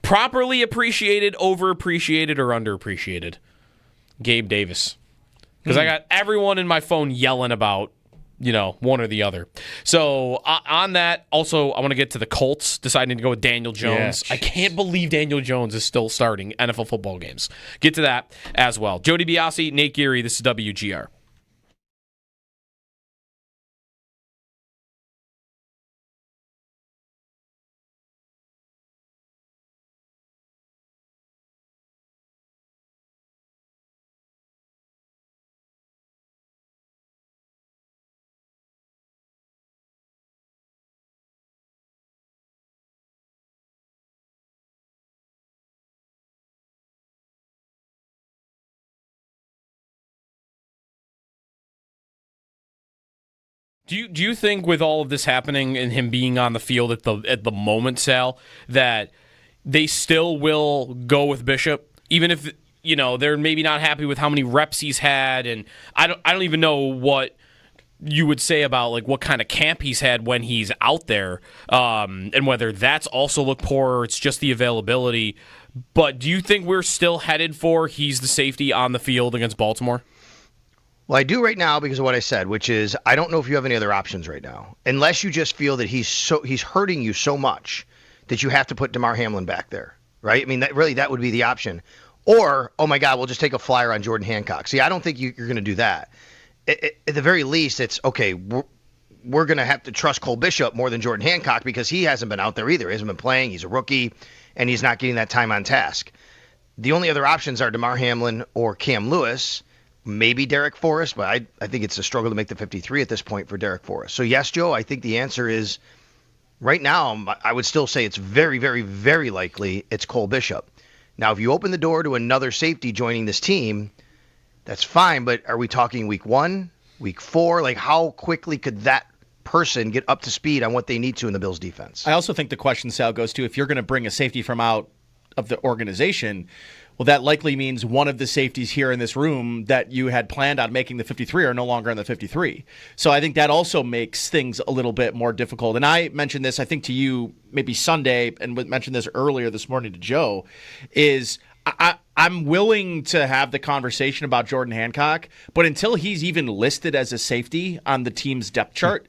Properly appreciated, overappreciated, or underappreciated? Gabe Davis. Because I got everyone in my phone yelling about, one or the other. So on that, also, I want to get to the Colts deciding to go with Daniel Jones. Yeah. I can't believe Daniel Jones is still starting NFL football games. Get to that as well. Jody Biasi, Nate Geary, this is WGR. Do you think with all of this happening and him being on the field at the moment, Sal, that they still will go with Bishop, even if they're maybe not happy with how many reps he's had, and I don't even know what you would say about like what kind of camp he's had when he's out there, and whether that's also looked poor or it's just the availability. But do you think we're still headed for he's the safety on the field against Baltimore? Well, I do right now because of what I said, which is I don't know if you have any other options right now, unless you just feel that he's hurting you so much that you have to put Damar Hamlin back there, right? I mean, that would be the option. Or, oh my God, we'll just take a flyer on Jordan Hancock. See, I don't think you're going to do that. At the very least, it's okay. We're going to have to trust Cole Bishop more than Jordan Hancock because he hasn't been out there either. He hasn't been playing. He's a rookie, and he's not getting that time on task. The only other options are Damar Hamlin or Cam Lewis. Maybe Derek Forrest, but I think it's a struggle to make the 53 at this point for Derek Forrest. So yes, Joe, I think the answer is right now, I would still say it's very, very, very likely it's Cole Bishop. Now, if you open the door to another safety joining this team, that's fine, but are we talking week 1, week 4? Like how quickly could that person get up to speed on what they need to in the Bills defense? I also think the question, Sal, goes to if you're going to bring a safety from out of the organization, well, that likely means one of the safeties here in this room that you had planned on making the 53 are no longer in the 53. So I think that also makes things a little bit more difficult. And I mentioned this, I think, to you maybe Sunday, and mentioned this earlier this morning to Joe, is I'm willing to have the conversation about Jordan Hancock, but until he's even listed as a safety on the team's depth chart,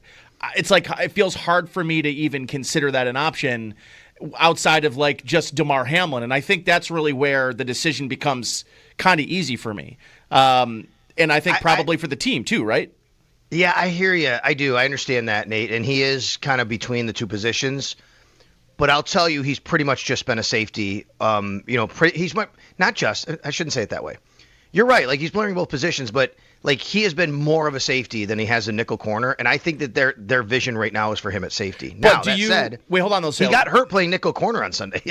it's like it feels hard for me to even consider that an option outside of like just Damar Hamlin. And I think that's really where the decision becomes kind of easy for me. And I think probably for the team too, right? Yeah, I hear you. I do. I understand that, Nate. And he is kind of between the two positions. But I'll tell you, he's pretty much just been a safety. He's not just, I shouldn't say it that way. You're right. Like he's playing both positions, but like he has been more of a safety than he has a nickel corner, and I think that their vision right now is for him at safety. Now that said, wait, hold on, though. He got hurt playing nickel corner on Sunday.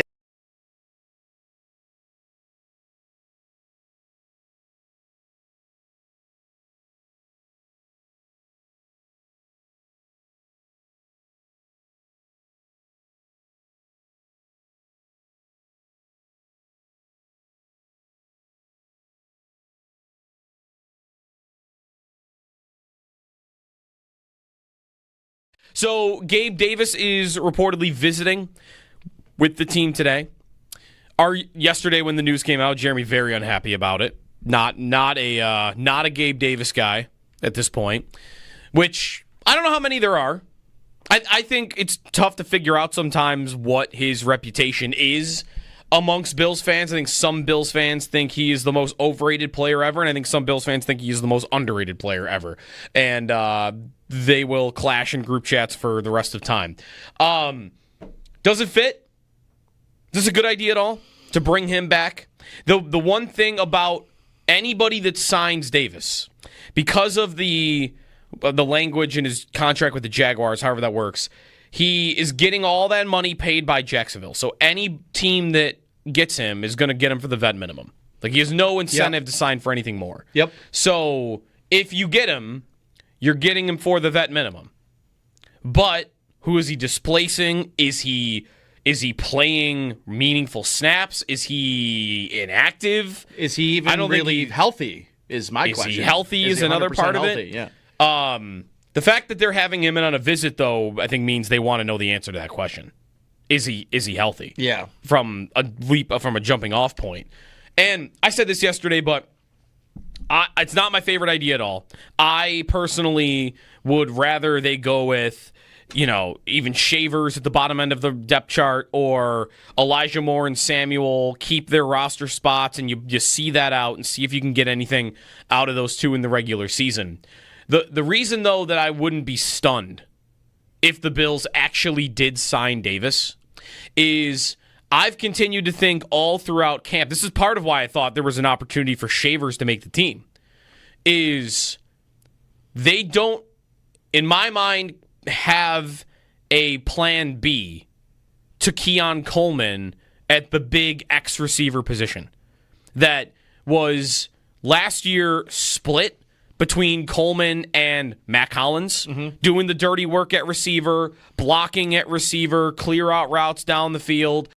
So Gabe Davis is reportedly visiting with the team today. Yesterday when the news came out, Jeremy very unhappy about it. Not a Gabe Davis guy at this point, which I don't know how many there are. I think it's tough to figure out sometimes what his reputation is amongst Bills fans. I think some Bills fans think he is the most overrated player ever, and I think some Bills fans think he is the most underrated player ever. And they will clash in group chats for the rest of time. Does it fit? Is this a good idea at all to bring him back? The one thing about anybody that signs Davis, because of the language in his contract with the Jaguars, however that works, he is getting all that money paid by Jacksonville. So any team that gets him is going to get him for the vet minimum. Like, he has no incentive to sign for anything more. Yep. So if you get him, you're getting him for the vet minimum. But who is he displacing? Is he playing meaningful snaps? Is he inactive? Is he even really healthy? Is my question. Is he healthy? Is another part of it? Yeah. The fact that they're having him in on a visit, though, I think means they want to know the answer to that question. Is he healthy? Yeah. From a jumping off point. And I said this yesterday, but it's not my favorite idea at all. I personally would rather they go with, even Shavers at the bottom end of the depth chart, or Elijah Moore and Samuel keep their roster spots, and you see that out and see if you can get anything out of those two in the regular season. The reason, though, that I wouldn't be stunned if the Bills actually did sign Davis is I've continued to think all throughout camp, this is part of why I thought there was an opportunity for Shavers to make the team, is they don't, in my mind, have a plan B to Keon Coleman at the big X receiver position that was last year split between Coleman and Matt Collins, doing the dirty work at receiver, blocking at receiver, clear out routes down the field.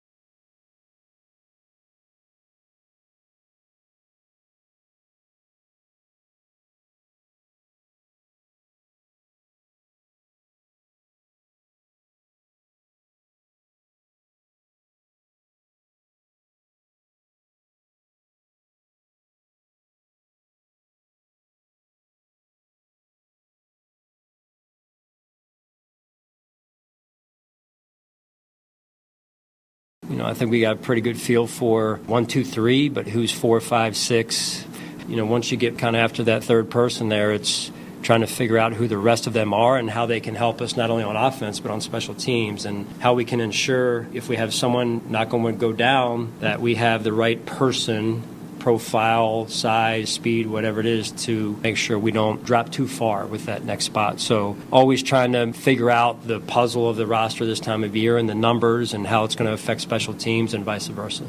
I think we got a pretty good feel for 1, 2, 3, but who's 4, 5, 6. Once you get kind of after that third person there, it's trying to figure out who the rest of them are and how they can help us not only on offense but on special teams, and how we can ensure if we have someone not going to go down that we have the right person, profile, size, speed, whatever it is, to make sure we don't drop too far with that next spot. So always trying to figure out the puzzle of the roster this time of year and the numbers and how it's going to affect special teams and vice versa.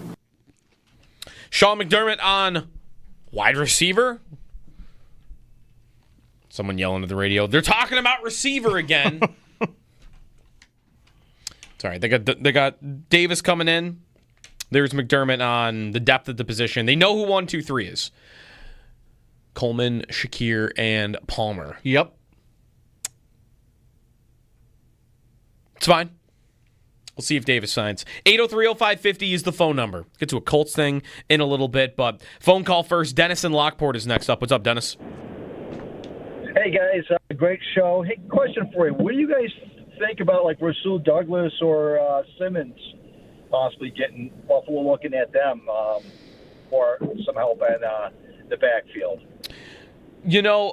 Sean McDermott on wide receiver. Someone yelling at the radio. They're talking about receiver again. Sorry, they got Davis coming in. There's McDermott on the depth of the position. They know who 1, 2, 3 is. Coleman, Shakir, and Palmer. Yep. It's fine. We'll see if Davis signs. 803-0550 is the phone number. Get to a Colts thing in a little bit, but phone call first. Dennis in Lockport is next up. What's up, Dennis? Hey, guys. Great show. Hey, question for you. What do you guys think about, like, Rasul Douglas or Simmons possibly getting Buffalo looking at them for some help in the backfield?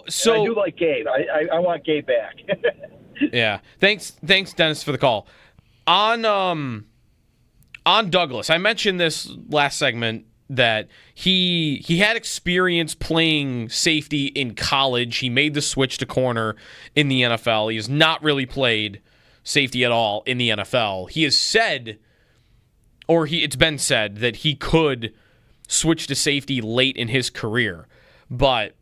So and I do like Gabe. I want Gabe back. Yeah. Thanks, Dennis, for the call. On Douglas, I mentioned this last segment that he had experience playing safety in college. He made the switch to corner in the NFL. He has not really played safety at all in the NFL. He has said, it's been said, that he could switch to safety late in his career. But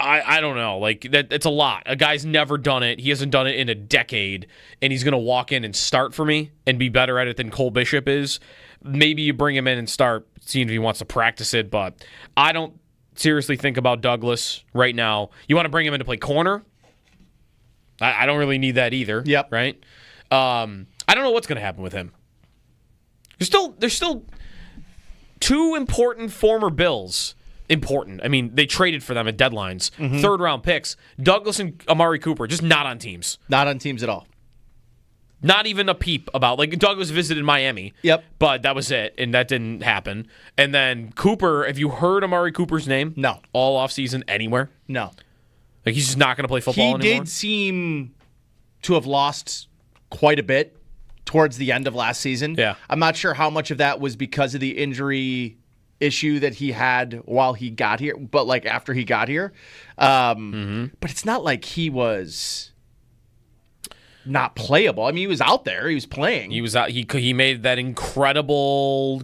I don't know. Like, it's a lot. A guy's never done it. He hasn't done it in a decade, and he's going to walk in and start for me and be better at it than Cole Bishop is. Maybe you bring him in and start seeing if he wants to practice it, but I don't seriously think about Douglas right now. You want to bring him in to play corner? I don't really need that either. Yep. Right? I don't know what's going to happen with him. There's still two important former Bills. Important. I mean, they traded for them at deadlines. Third-round picks. Douglas and Amari Cooper, just not on teams. Not on teams at all. Not even a peep about. Like, Douglas visited Miami. Yep. But that was it, and that didn't happen. And then Cooper, have you heard Amari Cooper's name? No. All offseason anywhere? No. Like, he's just not going to play football anymore? He did seem to have lost quite a bit towards the end of last season. Yeah. I'm not sure how much of that was because of the injury issue that he had while he got here, but like after he got here. But it's not like he was not playable. I mean, he was out there. He was playing. He was out. He made that incredible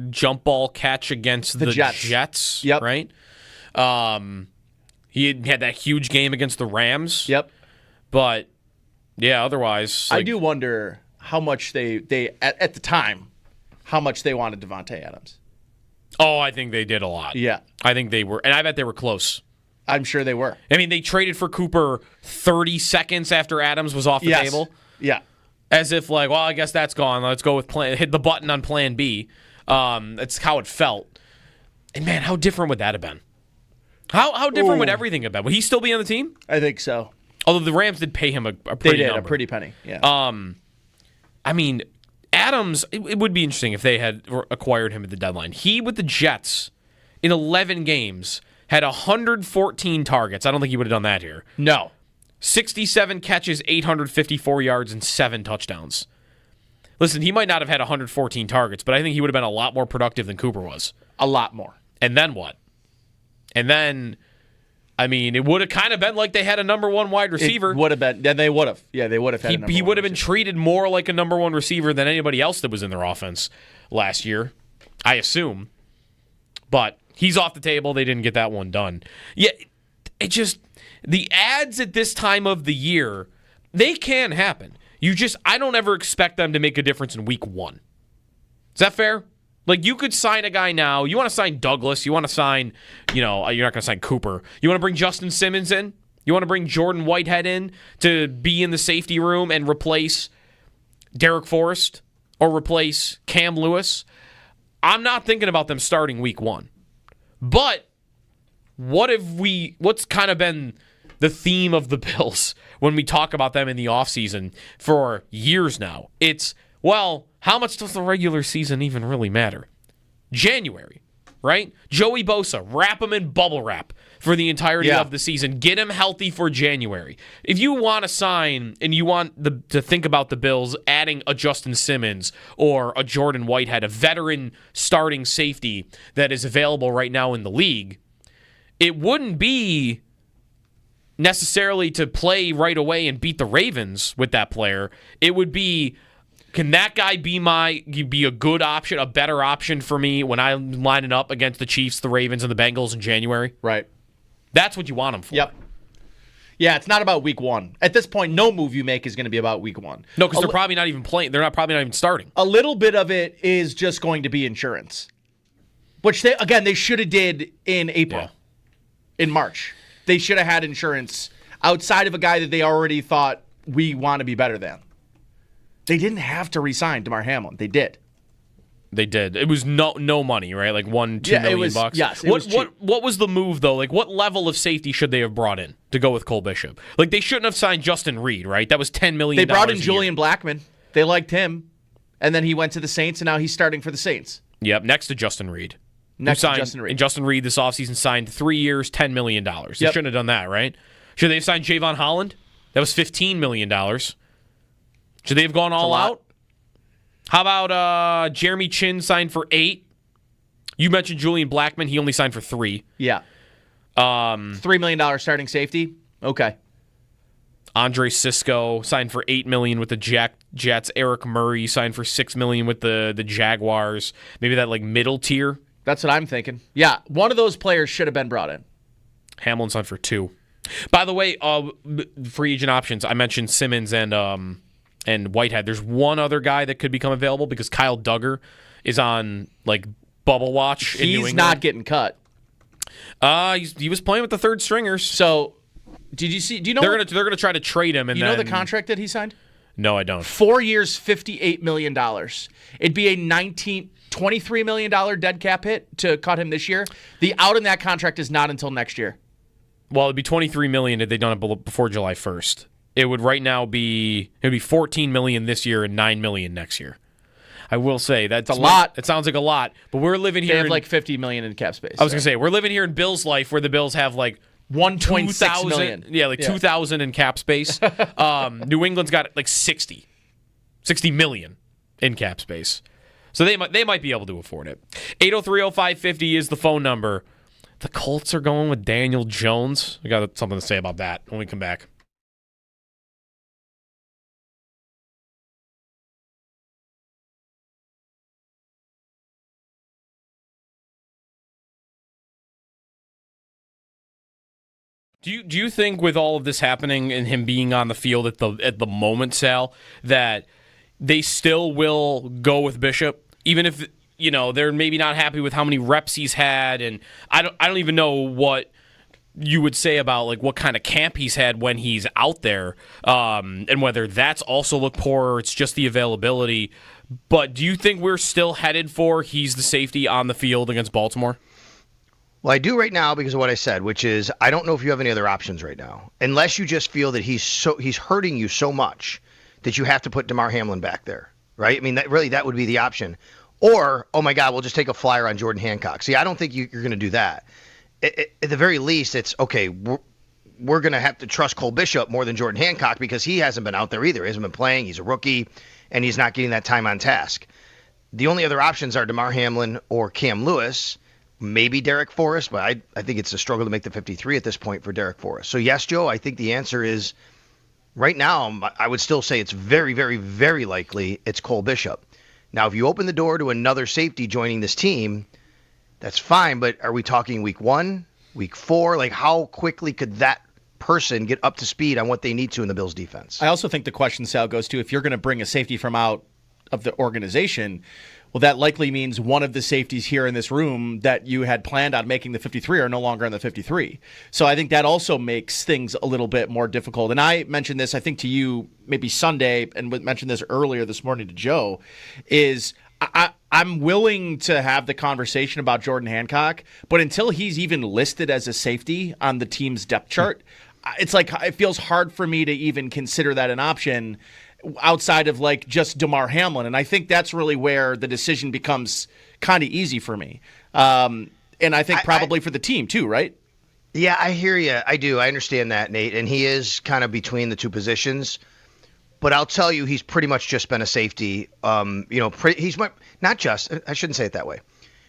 jump ball catch against the Jets. Yep. Right. He had that huge game against the Rams. Yep. But yeah, otherwise, I do wonder how much they at the time, how much they wanted Devontae Adams. Oh, I think they did a lot. Yeah. I think they were, and I bet they were close. I'm sure they were. I mean, they traded for Cooper 30 seconds after Adams was off the table. Yeah. As if like, well, I guess that's gone. Let's go with hit the button on plan B. That's how it felt. And man, how different would that have been? How different would everything have been? Would he still be on the team? I think so. Although the Rams did pay him a pretty number. A pretty penny. Yeah. I mean, Adams, it would be interesting if they had acquired him at the deadline. He, with the Jets, in 11 games, had 114 targets. I don't think he would have done that here. No. 67 catches, 854 yards, and 7 touchdowns. Listen, he might not have had 114 targets, but I think he would have been a lot more productive than Cooper was. A lot more. And then what? And then, I mean, it would have kind of been like they had a number one wide receiver. It would have been. Then they would have. Yeah, they would have had a number He one would have been receiver. treated more like a number one receiver than anybody else that was in their offense last year, I assume. But he's off the table. They didn't get that one done. Yeah, it just, the ads at this time of the year, they can happen. I don't ever expect them to make a difference in week 1. Is that fair? Like, you could sign a guy now. You want to sign Douglas. You want to sign, you're not going to sign Cooper. You want to bring Justin Simmons in? You want to bring Jordan Whitehead in to be in the safety room and replace Derek Forrest or replace Cam Lewis? I'm not thinking about them starting week 1. But what's kind of been the theme of the Bills when we talk about them in the offseason for years now? It's, well, how much does the regular season even really matter? January, right? Joey Bosa, wrap him in bubble wrap for the entirety of the season. Get him healthy for January. If you want to sign and you want to think about the Bills adding a Justin Simmons or a Jordan Whitehead, a veteran starting safety that is available right now in the league, it wouldn't be necessarily to play right away and beat the Ravens with that player. It would be, can that guy be a good option, a better option for me when I'm lining up against the Chiefs, the Ravens, and the Bengals in January? Right. That's what you want him for. Yep. Yeah, it's not about week 1. At this point, no move you make is going to be about week 1. No, because they're probably not even playing. They're probably not even starting. A little bit of it is just going to be insurance, which they should have did in April, in March. They should have had insurance outside of a guy that they already thought we want to be better than. They didn't have to re-sign DeMar Hamlin. They did. They did. It was no money, right? Like $2 million bucks. Yes. What was the move though? Like, what level of safety should they have brought in to go with Cole Bishop? Like, they shouldn't have signed Justin Reed, right? That was $10 million. They brought in Julian Blackmon. They liked him, and then he went to the Saints, and now he's starting for the Saints. Yep, next to Justin Reed. To Justin Reed. And Justin Reed this offseason signed 3 years, $10 million. They shouldn't have done that, right? Should they have signed Javon Holland? That was $15 million. Should they have gone all out? How about Jeremy Chin signed for 8? You mentioned Julian Blackmon. He only signed for 3. Yeah. $3 million starting safety. Okay. Andre Cisco signed for $8 million with the Jets. Eric Murray signed for $6 million with the Jaguars. Maybe that like middle tier. That's what I'm thinking. Yeah, one of those players should have been brought in. Hamlin signed for 2. By the way, free agent options. I mentioned Simmons and Whitehead. There's one other guy that could become available because Kyle Duggar is on like bubble watch in New England. He's not getting cut. He was playing with the third stringers. So, did you see? Do you know they're gonna try to trade him? And you know the contract that he signed? No, I don't. 4 years, $58 million. It'd be a $23 million dead cap hit to cut him this year. The out in that contract is not until next year. Well, it'd be $23 million if they'd done it before July 1st. It would right now be $14 million this year and $9 million next year. I will say that's a lot. It sounds like a lot, but we're living here. They have like $50 million in cap space. I was gonna say we're living here in Bills life, where the Bills have like 1.6 million. Yeah, like 2,000 in cap space. New England's got like 60 million in cap space, so they might be able to afford it. 8030550 is the phone number. The Colts are going with Daniel Jones. We got something to say about that when we come back. Do you think with all of this happening and him being on the field at the moment, Sal, that they still will go with Bishop, even if they're maybe not happy with how many reps he's had, and I don't even know what you would say about like what kind of camp he's had when he's out there, and whether that's also looked poor or it's just the availability. But do you think we're still headed for he's the safety on the field against Baltimore? Well, I do right now because of what I said, which is I don't know if you have any other options right now, unless you just feel that he's hurting you so much that you have to put Damar Hamlin back there, right? I mean, that would be the option. Or, oh my God, we'll just take a flyer on Jordan Hancock. See, I don't think you're going to do that. At the very least, it's okay. We're going to have to trust Cole Bishop more than Jordan Hancock because he hasn't been out there either. He hasn't been playing. He's a rookie, and he's not getting that time on task. The only other options are Damar Hamlin or Cam Lewis. Maybe Derek Forrest, but I think it's a struggle to make the 53 at this point for Derek Forrest. So yes, Joe, I think the answer is right now, I would still say it's very, very, very likely it's Cole Bishop. Now, if you open the door to another safety joining this team, that's fine, but are we talking week 1, week 4? Like how quickly could that person get up to speed on what they need to in the Bills defense? I also think the question, Sal, goes to if you're going to bring a safety from out of the organization, well, that likely means one of the safeties here in this room that you had planned on making the 53 are no longer on the 53. So I think that also makes things a little bit more difficult. And I mentioned this, I think, to you maybe Sunday, and mentioned this earlier this morning to Joe, is I'm willing to have the conversation about Jordan Hancock, but until he's even listed as a safety on the team's depth chart, it's like it feels hard for me to even consider that an option outside of like just Damar Hamlin. And I think that's really where the decision becomes kind of easy for me. And I think probably for the team too, right? Yeah, I hear you. I do. I understand that, Nate. And he is kind of between the two positions. But I'll tell you, he's pretty much just been a safety. He's not just, I shouldn't say it that way.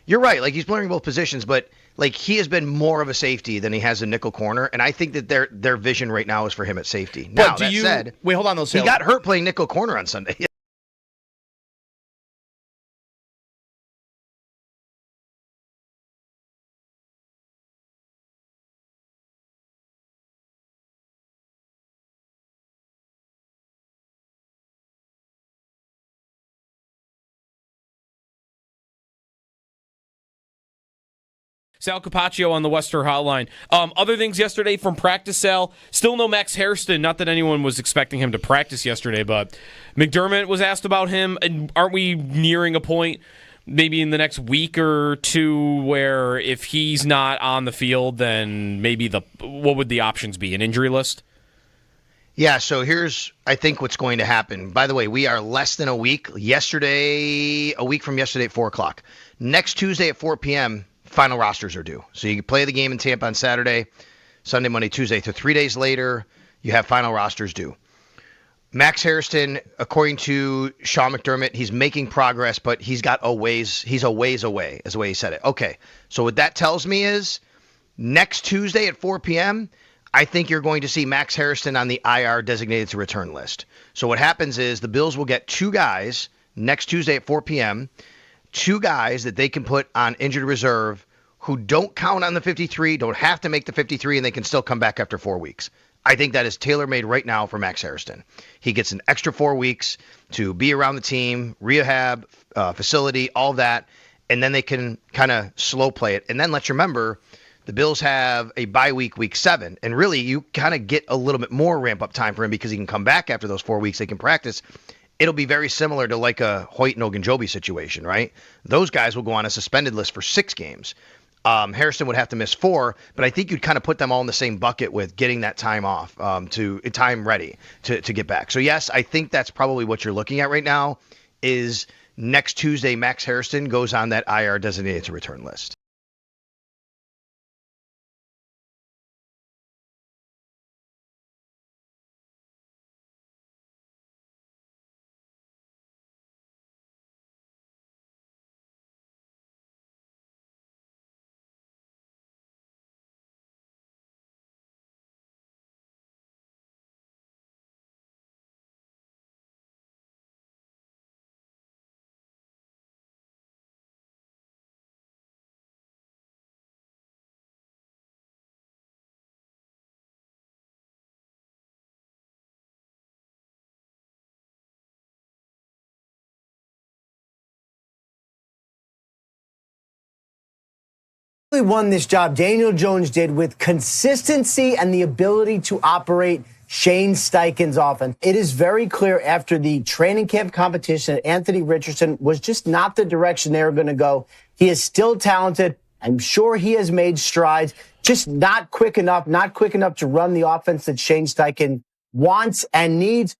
You're right. Like he's playing both positions, but like he has been more of a safety than he has a nickel corner, and I think that their vision right now is for him at safety. Now, that said, wait, hold on, though. He got hurt playing nickel corner on Sunday. Sal Capaccio on the Western Hotline. Other things yesterday from practice, Sal. Still no Max Hairston. Not that anyone was expecting him to practice yesterday, but McDermott was asked about him. And aren't we nearing a point maybe in the next week or two where if he's not on the field, then maybe what would the options be? An injury list? Yeah, so here's, I think, what's going to happen. By the way, we are less than a week. A week from yesterday at 4 o'clock. Next Tuesday at 4 p.m., final rosters are due. So you can play the game in Tampa on Saturday, Sunday, Monday, Tuesday. So 3 days later, you have final rosters due. Max Hairston, according to Sean McDermott, he's making progress, but he's a ways away, is the way he said it. Okay, so what that tells me is next Tuesday at 4 p.m., I think you're going to see Max Hairston on the IR designated to return list. So what happens is the Bills will get 2 guys next Tuesday at 4 p.m., 2 guys that they can put on injured reserve who don't count on the 53, don't have to make the 53, and they can still come back after 4 weeks. I think that is tailor-made right now for Max Hairston. He gets an extra 4 weeks to be around the team, rehab, facility, all that, and then they can kind of slow play it. And then let's remember, the Bills have a bye week, week 7, and really you kind of get a little bit more ramp-up time for him because he can come back after those 4 weeks. They can practice. It'll be very similar to like a Hoyt and Ogunjobi situation, right? Those guys will go on a suspended list for 6 games. Hairston would have to miss 4, but I think you'd kind of put them all in the same bucket with getting that time off, time ready to get back. So yes, I think that's probably what you're looking at right now is next Tuesday, Max Hairston goes on that IR designated to return list. won this job, Daniel Jones did, with consistency and the ability to operate Shane Steichen's offense. It is very clear after the training camp competition that Anthony Richardson was just not the direction they were going to go. He is still talented. I'm sure he has made strides, just not quick enough to run the offense that Shane Steichen wants and needs.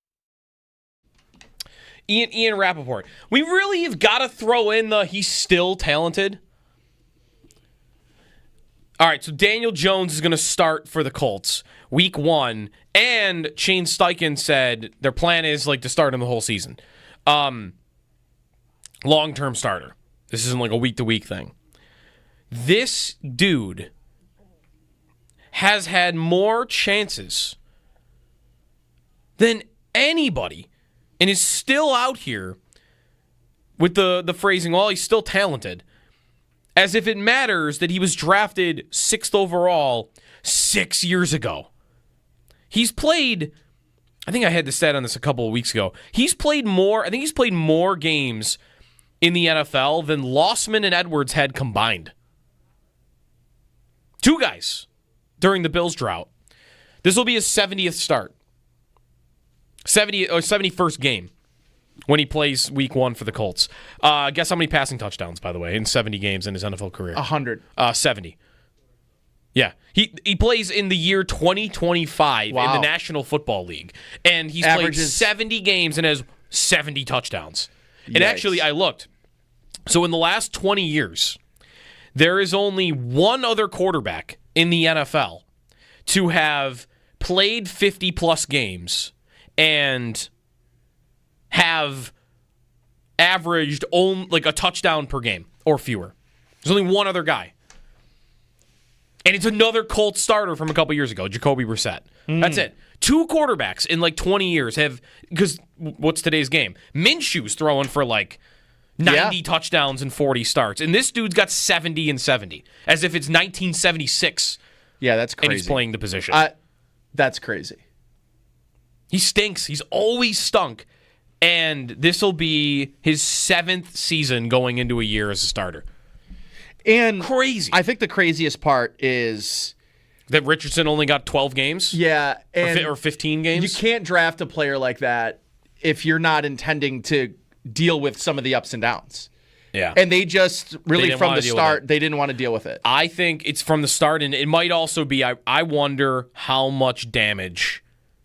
Ian Rappaport, we really have got to throw in the he's still talented. All right, so Daniel Jones is going to start for the Colts week 1, and Shane Steichen said their plan is to start him the whole season. Long-term starter. This isn't a week-to-week thing. This dude has had more chances than anybody and is still out here with the phrasing, well, he's still talented, as if it matters that he was drafted 6th overall 6 years ago. He's played, I think I had the stat on this a couple of weeks ago, he's played more games in the NFL than Lossman and Edwards had combined. 2 guys during the Bills drought. This will be his 70th start. 71st game when he plays week 1 for the Colts. Guess how many passing touchdowns, by the way, in 70 games in his NFL career? 100. 70. Yeah. He plays in the year 2025 in the National Football League. And he's played 70 games and has 70 touchdowns. Yikes. And actually, I looked. So in the last 20 years, there is only one other quarterback in the NFL to have played 50-plus games and have averaged a touchdown per game or fewer. There's only one other guy. And it's another Colts starter from a couple years ago, Jacoby Brissett. That's it. 2 quarterbacks in 20 years have, because what's today's game? Minshew's throwing for 90 touchdowns and 40 starts. And this dude's got 70 and 70, as if it's 1976. Yeah, that's crazy. And he's playing the position. That's crazy. He stinks. He's always stunk. And this will be his 7th season going into a year as a starter. And crazy. I think the craziest part is that Richardson only got 12 games? Yeah. Or 15 games? You can't draft a player like that if you're not intending to deal with some of the ups and downs. Yeah. And they just really from the start, they didn't want to deal with it. I think it's from the start, and it might also be, I wonder how much damage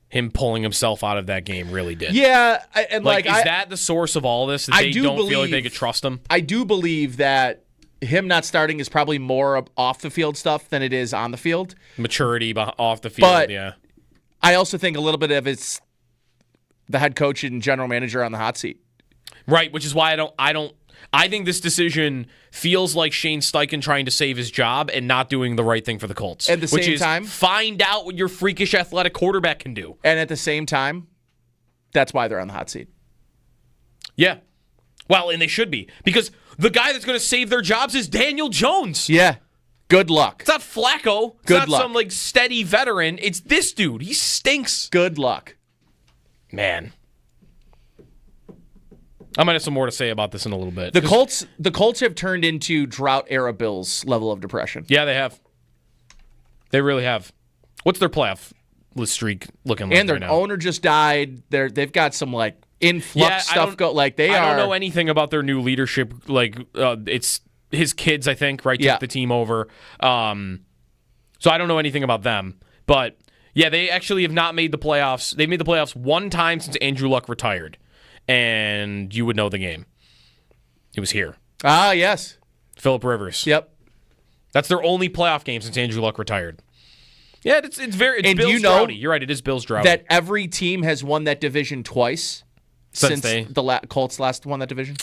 him pulling himself out of that game really did. Yeah. Is that the source of all this? That they don't feel like they could trust him? I do believe that him not starting is probably more off the field stuff than it is on the field. Maturity off the field, but yeah. I also think a little bit of it's the head coach and general manager on the hot seat. Right, which is why I think this decision feels like Shane Steichen trying to save his job and not doing the right thing for the Colts. At the same time, find out what your freakish athletic quarterback can do. And at the same time, that's why they're on the hot seat. Yeah. Well, and they should be, because the guy that's going to save their jobs is Daniel Jones. Yeah. Good luck. It's not Flacco. It's Good not luck. some steady veteran. It's this dude. He stinks. Good luck. Man. I might have some more to say about this in a little bit. The Colts have turned into drought era Bills level of depression. Yeah, they have. They really have. What's their playoff streak looking like and their right now? owner just died. They've got some influx stuff go. I don't know anything about their new leadership. It's his kids, I think, right? Took the team over. So I don't know anything about them. But yeah, they actually have not made the playoffs. They made the playoffs one time since Andrew Luck retired. And you would know the game. It was here. Ah, yes. Phillip Rivers. Yep. That's their only playoff game since Andrew Luck retired. Yeah, it's very. It's and Bills you know droughty. You're right. It is Bills droughty. That every team has won that division twice since the Colts last won that division.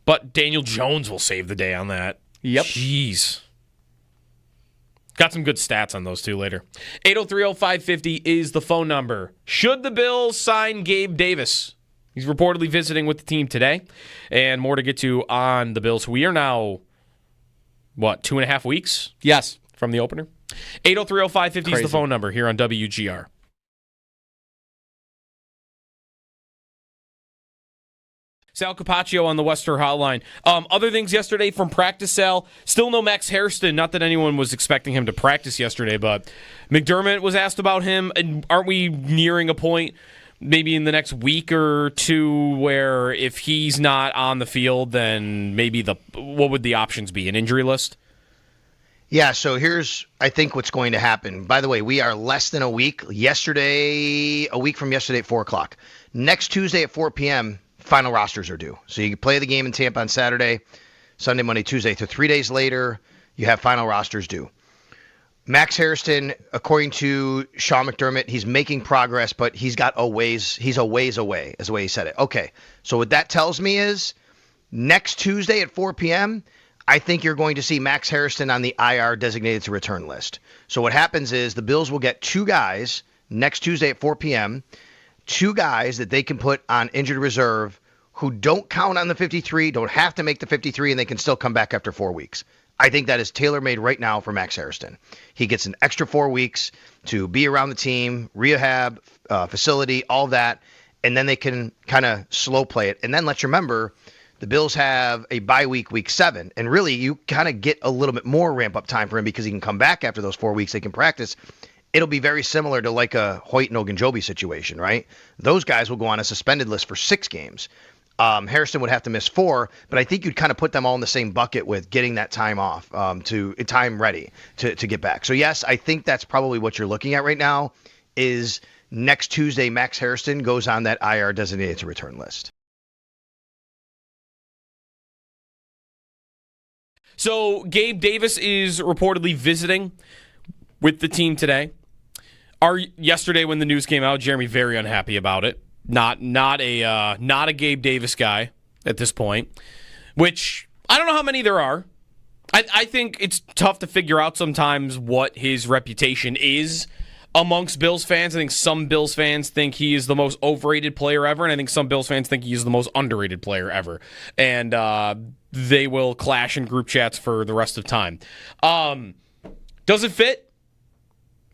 But Daniel Jones will save the day on that. Yep. Jeez. Got some good stats on those two later. 803-0550 is the phone number. Should the Bills sign Gabe Davis? He's reportedly visiting with the team today. And more to get to on the Bills. We are now, 2.5 weeks? Yes. From the opener? 803-0550 is the phone number here on WGR. Sal Capaccio on the Western Hotline. Other things yesterday from practice, Sal. Still no Max Hairston. Not that anyone was expecting him to practice yesterday, but McDermott was asked about him. And aren't we nearing a point, maybe in the next week or two, where if he's not on the field, then maybe what would the options be? An injury list? Yeah, so here's, I think, what's going to happen. By the way, we are less than a week. A week from yesterday at 4 o'clock. Next Tuesday at 4 p.m., final rosters are due. So you can play the game in Tampa on Saturday, Sunday, Monday, Tuesday. So 3 days later, you have final rosters due. Max Hairston, according to Sean McDermott, he's making progress, but he's a ways away, is the way he said it. Okay, so what that tells me is next Tuesday at 4 p.m., I think you're going to see Max Hairston on the IR designated to return list. So what happens is the Bills will get 2 guys next Tuesday at 4 p.m., 2 guys that they can put on injured reserve who don't count on the 53, don't have to make the 53, and they can still come back after 4 weeks. I think that is tailor-made right now for Max Hairston. He gets an extra 4 weeks to be around the team, rehab, facility, all that, and then they can kind of slow play it. And then let's remember, the Bills have a bye week, week 7, and really you kind of get a little bit more ramp-up time for him because he can come back after those 4 weeks. They can practice. It'll be very similar to like a Hoyt and Ogunjobi situation, right? Those guys will go on a suspended list for 6 games. Hairston would have to miss 4, but I think you'd kind of put them all in the same bucket with getting that time off, time ready to get back. So yes, I think that's probably what you're looking at right now is next Tuesday, Max Hairston goes on that IR designated to return list. So Gabe Davis is reportedly visiting with the team today. Yesterday when the news came out, Jeremy very unhappy about it. Not a Gabe Davis guy at this point, which I don't know how many there are. I think it's tough to figure out sometimes what his reputation is amongst Bills fans. I think some Bills fans think he is the most overrated player ever, and I think some Bills fans think he is the most underrated player ever. And they will clash in group chats for the rest of time. Does it fit?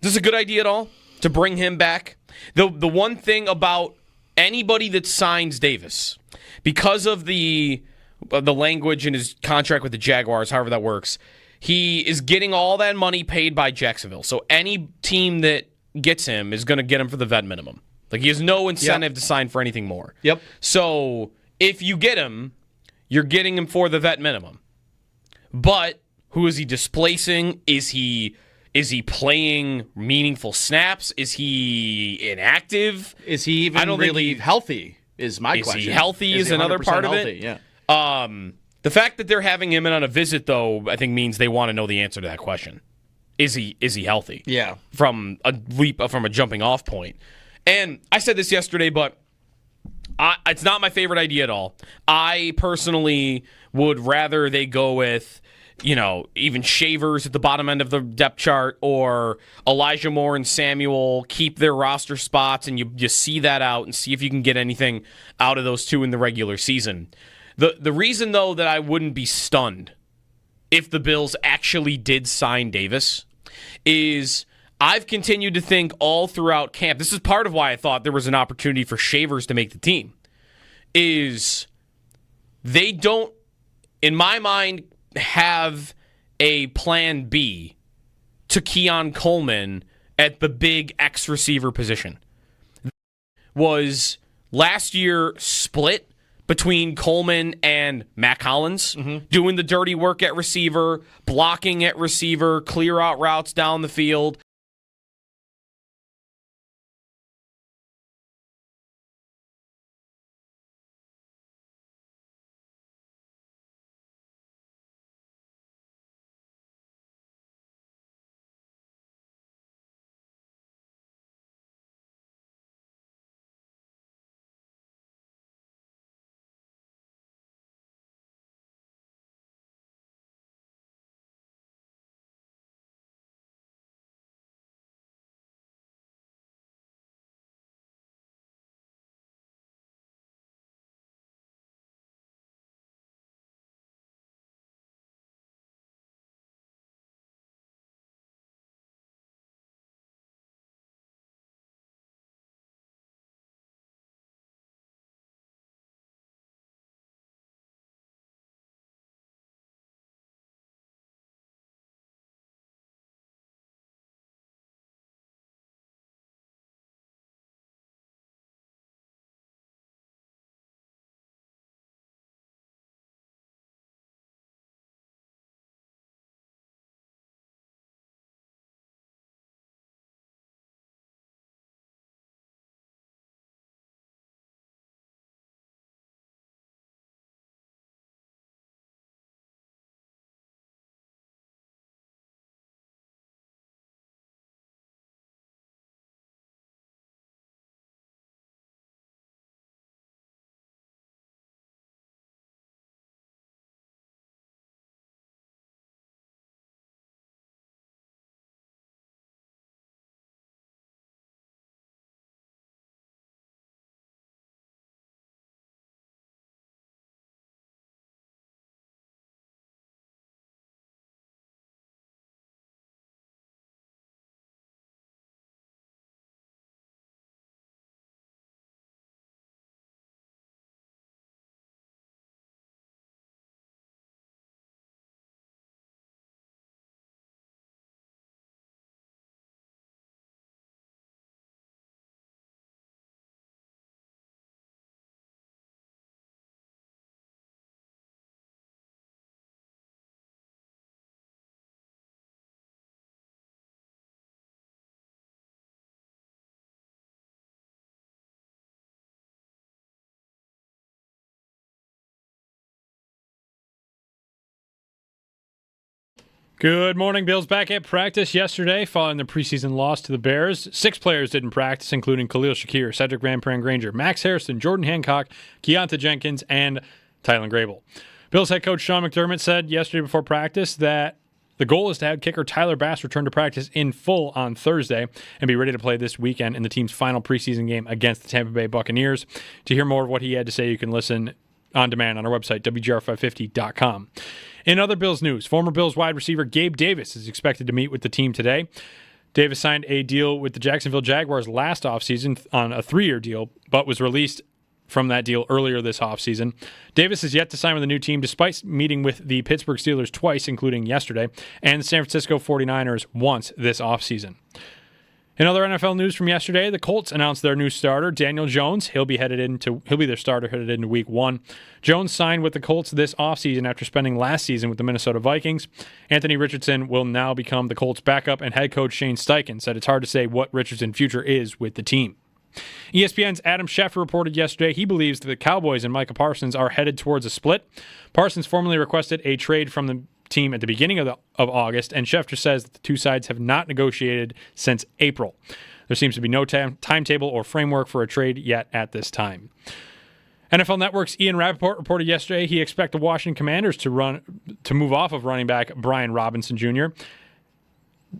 Is this a good idea at all to bring him back? The one thing about anybody that signs Davis, because of the language in his contract with the Jaguars, however that works, he is getting all that money paid by Jacksonville. So any team that gets him is going to get him for the vet minimum. Like, he has no incentive to sign for anything more. Yep. So if you get him, you're getting him for the vet minimum. But who is he displacing? Is he playing meaningful snaps? Is he inactive? Is he even really healthy? Is my question. Is he healthy? Is another part healthy? of it. Yeah. The fact that they're having him in on a visit, though, I think means they want to know the answer to that question. Is he healthy? Yeah. From a jumping off point. And I said this yesterday, but it's not my favorite idea at all. I personally would rather they go with, even Shavers at the bottom end of the depth chart, or Elijah Moore and Samuel keep their roster spots, and you see that out and see if you can get anything out of those two in the regular season. The reason, though, that I wouldn't be stunned if the Bills actually did sign Davis is I've continued to think all throughout camp, this is part of why I thought there was an opportunity for Shavers to make the team, is they don't, in my mind, have a plan B to Keon Coleman at the big X receiver position. Was last year split between Coleman and Matt Collins, doing the dirty work at receiver, blocking at receiver, clear out routes down the field. Good morning, Bills. Back at practice yesterday following the preseason loss to the Bears. 6 players didn't practice, including Khalil Shakir, Cedric Van Pran-Granger, Max Harrison, Jordan Hancock, Keontae Jenkins, and Tylen Grable. Bills head coach Sean McDermott said yesterday before practice that the goal is to have kicker Tyler Bass return to practice in full on Thursday and be ready to play this weekend in the team's final preseason game against the Tampa Bay Buccaneers. To hear more of what he had to say, you can listen on demand on our website, WGR550.com. In other Bills news, former Bills wide receiver Gabe Davis is expected to meet with the team today. Davis signed a deal with the Jacksonville Jaguars last offseason on a 3-year deal, but was released from that deal earlier this offseason. Davis is yet to sign with a new team despite meeting with the Pittsburgh Steelers twice, including yesterday, and the San Francisco 49ers once this offseason. In other NFL news from yesterday, the Colts announced their new starter, Daniel Jones. He'll be their starter headed into Week 1. Jones signed with the Colts this offseason after spending last season with the Minnesota Vikings. Anthony Richardson will now become the Colts' backup, and head coach Shane Steichen said it's hard to say what Richardson's future is with the team. ESPN's Adam Schefter reported yesterday he believes that the Cowboys and Micah Parsons are headed towards a split. Parsons formally requested a trade from the team at the beginning of August, and Schefter says that the two sides have not negotiated since April. There seems to be no timetable or framework for a trade yet at this time. NFL Network's Ian Rappaport reported yesterday he expects the Washington Commanders to move off of running back Brian Robinson Jr.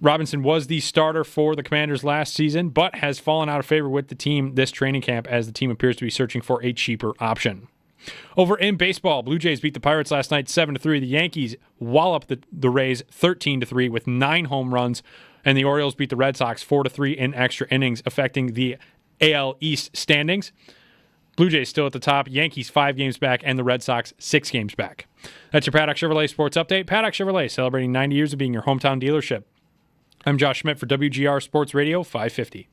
Robinson was the starter for the Commanders last season, but has fallen out of favor with the team this training camp as the team appears to be searching for a cheaper option. Over in baseball, Blue Jays beat the Pirates last night 7-3. The Yankees wallop the Rays 13-3 with 9 home runs, and the Orioles beat the Red Sox 4-3 in extra innings, affecting the AL East standings. Blue Jays still at the top, Yankees 5 games back, and the Red Sox 6 games back. That's your Paddock Chevrolet Sports Update. Paddock Chevrolet, celebrating 90 years of being your hometown dealership. I'm Josh Schmidt for WGR Sports Radio 550.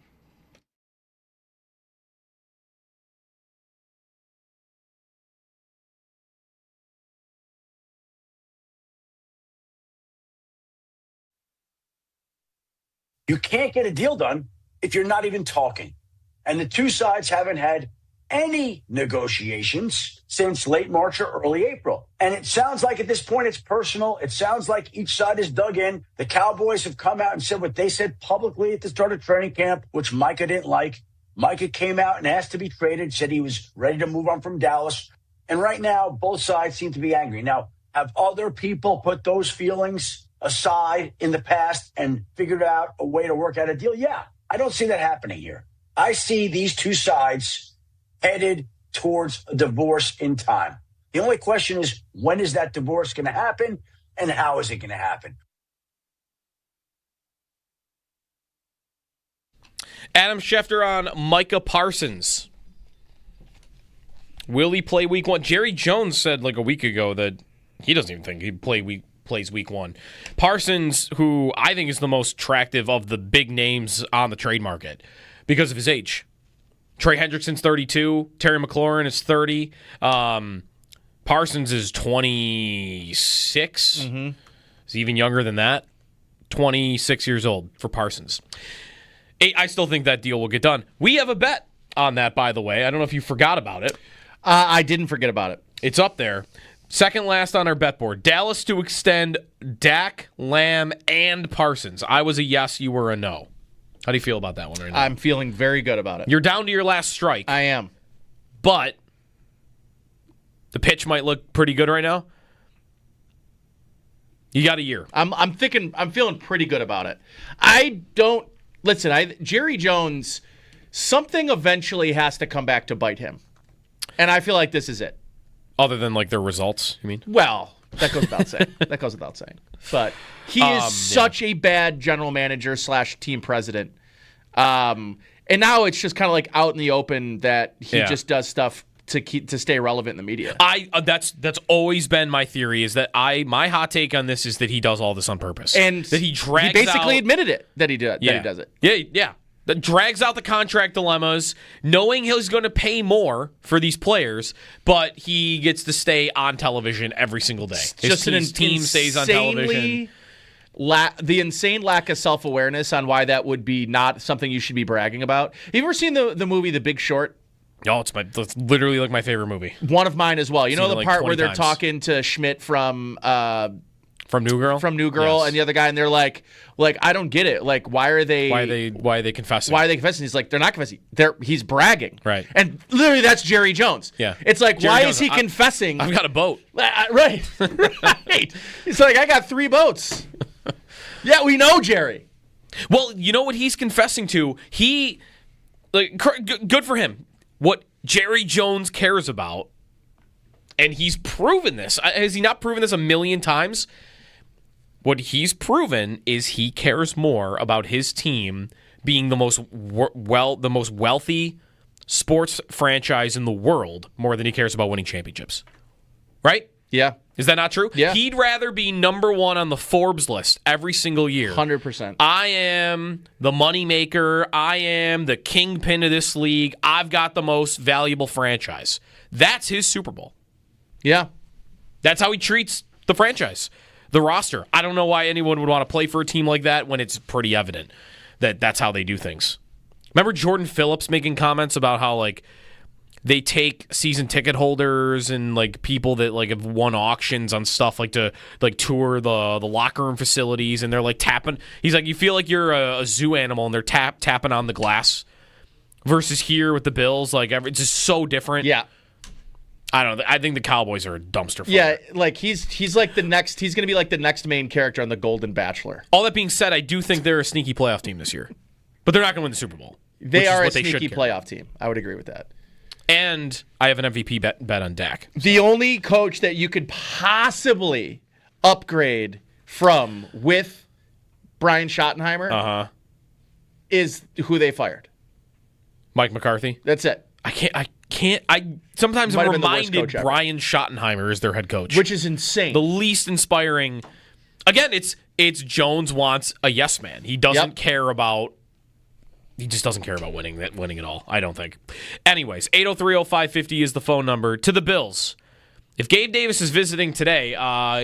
You can't get a deal done if you're not even talking. And the two sides haven't had any negotiations since late March or early April. And it sounds like at this point it's personal. It sounds like each side is dug in. The Cowboys have come out and said what they said publicly at the start of training camp, which Micah didn't like. Micah came out and asked to be traded, said he was ready to move on from Dallas. And right now, both sides seem to be angry. Now, have other people put those feelings aside in the past and figured out a way to work out a deal? Yeah, I don't see that happening here. I see these two sides headed towards a divorce in time. The only question is, when is that divorce going to happen and how is it going to happen? Adam Schefter on Micah Parsons. Will he play Week 1? Jerry Jones said like a week ago that he doesn't even think he'd plays Week 1. Parsons, who I think is the most attractive of the big names on the trade market because of his age. Trey Hendrickson's 32. Terry McLaurin is 30. Parsons is 26. Mm-hmm. He's even younger than that. 26 years old for Parsons. I still think that deal will get done. We have a bet on that, by the way. I don't know if you forgot about it. I didn't forget about it. It's up there. Second last on our bet board. Dallas to extend Dak, Lamb, and Parsons. I was a yes, you were a no. How do you feel about that one right now? I'm feeling very good about it. You're down to your last strike. I am. But the pitch might look pretty good right now. You got a year. I'm feeling pretty good about it. Jerry Jones, something eventually has to come back to bite him. And I feel like this is it. Other than like their results, you mean? Well, that goes without saying. But he is such a bad general manager / team president. And now it's just kind of like out in the open that he just does stuff to stay relevant in the media. That's always been my theory. Is that my hot take on this is that he does all this on purpose, and that he basically admitted it that he does it. Yeah. That drags out the contract dilemmas, knowing he's going to pay more for these players, but he gets to stay on television every single day. His team stays on television. The insane lack of self-awareness on why that would be not something you should be bragging about. Have you ever seen the movie The Big Short? Oh, it's literally like my favorite movie. One of mine as well. You know the part where they're times. talking to Schmidt from From New Girl? From New Girl, Yes. and the other guy, and they're like, I don't get it. Like, why are they confessing? Why are they confessing? He's like, they're not confessing. He's bragging. Right. And literally, that's Jerry Jones. Yeah. It's like, Jerry why Jones, is he confessing? I've got a boat. Right. Right. He's like, I got 3 boats. Yeah, we know Jerry. Well, you know what he's confessing to? Good for him. What Jerry Jones cares about, and he's proven this. Has he not proven this a million times? What he's proven is he cares more about his team being the most wealthy sports franchise in the world more than he cares about winning championships. Right? Yeah. Is that not true? Yeah. He'd rather be number 1 on the Forbes list every single year. 100%. I am the moneymaker. I am the kingpin of this league. I've got the most valuable franchise. That's his Super Bowl. Yeah. That's how he treats the franchise, the roster. I don't know why anyone would want to play for a team like that when it's pretty evident that that's how they do things. Remember Jordan Phillips making comments about how, like, they take season ticket holders and, like, people that, like, have won auctions on stuff, like, to, like, tour the locker room facilities, and they're, like, tapping. He's like, you feel like you're a zoo animal, and they're tapping on the glass. Versus here with the Bills, like, it's just so different. Yeah. I don't know. I think the Cowboys are a dumpster fire. Yeah, like he's like the next. He's going to be like the next main character on The Golden Bachelor. All that being said, I do think they're a sneaky playoff team this year, but they're not going to win the Super Bowl. They are a sneaky playoff team. I would agree with that. And I have an MVP bet on Dak. The only coach that you could possibly upgrade from with Brian Schottenheimer is who they fired. Mike McCarthy. That's it. I sometimes I'm reminded Brian Schottenheimer is their head coach, which is insane. The least inspiring. Again, it's Jones wants a yes man. He doesn't care about. He just doesn't care about winning at all, I don't think. Anyways, 803-0550 is the phone number. To the Bills. If Gabe Davis is visiting today,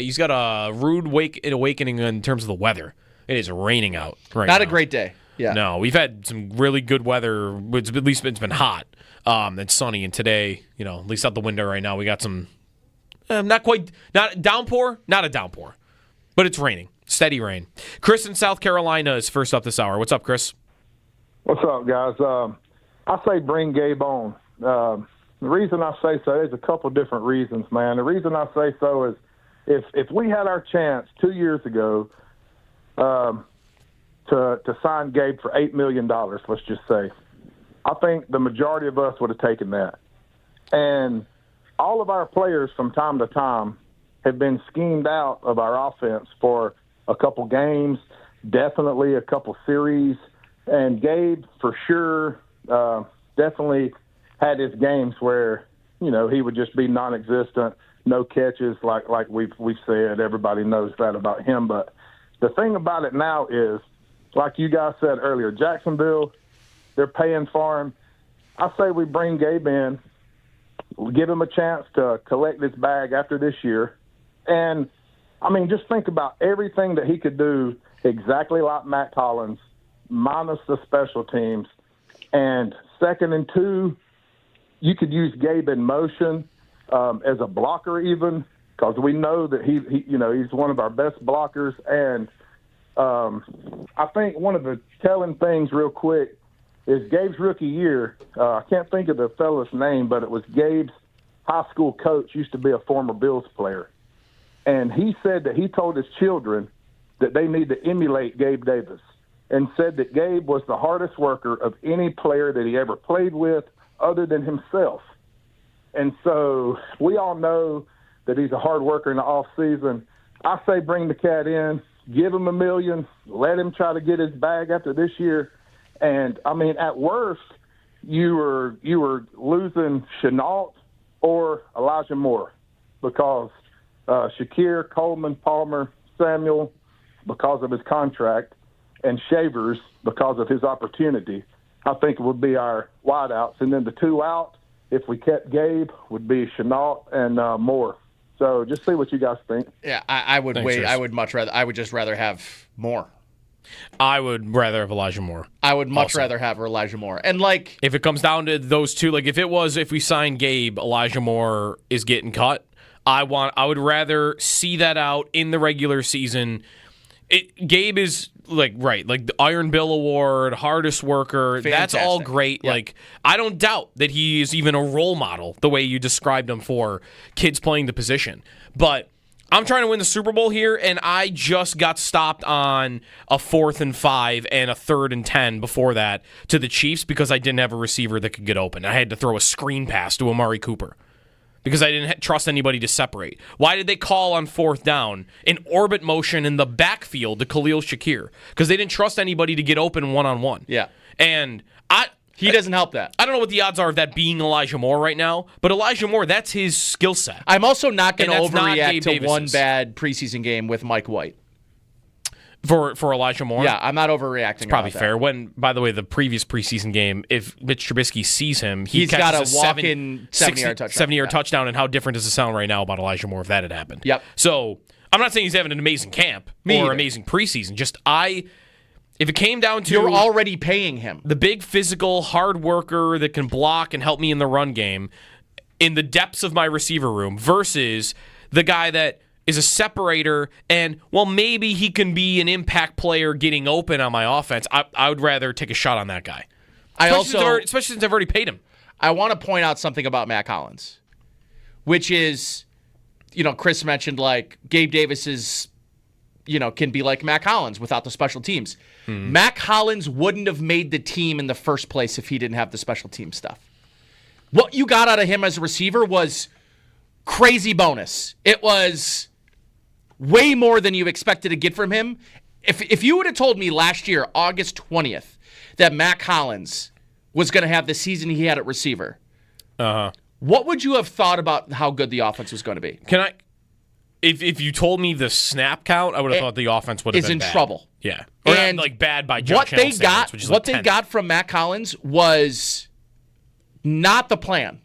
he's got a rude awakening in terms of the weather. It is raining out right now. Not a great day. Yeah. No, we've had some really good weather. At least it's been hot. It's sunny, and today, at least out the window right now, we got some not a downpour, but it's raining. Steady rain. Chris in South Carolina is first up this hour. What's up, Chris? What's up, guys? I say bring Gabe on. The reason I say so, there's a couple different reasons, man. The reason I say so is if we had our chance 2 years ago to sign Gabe for $8 million, let's just say, I think the majority of us would have taken that. And all of our players from time to time have been schemed out of our offense for a couple games, definitely a couple series. And Gabe, for sure, definitely had his games where, he would just be non-existent, no catches, like we've said. Everybody knows that about him. But the thing about it now is, like you guys said earlier, Jacksonville, they're paying for him. I say we bring Gabe in, give him a chance to collect this bag after this year. And, just think about everything that he could do exactly like Matt Collins, minus the special teams. And 2nd and 2, you could use Gabe in motion as a blocker even, because we know that he's one of our best blockers. And I think one of the telling things real quick is Gabe's rookie year. I can't think of the fellow's name, but it was Gabe's high school coach, used to be a former Bills player. And he said that he told his children that they need to emulate Gabe Davis, and said that Gabe was the hardest worker of any player that he ever played with other than himself. And so we all know that he's a hard worker in the off season. I say bring the cat in, give him $1 million, let him try to get his bag after this year. And, at worst, you were losing Chenault or Elijah Moore, because Shakir, Coleman, Palmer, Samuel, because of his contract, and Shavers, because of his opportunity, I think it would be our wideouts. And then the 2 out, if we kept Gabe, would be Chenault and Moore. So just see what you guys think. Yeah, I would Thanks, wait. Chris. I would just rather have Moore. I would rather have Elijah Moore. I would much rather have Elijah Moore. And if it comes down to those two, if we sign Gabe, Elijah Moore is getting cut. I would rather see that out in the regular season. Gabe is like the Iron Bill Award, hardest worker. Fantastic. That's all great. Yep. Like, I don't doubt that he is even a role model the way you described him for kids playing the position. But I'm trying to win the Super Bowl here, and I just got stopped on a 4th and 5 and a 3rd and 10 before that to the Chiefs because I didn't have a receiver that could get open. I had to throw a screen pass to Amari Cooper because I didn't trust anybody to separate. Why did they call on 4th down an orbit motion in the backfield to Khalil Shakir? Because they didn't trust anybody to get open one-on-one. Yeah. And he doesn't help that. I don't know what the odds are of that being Elijah Moore right now, but Elijah Moore, that's his skill set. I'm also not going to And that's not overreact Gabe to Davis's. one bad preseason game with Mike White. For Elijah Moore? Yeah, I'm not overreacting. It's probably fair. When, by the way, the previous preseason game, if Mitch Trubisky sees him, He's got catches a walk-in 70-yard touchdown. 70-yard touchdown, and how different does it sound right now about Elijah Moore if that had happened? Yep. So, I'm not saying he's having an amazing camp or amazing preseason. Just if it came down to... You're already paying him. The big physical, hard worker that can block and help me in the run game in the depths of my receiver room versus the guy that is a separator and, well, maybe he can be an impact player getting open on my offense. I would rather take a shot on that guy. Especially since I've already paid him. I want to point out something about Matt Collins, which is, Chris mentioned, like, Gabe Davis is, can be like Matt Collins without the special teams. Matt Collins wouldn't have made the team in the first place if he didn't have the special team stuff. What you got out of him as a receiver was crazy bonus. It was way more than you expected to get from him. If you would have told me last year, August 20th, that Matt Collins was going to have the season he had at receiver, what would you have thought about how good the offense was going to be? If you told me the snap count, I would have thought the offense would have been in bad. trouble. Yeah. Or and like bad by Josh Allen standards, which is what like they got from Matt Collins was not the plan.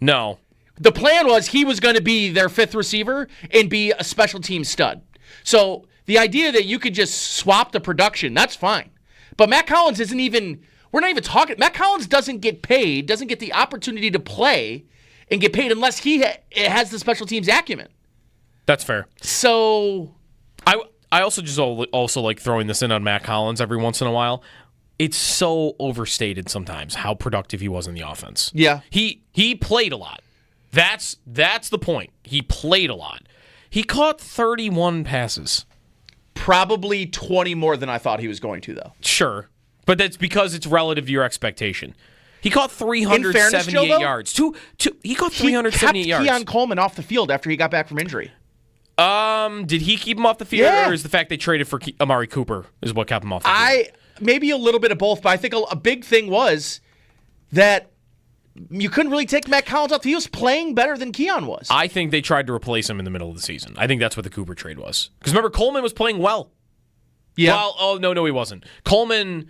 No. The plan was he was going to be their 5th receiver and be a special team stud. So the idea that you could just swap the production, that's fine. But Matt Collins isn't even, we're not even talking, Matt Collins doesn't get paid, doesn't get the opportunity to play and get paid unless he has the special teams acumen. That's fair. So I also just also like throwing this in on Matt Collins every once in a while. It's so overstated sometimes how productive he was in the offense. Yeah. He played a lot. That's the point. He played a lot. He caught 31 passes. Probably 20 more than I thought he was going to, though. Sure. But that's because it's relative to your expexptation. He caught 378 yards. He caught 378 yards. He kept Keon Coleman off the field after he got back from injury. Did he keep him off the field, Yeah. or is the fact they traded for Amari Cooper is what kept him off the field? Maybe a little bit of both, but I think a big thing was that you couldn't really take Matt Collins off. He was playing better than Keon was. I think they tried to replace him in the middle of the season. I think that's what the Cooper trade was. Because remember, Coleman was playing well. Yeah. Well, no, he wasn't. Coleman,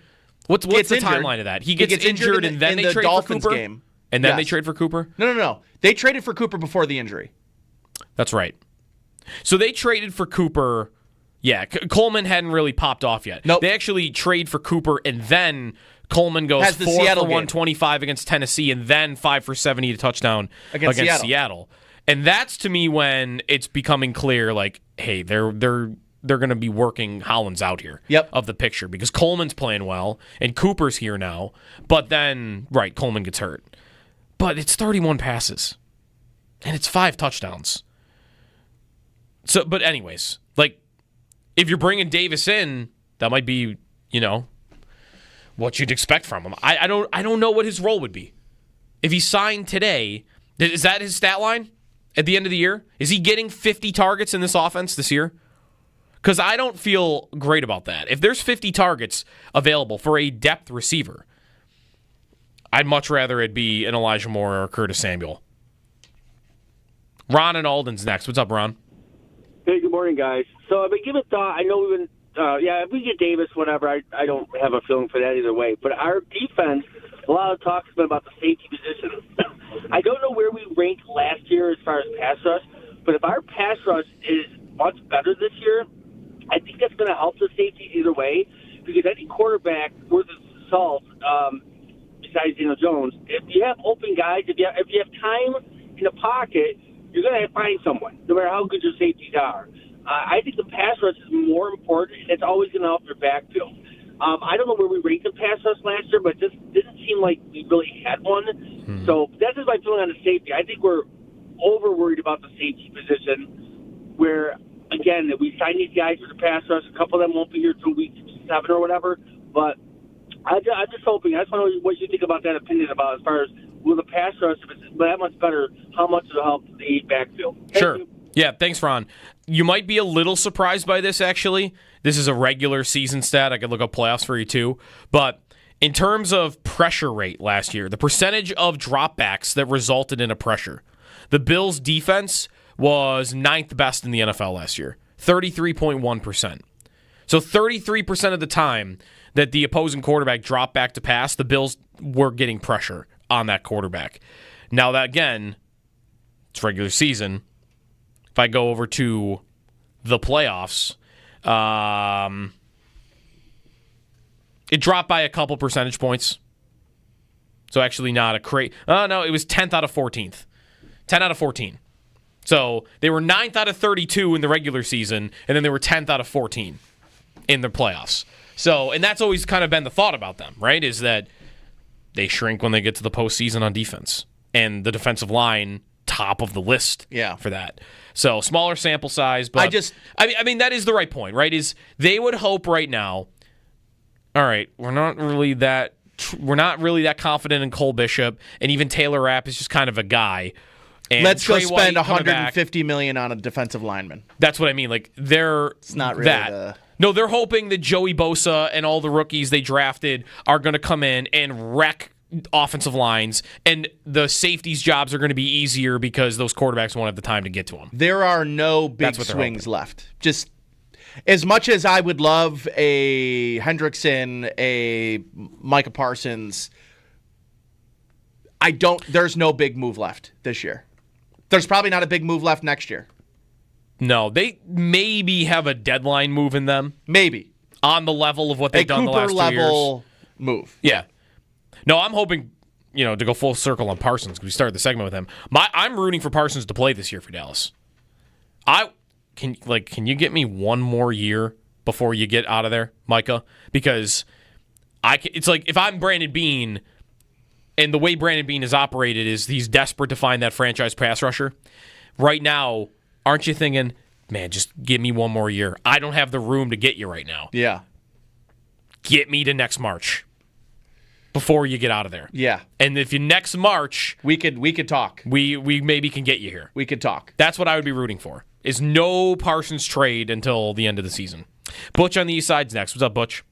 what's the timeline of that? He gets injured and then they trade Dolphins for Cooper? game. And then they trade for Cooper? No. They traded for Cooper before the injury. That's right. So they traded for Cooper. Yeah, Coleman hadn't really popped off yet. Nope. They actually trade for Cooper, and then Coleman goes 4 for 125 against Tennessee, and then 5 for 70 to touchdown against Seattle. And that's, to me, when it's becoming clear, like, hey, they're going to be working Hollins out here of the picture because Coleman's playing well, and Cooper's here now. But then, Coleman gets hurt. But it's 31 passes, and it's 5 touchdowns. So, but anyways, if you're bringing Davis in, that might be, what you'd expect from him. I don't know what his role would be. If he signed today, is that his stat line at the end of the year? Is he getting 50 targets in this offense this year? Because I don't feel great about that. If there's 50 targets available for a depth receiver, I'd much rather it be an Elijah Moore or Curtis Samuel. Ron and Alden's next. What's up, Ron? Hey, good morning, guys. So I've been giving thought. I know we've been, if we get Davis, whatever, I don't have a feeling for that either way. But our defense, a lot of talk has been about the safety position. I don't know where we ranked last year as far as pass rush, but if our pass rush is much better this year, I think that's going to help the safety either way. Because any quarterback worth his salt, besides Daniel Jones, if you have open guys, if you have time in the pocket, you're going to find someone, no matter how good your safeties are. I think the pass rush is more important. It's always going to help your backfield. I don't know where we ranked the pass rush last year, but it just didn't seem like we really had one. So that's just my feeling on the safety. I think we're over worried about the safety position, where, again, we sign these guys for the pass rush. A couple of them won't be here till week 7 or whatever. But I'm just hoping. I just want to know what you think about that opinion about as far as will the pass rush, if it's that much better, how much it'll help the backfield. Sure. Yeah, thanks, Ron. You might be a little surprised by this, actually. This is a regular season stat. I could look up playoffs for you, too. But in terms of pressure rate last year, the percentage of dropbacks that resulted in a pressure, the Bills' defense was 9th best in the NFL last year, 33.1%. So 33% of the time that the opposing quarterback dropped back to pass, the Bills were getting pressure on that quarterback. Now, that again, it's regular season. If I go over to the playoffs, it dropped by a couple percentage points. So actually not a crazy... no, it was 10th out of 14th. 10 out of 14. So they were 9th out of 32 in the regular season, and then they were 10th out of 14 in the playoffs. So, and that's always kind of been the thought about them, right? Is that they shrink when they get to the postseason on defense. And the defensive line, top of the list for that. So, smaller sample size, but I mean, that is the right point, right? Is they would hope right now, all right, we're not really that confident in Cole Bishop, and even Taylor Rapp is just kind of a guy. And let's Trey go spend White $150 million on a defensive lineman. That's what I mean. Like, it's not really that. No, they're hoping that Joey Bosa and all the rookies they drafted are going to come in and wreck offensive lines, and the safeties' jobs are going to be easier because those quarterbacks won't have the time to get to them. There are no big swings left. Just as much as I would love a Hendrickson, a Micah Parsons, there's no big move left this year. There's probably not a big move left next year. No, they maybe have a deadline move in them. Maybe. On the level of what they've done the last 2 years. A Cooper level move. Yeah. No, I'm hoping, to go full circle on Parsons because we started the segment with him. I'm rooting for Parsons to play this year for Dallas. Can you get me one more year before you get out of there, Micah? Because it's like if I'm Brandon Beane, and the way Brandon Beane is operated is he's desperate to find that franchise pass rusher. Right now, aren't you thinking, man, just give me one more year? I don't have the room to get you right now. Yeah. Get me to next March before you get out of there. Yeah. And if you next March, we could talk. We maybe can get you here. We could talk. That's what I would be rooting for. Is no Parsons trade until the end of the season. Butch on the East Side's next. What's up, Butch?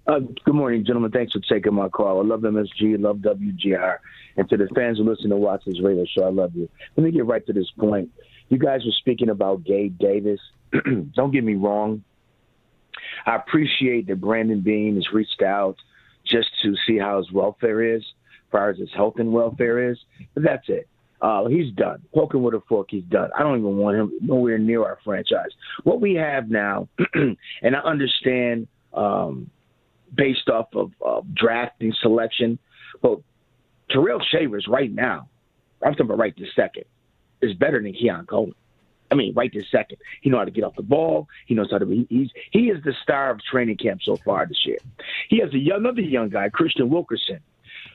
Good morning, gentlemen. Thanks for taking my call. I love MSG, love WGR. And to the fans who listen to watch this radio show, I love you. Let me get right to this point. You guys were speaking about Gabe Davis. Don't get me wrong. I appreciate that Brandon Beane has reached out just to see how his welfare is, as far as his health and welfare is. But that's it. He's done. Poking with a fork, he's done. I don't even want him nowhere near our franchise. What we have now, and I understand based off of drafting selection, but Terrell Shavers right now, I'm talking about right this second, is better than Keon Coleman. I mean, right this second. He knows how to get off the ball. He knows how to be. He is the star of training camp so far this year. He has another young guy, Christian Wilkerson,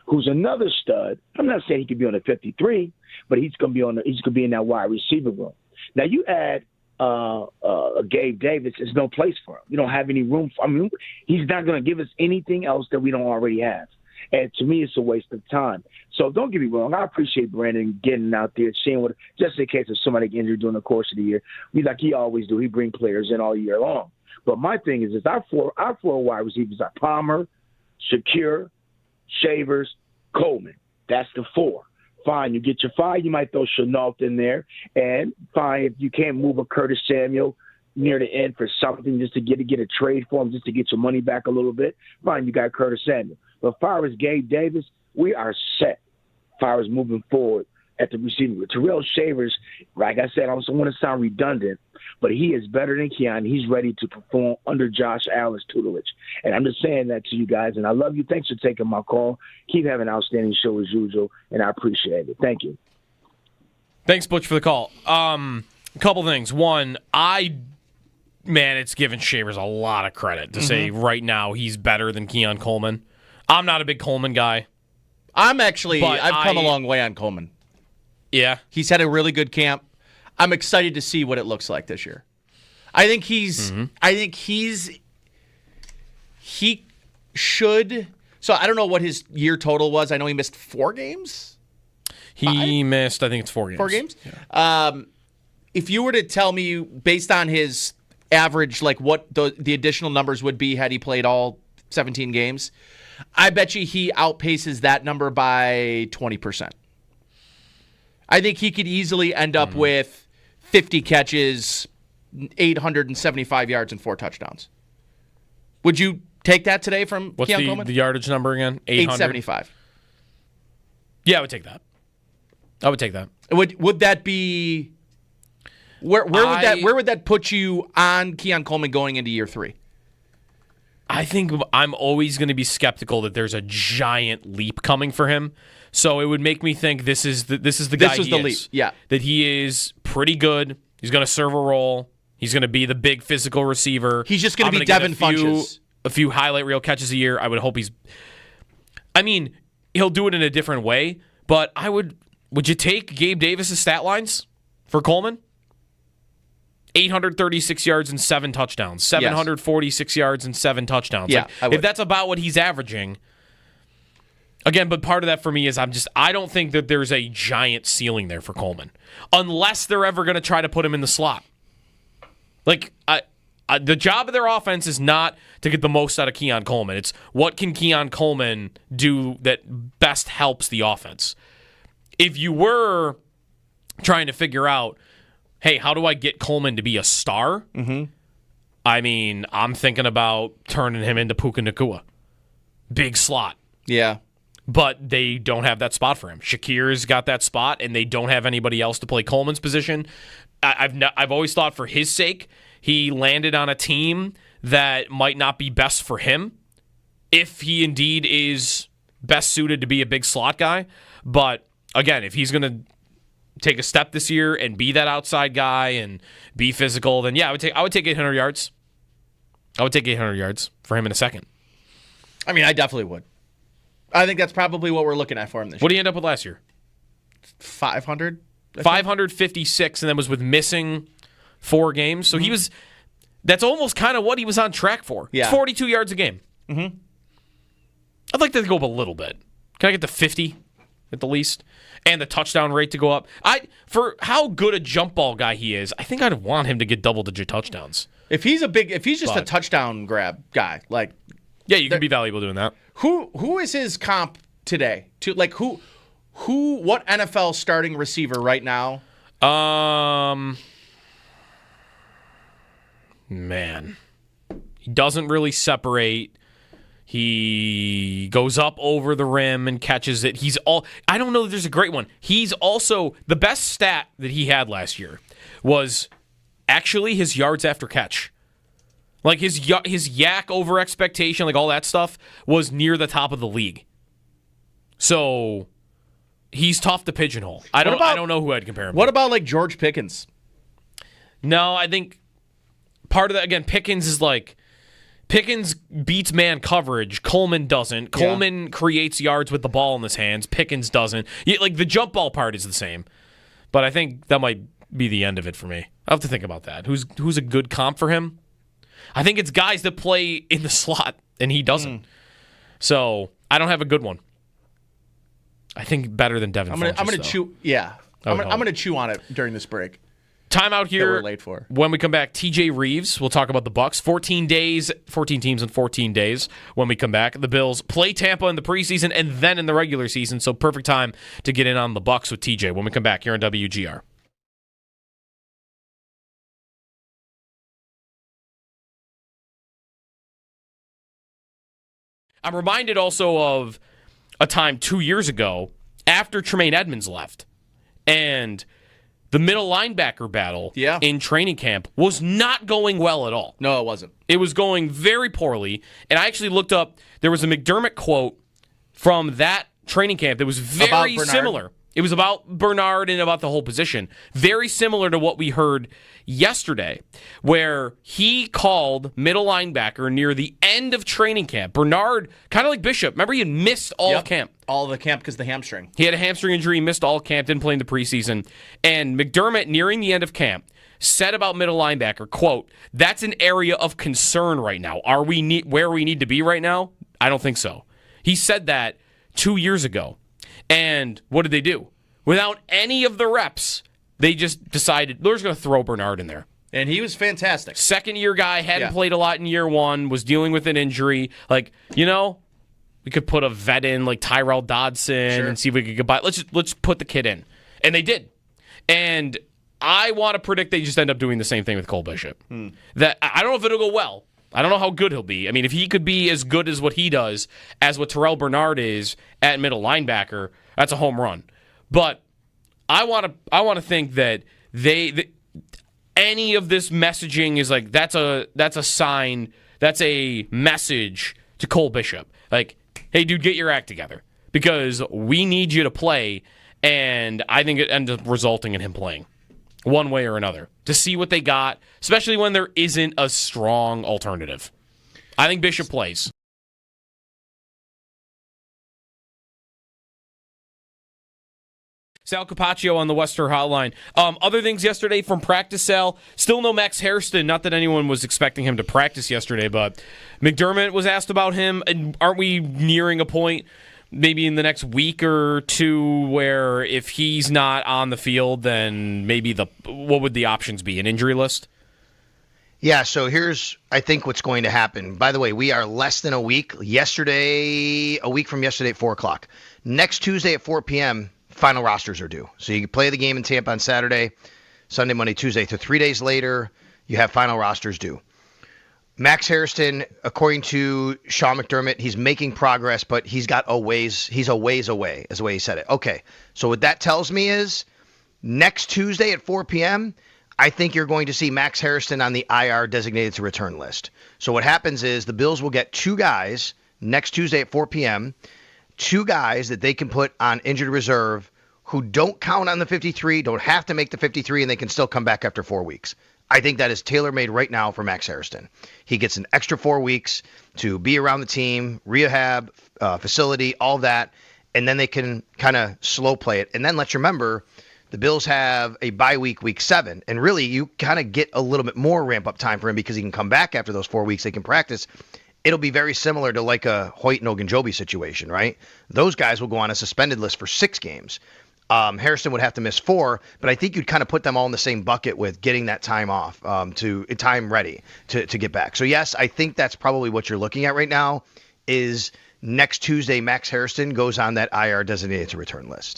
who's another stud. I'm not saying he could be on the 53, but he's going to be in that wide receiver room. Now you add Gabe Davis, there's no place for him. You don't have any room for him. He's not going to give us anything else that we don't already have. And to me, it's a waste of time. So don't get me wrong. I appreciate Brandon getting out there, seeing what, just in case of somebody gets injured during the course of the year. Like he always do. He bring players in all year long. But my thing is our four wide receivers are Palmer, Shakir, Shavers, Coleman. That's the four. Fine, you get your 5, you might throw Chenault in there. And fine, if you can't move a Curtis Samuel near the end for something just to get a trade for him, just to get your money back a little bit, fine, you got Curtis Samuel. But as far as Gabe Davis, we are set as far as moving forward at the receiving. Terrell Shavers, like I said, I don't want to sound redundant, but he is better than Keon. He's ready to perform under Josh Allen's tutelage. And I'm just saying that to you guys, and I love you. Thanks for taking my call. Keep having an outstanding show as usual, and I appreciate it. Thank you. Thanks, Butch, for the call. A couple things. One, it's giving Shavers a lot of credit to say right now he's better than Keon Coleman. I'm not a big Coleman guy. I've come a long way on Coleman. Yeah. He's had a really good camp. I'm excited to see what it looks like this year. He should. So I don't know what his year total was. I know he missed 4 games. He missed, I think it's 4 games. 4 games? Yeah. If you were to tell me based on his average, like what the additional numbers would be had he played all 17 games, I bet you he outpaces that number by 20%. I think he could easily end up with 50 catches, 875 yards, and 4 touchdowns. Would you take that today from Keon Coleman? What's the yardage number again? 875. Yeah, I would take that. Would that be where would that put you on Keon Coleman going into year 3? I think I'm always going to be skeptical that there's a giant leap coming for him. So it would make me think this is the guy. This is the leap. Yeah, that he is pretty good. He's going to serve a role. He's going to be the big physical receiver. He's just going to be Devin Funchess. A few highlight reel catches a year. I would hope he'll do it in a different way. But would you take Gabe Davis' stat lines for Coleman? 836 yards and 7 touchdowns. 746 yards and 7 touchdowns. Yeah, if that's about what he's averaging. Again, but part of that for me is I don't think that there's a giant ceiling there for Coleman. Unless they're ever going to try to put him in the slot. The job of their offense is not to get the most out of Keon Coleman. It's what can Keon Coleman do that best helps the offense. If you were trying to figure out, hey, how do I get Coleman to be a star? Mm-hmm. I'm thinking about turning him into Puka Nacua. Big slot. Yeah. But they don't have that spot for him. Shakir's got that spot, and they don't have anybody else to play Coleman's position. I've always thought for his sake, he landed on a team that might not be best for him if he indeed is best suited to be a big slot guy. But again, if he's going to take a step this year and be that outside guy and be physical, then yeah, I would take 800 yards. I would take 800 yards for him in a second. I definitely would. I think that's probably what we're looking at for him this year. What did he end up with last year? 500? 556, and then was with missing 4 games. So that's almost kind of what he was on track for. Yeah. 42 yards a game. Mm-hmm. I'd like that to go up a little bit. Can I get to 50 at the least? And the touchdown rate to go up. For how good a jump ball guy he is, I think I'd want him to get double-digit touchdowns. If he's just a touchdown grab guy, yeah, you can be valuable doing that. Who is his comp today? What NFL starting receiver right now? Man. He doesn't really separate. He goes up over the rim and catches it. I don't know if there's a great one. He's also, the best stat that he had last year was actually his yards after catch. His yak over expectation, all that stuff, was near the top of the league. So he's tough to pigeonhole. I don't know who I'd compare him to. What about George Pickens? No, I think part of that, again, Pickens is Pickens beats man coverage. Coleman doesn't. Coleman creates yards with the ball in his hands. Pickens doesn't. The jump ball part is the same. But I think that might be the end of it for me. I'll have to think about that. Who's a good comp for him? I think it's guys that play in the slot, and he doesn't. So I don't have a good one. I think better than Devin Funchess, I'm going to chew. Yeah, I'm going to chew on it during this break. Timeout here. That we're late for. When we come back, TJ Reeves. We'll talk about the Bucs. 14 teams in 14 days. When we come back, the Bills play Tampa in the preseason and then in the regular season. So perfect time to get in on the Bucs with TJ. When we come back here on WGR. I'm reminded also of a time 2 years ago after Tremaine Edmonds left, and the middle linebacker battle in training camp was not going well at all. No, it wasn't. It was going very poorly, and I actually looked up, there was a McDermott quote from that training camp that was very similar. It was about Bernard and about the whole position. Very similar to what we heard yesterday, where he called middle linebacker near the end of training camp. Bernard, kind of like Bishop. Remember, he had missed all of camp. All of the camp because of the hamstring. He had a hamstring injury, missed all camp, didn't play in the preseason. And McDermott, nearing the end of camp, said about middle linebacker, quote, "That's an area of concern right now. Are we where we need to be right now? I don't think so." He said that 2 years ago. And what did they do? Without any of the reps, they just decided they're just going to throw Bernard in there. And he was fantastic. Second-year guy, hadn't played a lot in year one, was dealing with an injury. Like, we could put a vet in like Tyrell Dodson and see if we could get by. Let's put the kid in. And they did. And I want to predict they just end up doing the same thing with Cole Bishop. That I don't know if it'll go well. I don't know how good he'll be. I mean, if he could be as good as what he does as what Terrell Bernard is at middle linebacker, that's a home run. But I want to think that any of this messaging is like that's a sign, that's a message to Cole Bishop. Like, hey, dude, get your act together because we need you to play, and I think it ends up resulting in him playing one way or another to see what they got, especially when there isn't a strong alternative. I think Bishop plays. Sal Capaccio on the Western Hotline. Other things yesterday from practice, Sal. Still no Max Hairston. Not that anyone was expecting him to practice yesterday, but McDermott was asked about him. And aren't we nearing a point maybe in the next week or two where if he's not on the field, then maybe what would the options be? An injury list? Yeah, so here's, I think, what's going to happen. By the way, we are less than a week. A week from yesterday at 4 o'clock. Next Tuesday at 4 p.m., final rosters are due. So you can play the game in Tampa on Saturday, Sunday, Monday, Tuesday. So 3 days later, you have final rosters due. Max Hairston, according to Sean McDermott, he's making progress, but he's a ways away, is the way he said it. Okay, so what that tells me is next Tuesday at 4 p.m., I think you're going to see Max Hairston on the IR designated to return list. So what happens is the Bills will get 2 guys next Tuesday at 4 p.m., 2 guys that they can put on injured reserve who don't count on the 53, don't have to make the 53, and they can still come back after 4 weeks. I think that is tailor-made right now for Max Hairston. He gets an extra 4 weeks to be around the team, rehab, facility, all that, and then they can kind of slow play it. And then let's remember, the Bills have a bye week, week 7, and really you kind of get a little bit more ramp-up time for him because he can come back after those 4 weeks. They can practice. It'll be very similar to like a Hoyt and Ogunjobi situation, right? Those guys will go on a suspended list for 6 games. Hairston would have to miss 4, but I think you'd kind of put them all in the same bucket with getting that time off, time ready to get back. So yes, I think that's probably what you're looking at right now is next Tuesday, Max Hairston goes on that IR designated to return list.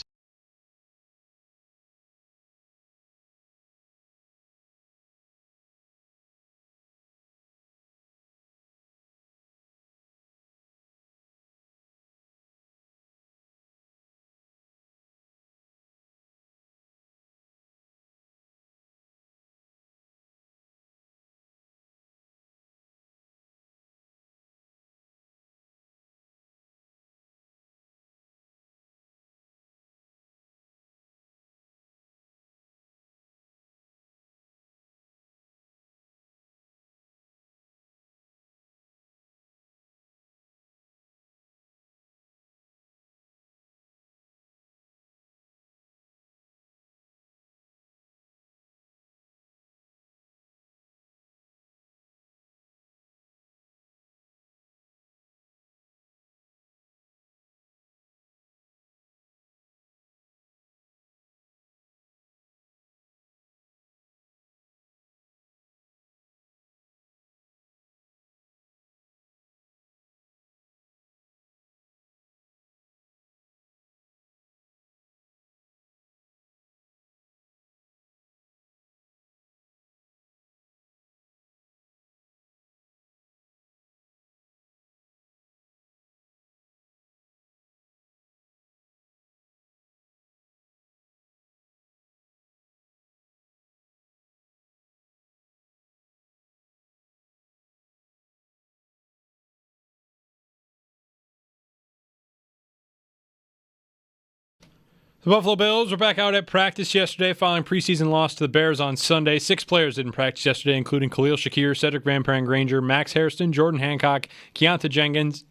The Buffalo Bills were back out at practice yesterday following preseason loss to the Bears on Sunday. 6 players didn't practice yesterday, including Khalil Shakir, Cedric Van Pran-Granger, Max Hairston, Jordan Hancock, Keontae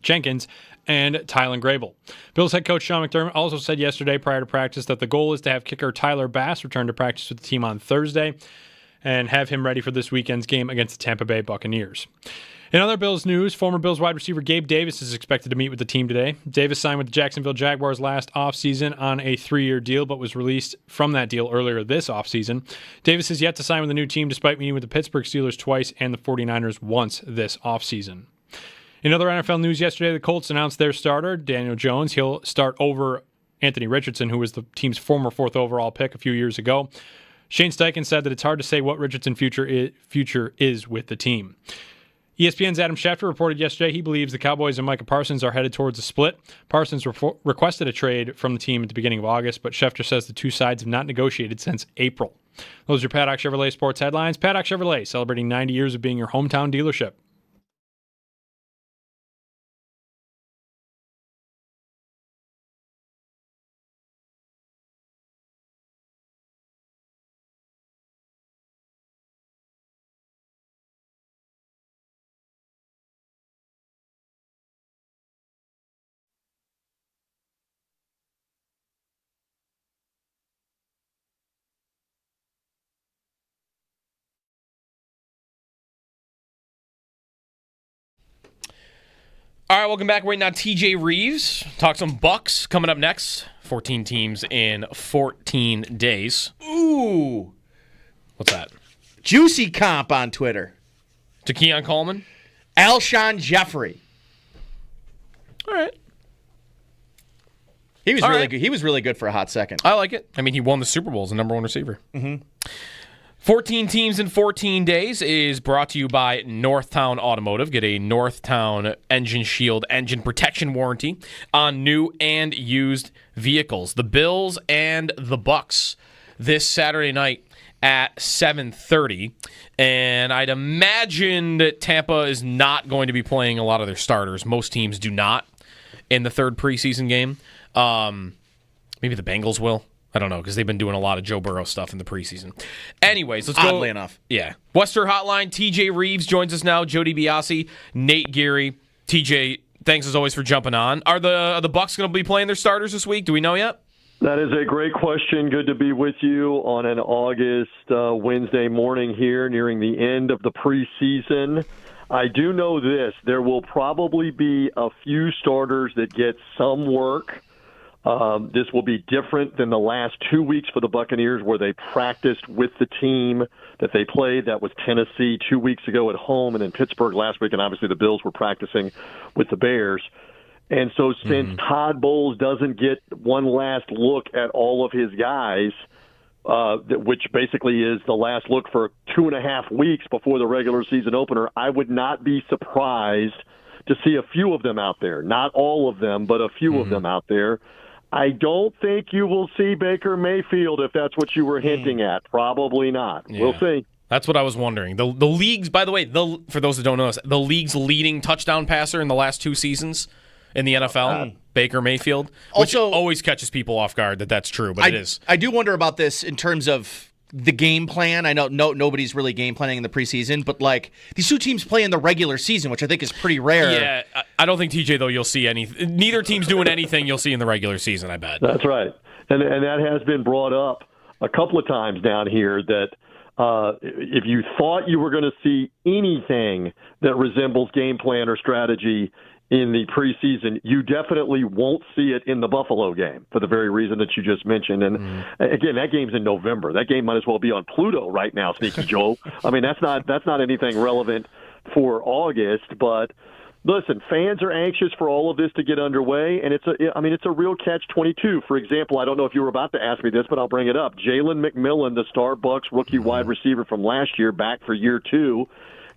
Jenkins, and Tylen Grable. Bills head coach Sean McDermott also said yesterday prior to practice that the goal is to have kicker Tyler Bass return to practice with the team on Thursday and have him ready for this weekend's game against the Tampa Bay Buccaneers. In other Bills news, former Bills wide receiver Gabe Davis is expected to meet with the team today. Davis signed with the Jacksonville Jaguars last offseason on a 3-year deal, but was released from that deal earlier this offseason. Davis is yet to sign with a new team despite meeting with the Pittsburgh Steelers twice and the 49ers once this offseason. In other NFL news yesterday, the Colts announced their starter, Daniel Jones. He'll start over Anthony Richardson, who was the team's former 4th overall pick a few years ago. Shane Steichen said that it's hard to say what Richardson's future is with the team. ESPN's Adam Schefter reported yesterday he believes the Cowboys and Micah Parsons are headed towards a split. Parsons requested a trade from the team at the beginning of August, but Schefter says the two sides have not negotiated since April. Those are your Paddock Chevrolet sports headlines. Paddock Chevrolet, celebrating 90 years of being your hometown dealership. All right, welcome back. Waiting on TJ Reeves. Talk some Bucks coming up next. 14 teams in 14 days. Ooh. What's that? Juicy comp on Twitter. To Keon Coleman? Alshon Jeffrey. All right. He was really good. He was really good for a hot second. I like it. I mean, he won the Super Bowl as the number 1 receiver. Mm-hmm. 14 teams in 14 days is brought to you by Northtown Automotive. Get a Northtown Engine Shield engine protection warranty on new and used vehicles. The Bills and the Bucks this Saturday night at 7:30. And I'd imagine that Tampa is not going to be playing a lot of their starters. Most teams do not in the third preseason game. Maybe the Bengals will. I don't know, because they've been doing a lot of Joe Burrow stuff in the preseason. Anyways, let's go. Oddly enough. Yeah. Western Hotline, TJ Reeves joins us now. Joe DiBiase, Nate Geary. TJ, thanks as always for jumping on. Are the Bucs going to be playing their starters this week? Do we know yet? That is a great question. Good to be with you on an August Wednesday morning here, nearing the end of the preseason. I do know this. There will probably be a few starters that get some work. This will be different than the last 2 weeks for the Buccaneers where they practiced with the team that they played. That was Tennessee 2 weeks ago at home and in Pittsburgh last week, and obviously the Bills were practicing with the Bears. And so since Todd Bowles doesn't get one last look at all of his guys, which basically is the last look for 2.5 weeks before the regular season opener, I would not be surprised to see a few of them out there. Not all of them, but a few of them out there. I don't think you will see Baker Mayfield if that's what you were hinting at. Probably not. Yeah. We'll see. That's what I was wondering. The league's, by the way, for those that don't know this, the league's leading touchdown passer in the last 2 seasons in the NFL, Baker Mayfield, which also always catches people off guard that's true, but it is. I do wonder about this in terms of the game plan. I know nobody's really game planning in the preseason, but like these two teams play in the regular season, which I think is pretty rare. Yeah, I don't think, TJ, though, you'll see anything. Neither team's doing anything you'll see in the regular season, I bet. That's right. And that has been brought up a couple of times down here that if you thought you were going to see anything that resembles game plan or strategy in the preseason, you definitely won't see it in the Buffalo game for the very reason that you just mentioned. And again, that game's in November. That game might as well be on Pluto right now, Sneaky Joe. I mean, that's not anything relevant for August. But listen, fans are anxious for all of this to get underway, and it's a real catch-22. For example, I don't know if you were about to ask me this, but I'll bring it up. Jalen McMillan, the star Bucs rookie wide receiver from last year, back for year 2,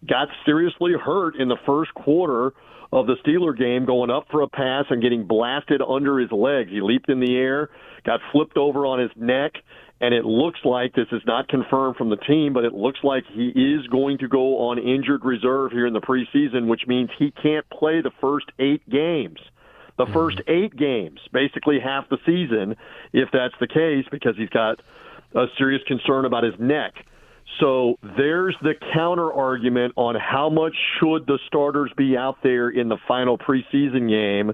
got seriously hurt in the first quarter of the Steeler game, going up for a pass and getting blasted under his legs. He leaped in the air, got flipped over on his neck, and it looks like, this is not confirmed from the team, but it looks like he is going to go on injured reserve here in the preseason, which means he can't play the first 8 games. the first 8 games, basically half the season, if that's the case, because he's got a serious concern about his neck. So there's the counter argument on how much should the starters be out there in the final preseason game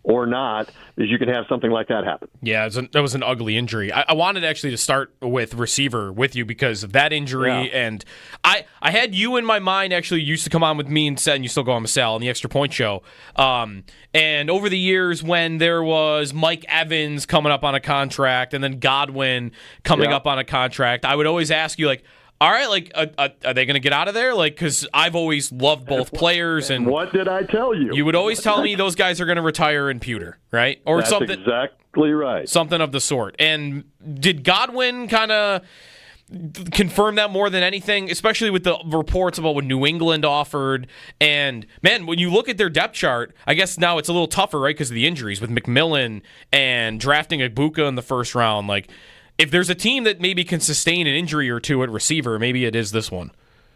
or not, is you can have something like that happen. Yeah, that was an ugly injury. I wanted actually to start with receiver with you because of that injury, and I had you in my mind. Actually, you used to come on with me and you still go on with Sal on the Extra Point Show. And over the years, when there was Mike Evans coming up on a contract and then Godwin coming up on a contract, I would always ask you, like, all right, like, are they going to get out of there? Like, because I've always loved both players. And what did I tell you? You would always tell me those guys are going to retire in pewter, right? Or That's something. Exactly right. Something of the sort. And did Godwin kind of confirm that more than anything, especially with the reports about what New England offered? And, man, when you look at their depth chart, I guess now it's a little tougher, right, because of the injuries with McMillan and drafting Ibuka in the first round. Like, if there's a team that maybe can sustain an injury or two at receiver, maybe it is this one.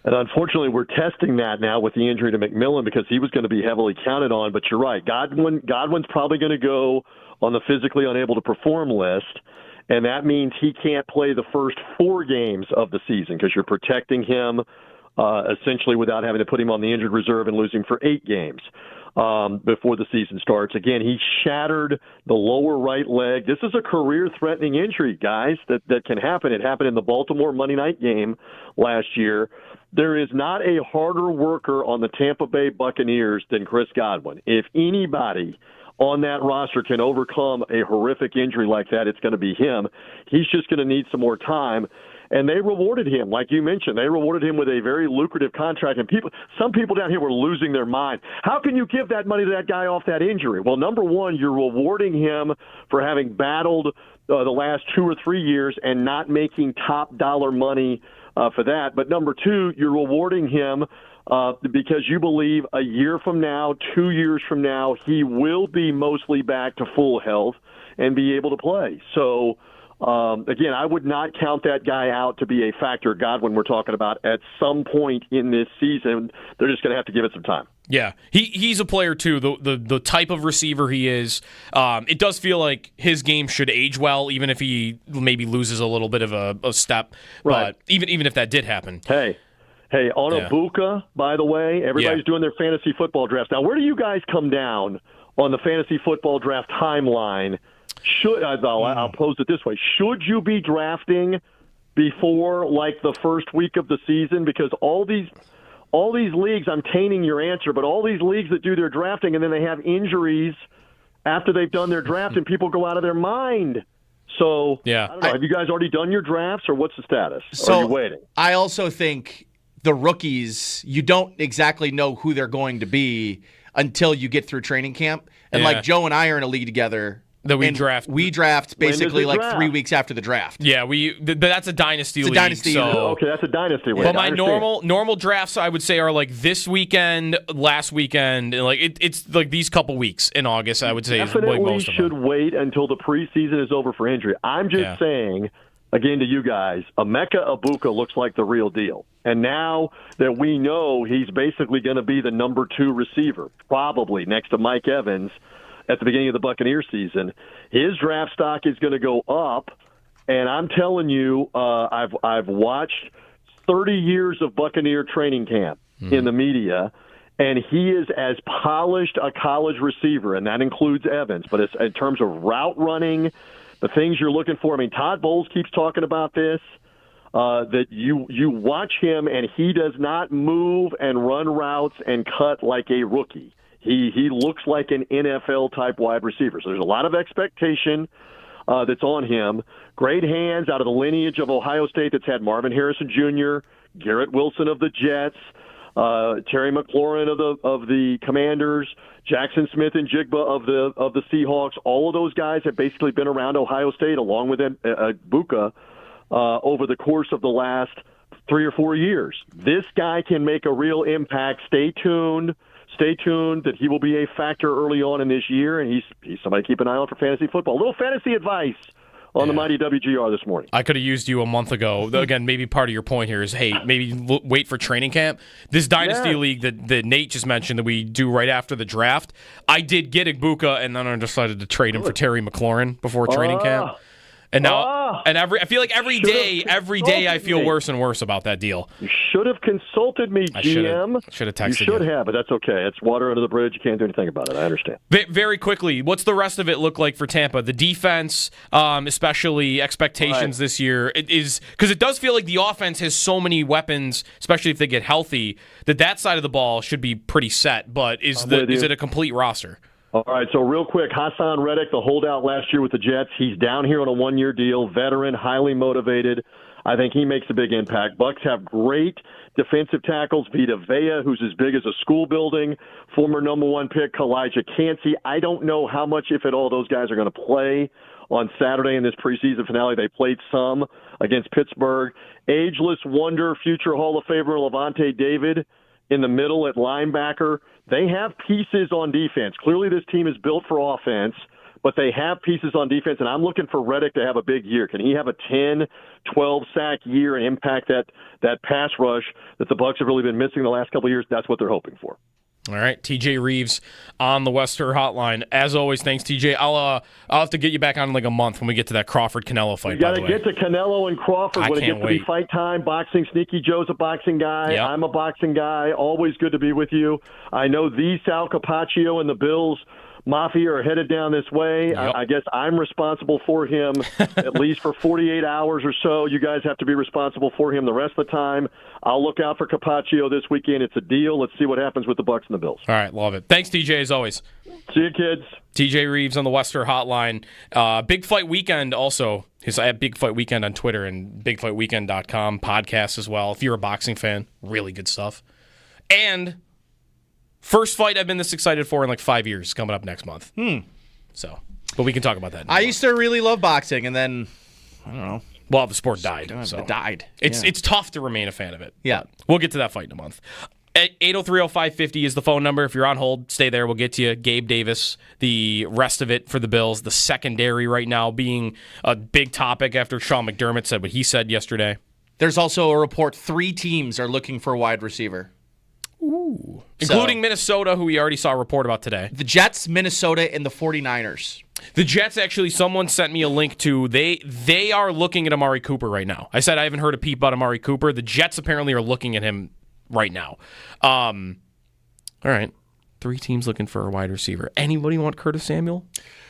And unfortunately, we're testing that now with the injury to McMillan because he was going to be heavily counted on. But you're right. Godwin's probably going to go on the physically unable to perform list, and that means he can't play the first 4 games of the season because you're protecting him essentially without having to put him on the injured reserve and losing for 8 games. Before the season starts. Again, he shattered the lower right leg. This is a career-threatening injury, guys, that can happen. It happened in the Baltimore Monday night game last year. There is not a harder worker on the Tampa Bay Buccaneers than Chris Godwin. If anybody on that roster can overcome a horrific injury like that, it's going to be him. He's just going to need some more time. And they rewarded him, like you mentioned. They rewarded him with a very lucrative contract. And some people down here were losing their mind. How can you give that money to that guy off that injury? Well, number one, you're rewarding him for having battled the last 2 or 3 years and not making top dollar money for that. But number two, you're rewarding him because you believe a year from now, 2 years from now, he will be mostly back to full health and be able to play. So, again, I would not count that guy out to be a factor, Godwin, we're talking about, at some point in this season. They're just going to have to give it some time. Yeah, he's a player, too, the type of receiver he is. It does feel like his game should age well, even if he maybe loses a little bit of a step. Right. But even if that did happen. Hey, on Ibuka, by the way, everybody's doing their fantasy football drafts. Now, where do you guys come down on the fantasy football draft timeline? I'll pose it this way. Should you be drafting before, like, the first week of the season? Because all these leagues, I'm tainting your answer, but all these leagues that do their drafting and then they have injuries after they've done their draft and people go out of their mind. So, I don't know. Have you guys already done your drafts, or what's the status? So, are you waiting? I also think the rookies, you don't exactly know who they're going to be until you get through training camp. And, like, Joe and I are in a league together. We draft basically like 3 weeks after the draft. Yeah, but that's a dynasty league. Okay, that's a dynasty league. But my normal drafts, I would say, are like this weekend, last weekend, and like it's like these couple weeks in August. I would say definitely is like most of them. Should wait until the preseason is over for injury. I'm just saying, again to you guys, Emeka Ibuka looks like the real deal. And now that we know he's basically going to be the number 2 receiver, probably next to Mike Evans at the beginning of the Buccaneers season, his draft stock is going to go up. And I'm telling you, I've watched 30 years of Buccaneer training camp in the media, and he is as polished a college receiver, and that includes Evans. But it's, in terms of route running, the things you're looking for, I mean, Todd Bowles keeps talking about this, that you watch him, and he does not move and run routes and cut like a rookie. He looks like an NFL-type wide receiver. So there's a lot of expectation that's on him. Great hands out of the lineage of Ohio State that's had Marvin Harrison Jr., Garrett Wilson of the Jets, Terry McLaurin of the Commanders, Jackson Smith and Jigba of the Seahawks. All of those guys have basically been around Ohio State along with Ibuka over the course of the last 3 or 4 years. This guy can make a real impact. Stay tuned that he will be a factor early on in this year, and he's somebody to keep an eye on for fantasy football. A little fantasy advice on the mighty WGR this morning. I could have used you a month ago. Again, maybe part of your point here is, hey, maybe wait for training camp. This Dynasty League that Nate just mentioned that we do right after the draft, I did get Igbokwe, and then I decided to trade him for Terry McLaurin before training camp. And now, I feel like every day I feel worse and worse about that deal. You should have consulted me, GM. Should have texted you. You should have, but that's okay. It's water under the bridge. You can't do anything about it. I understand. Very quickly, what's the rest of it look like for Tampa? The defense, especially expectations this year, is because it does feel like the offense has so many weapons, especially if they get healthy, that side of the ball should be pretty set. But is it a complete roster? All right, so real quick, Hassan Reddick, the holdout last year with the Jets, he's down here on a one-year deal, veteran, highly motivated. I think he makes a big impact. Bucs have great defensive tackles, Vita Vea, who's as big as a school building, former number 1 pick, Kalijah Cansey. I don't know how much, if at all, those guys are going to play on Saturday in this preseason finale. They played some against Pittsburgh. Ageless wonder, future Hall of Famer Levante David in the middle at linebacker. They have pieces on defense. Clearly this team is built for offense, but they have pieces on defense, and I'm looking for Reddick to have a big year. Can he have a 10, 12-sack year and impact that pass rush that the Bucs have really been missing the last couple of years? That's what they're hoping for. All right, TJ Reeves on the Western Hotline. As always, thanks, TJ. I'll have to get you back on in like a month when we get to that Crawford-Canelo fight. You got to get to Canelo and Crawford when it gets to be fight time. Boxing, Sneaky Joe's a boxing guy. Yep. I'm a boxing guy. Always good to be with you. I know the Sal Capaccio and the Bills Mafia are headed down this way. Yep. I guess I'm responsible for him at least for 48 hours or so. You guys have to be responsible for him the rest of the time. I'll look out for Capaccio this weekend. It's a deal. Let's see what happens with the Bucs and the Bills. All right, love it. Thanks, TJ, as always. See you, kids. TJ Reeves on the Western Hotline. Big Fight Weekend also. I have Big Fight Weekend on Twitter and BigFightWeekend.com podcast as well. If you're a boxing fan, really good stuff. And first fight I've been this excited for in like 5 years coming up next month. So, but we can talk about that. I used to really love boxing, and then, I don't know. Well, the sport died. It died. It's tough to remain a fan of it. Yeah. We'll get to that fight in a month. 803-0550 is the phone number. If you're on hold, stay there. We'll get to you. Gabe Davis, the rest of it for the Bills, the secondary right now being a big topic after Sean McDermott said what he said yesterday. There's also a report 3 teams are looking for a wide receiver. Ooh. Including Minnesota, who we already saw a report about today. The Jets, Minnesota, and the 49ers. The Jets, actually, someone sent me a link to. They are looking at Amari Cooper right now. I said I haven't heard a peep about Amari Cooper. The Jets apparently are looking at him right now. All right. 3 teams looking for a wide receiver. Anybody want Curtis Samuel?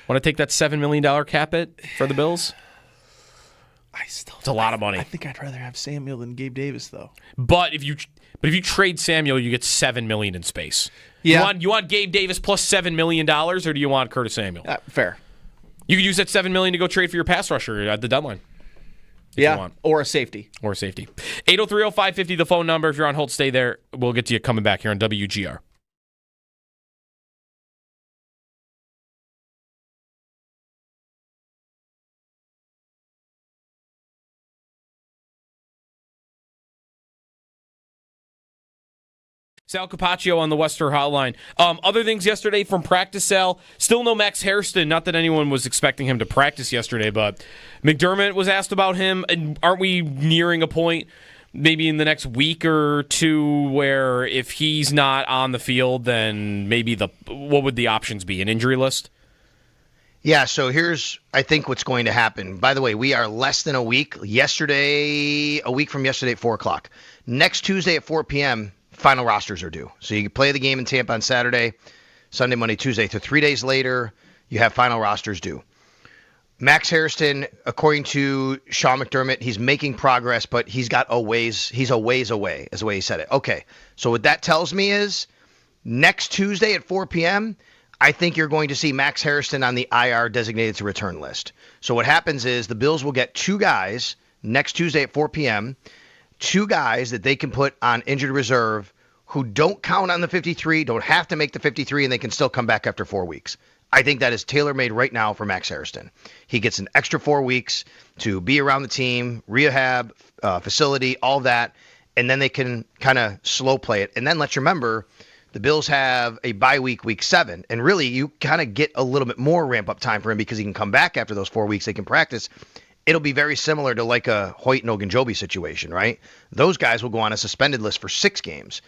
Want to take that $7 million cap hit for the Bills? It's a lot of money. I think I'd rather have Samuel than Gabe Davis, though. But if you trade Samuel, you get $7 million in space. Yeah. You want Gabe Davis plus $7 million, or do you want Curtis Samuel? Fair. You could use that $7 million to go trade for your pass rusher at the deadline. Yeah, or a safety. 803-0550, the phone number. If you're on hold, stay there. We'll get to you coming back here on WGR. Sal Capaccio on the Western Hotline. Other things yesterday from practice, Sal. Still no Max Hairston. Not that anyone was expecting him to practice yesterday, but McDermott was asked about him. And aren't we nearing a point maybe in the next week or two where if he's not on the field, then maybe what would the options be? An injury list? Yeah, so here's, I think, what's going to happen. By the way, we are less than a week. A week from yesterday at 4 o'clock. Next Tuesday at 4 p.m., final rosters are due. So you can play the game in Tampa on Saturday, Sunday, Monday, Tuesday. So 3 days later, you have final rosters due. Max Hairston, according to Sean McDermott, he's making progress, but he's a ways away, is the way he said it. Okay, so what that tells me is next Tuesday at 4 p.m., I think you're going to see Max Hairston on the IR designated to return list. So what happens is the Bills will get 2 guys next Tuesday at 4 p.m., 2 guys that they can put on injured reserve who don't count on the 53, don't have to make the 53, and they can still come back after 4 weeks. I think that is tailor-made right now for Max Hairston. He gets an extra 4 weeks to be around the team, rehab, facility, all that, and then they can kind of slow play it. And then let's remember, The Bills have a bye week, week 7, and really you kind of get a little bit more ramp-up time for him because he can come back after those 4 weeks. They can practice. It'll be very similar to like a Hoyt and Ogunjobi situation, right? Those guys will go on a suspended list for 6 games.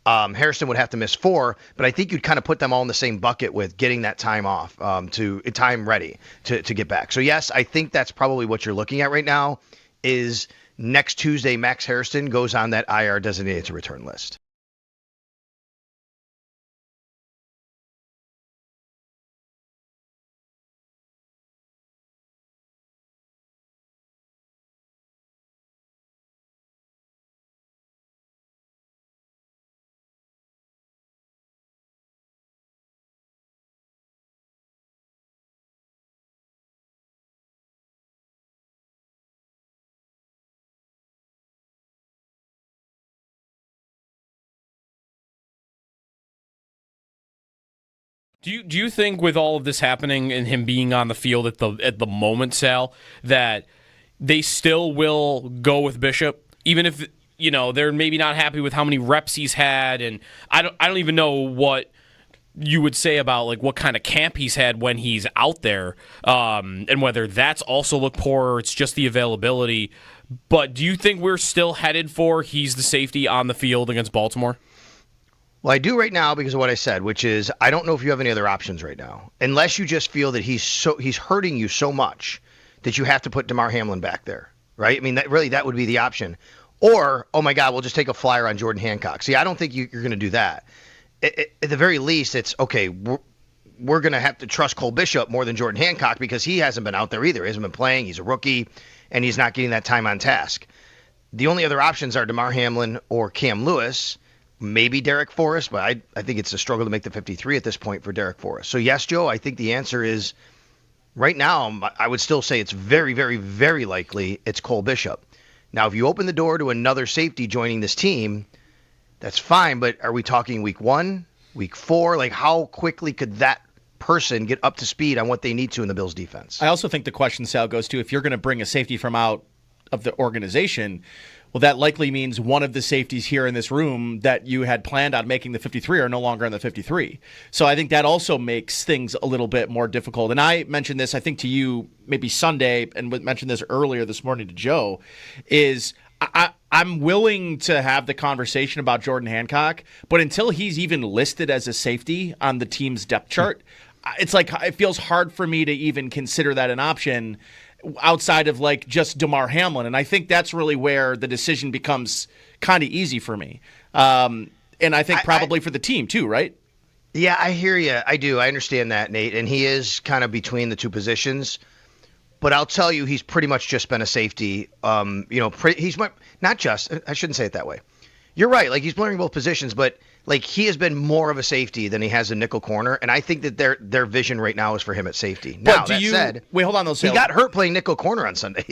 Harrison would have to miss 4, but I think you'd kind of put them all in the same bucket with getting that time off, time ready to get back. So yes, I think that's probably what you're looking at right now is next Tuesday, Max Harrison goes on that IR designated to return list. Do you think with all of this happening and him being on the field at the moment, Sal, that they still will go with Bishop, even if they're maybe not happy with how many reps he's had, and I don't even know what you would say about like what kind of camp he's had when he's out there, and whether that's also looked poor or it's just the availability. But do you think we're still headed for he's the safety on the field against Baltimore? Well, I do right now because of what I said, which is I don't know if you have any other options right now, unless you just feel that he's hurting you so much that you have to put Damar Hamlin back there, right? I mean, that would be the option. Or, oh my God, we'll just take a flyer on Jordan Hancock. See, I don't think you're going to do that. At the very least, it's okay. We're going to have to trust Cole Bishop more than Jordan Hancock because he hasn't been out there either. He hasn't been playing. He's a rookie, and he's not getting that time on task. The only other options are Damar Hamlin or Cam Lewis. Maybe Derek Forrest, but I think it's a struggle to make the 53 at this point for Derek Forrest. So yes, Joe, I think the answer is right now, I would still say it's very, very, very likely it's Cole Bishop. Now, if you open the door to another safety joining this team, that's fine, but are we talking week 1, week 4? Like how quickly could that person get up to speed on what they need to in the Bills defense? I also think the question, Sal, goes to if you're going to bring a safety from out of the organization, well, that likely means one of the safeties here in this room that you had planned on making the 53 are no longer in the 53. So I think that also makes things a little bit more difficult. And I mentioned this, I think, to you maybe Sunday, and mentioned this earlier this morning to Joe, is I'm willing to have the conversation about Jordan Hancock, but until he's even listed as a safety on the team's depth chart, it's like it feels hard for me to even consider that an option outside of like just Damar Hamlin. And I think that's really where the decision becomes kind of easy for me. And I think probably for the team too, right? Yeah, I hear you. I do. I understand that, Nate. And he is kind of between the two positions. But I'll tell you, he's pretty much just been a safety. He's not just, I shouldn't say it that way. You're right. Like he's blurring both positions, but like he has been more of a safety than he has a nickel corner, and I think that their vision right now is for him at safety. Now that said, wait, hold on, though. He got hurt playing nickel corner on Sunday.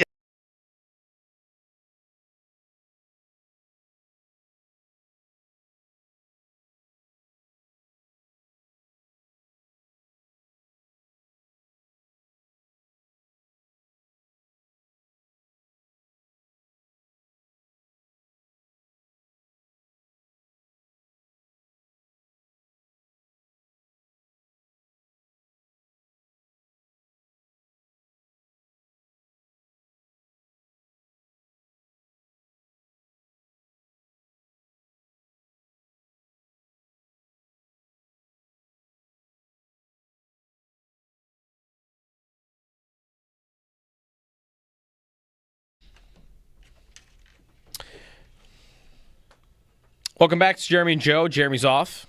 Welcome back to Jeremy and Joe. Jeremy's off.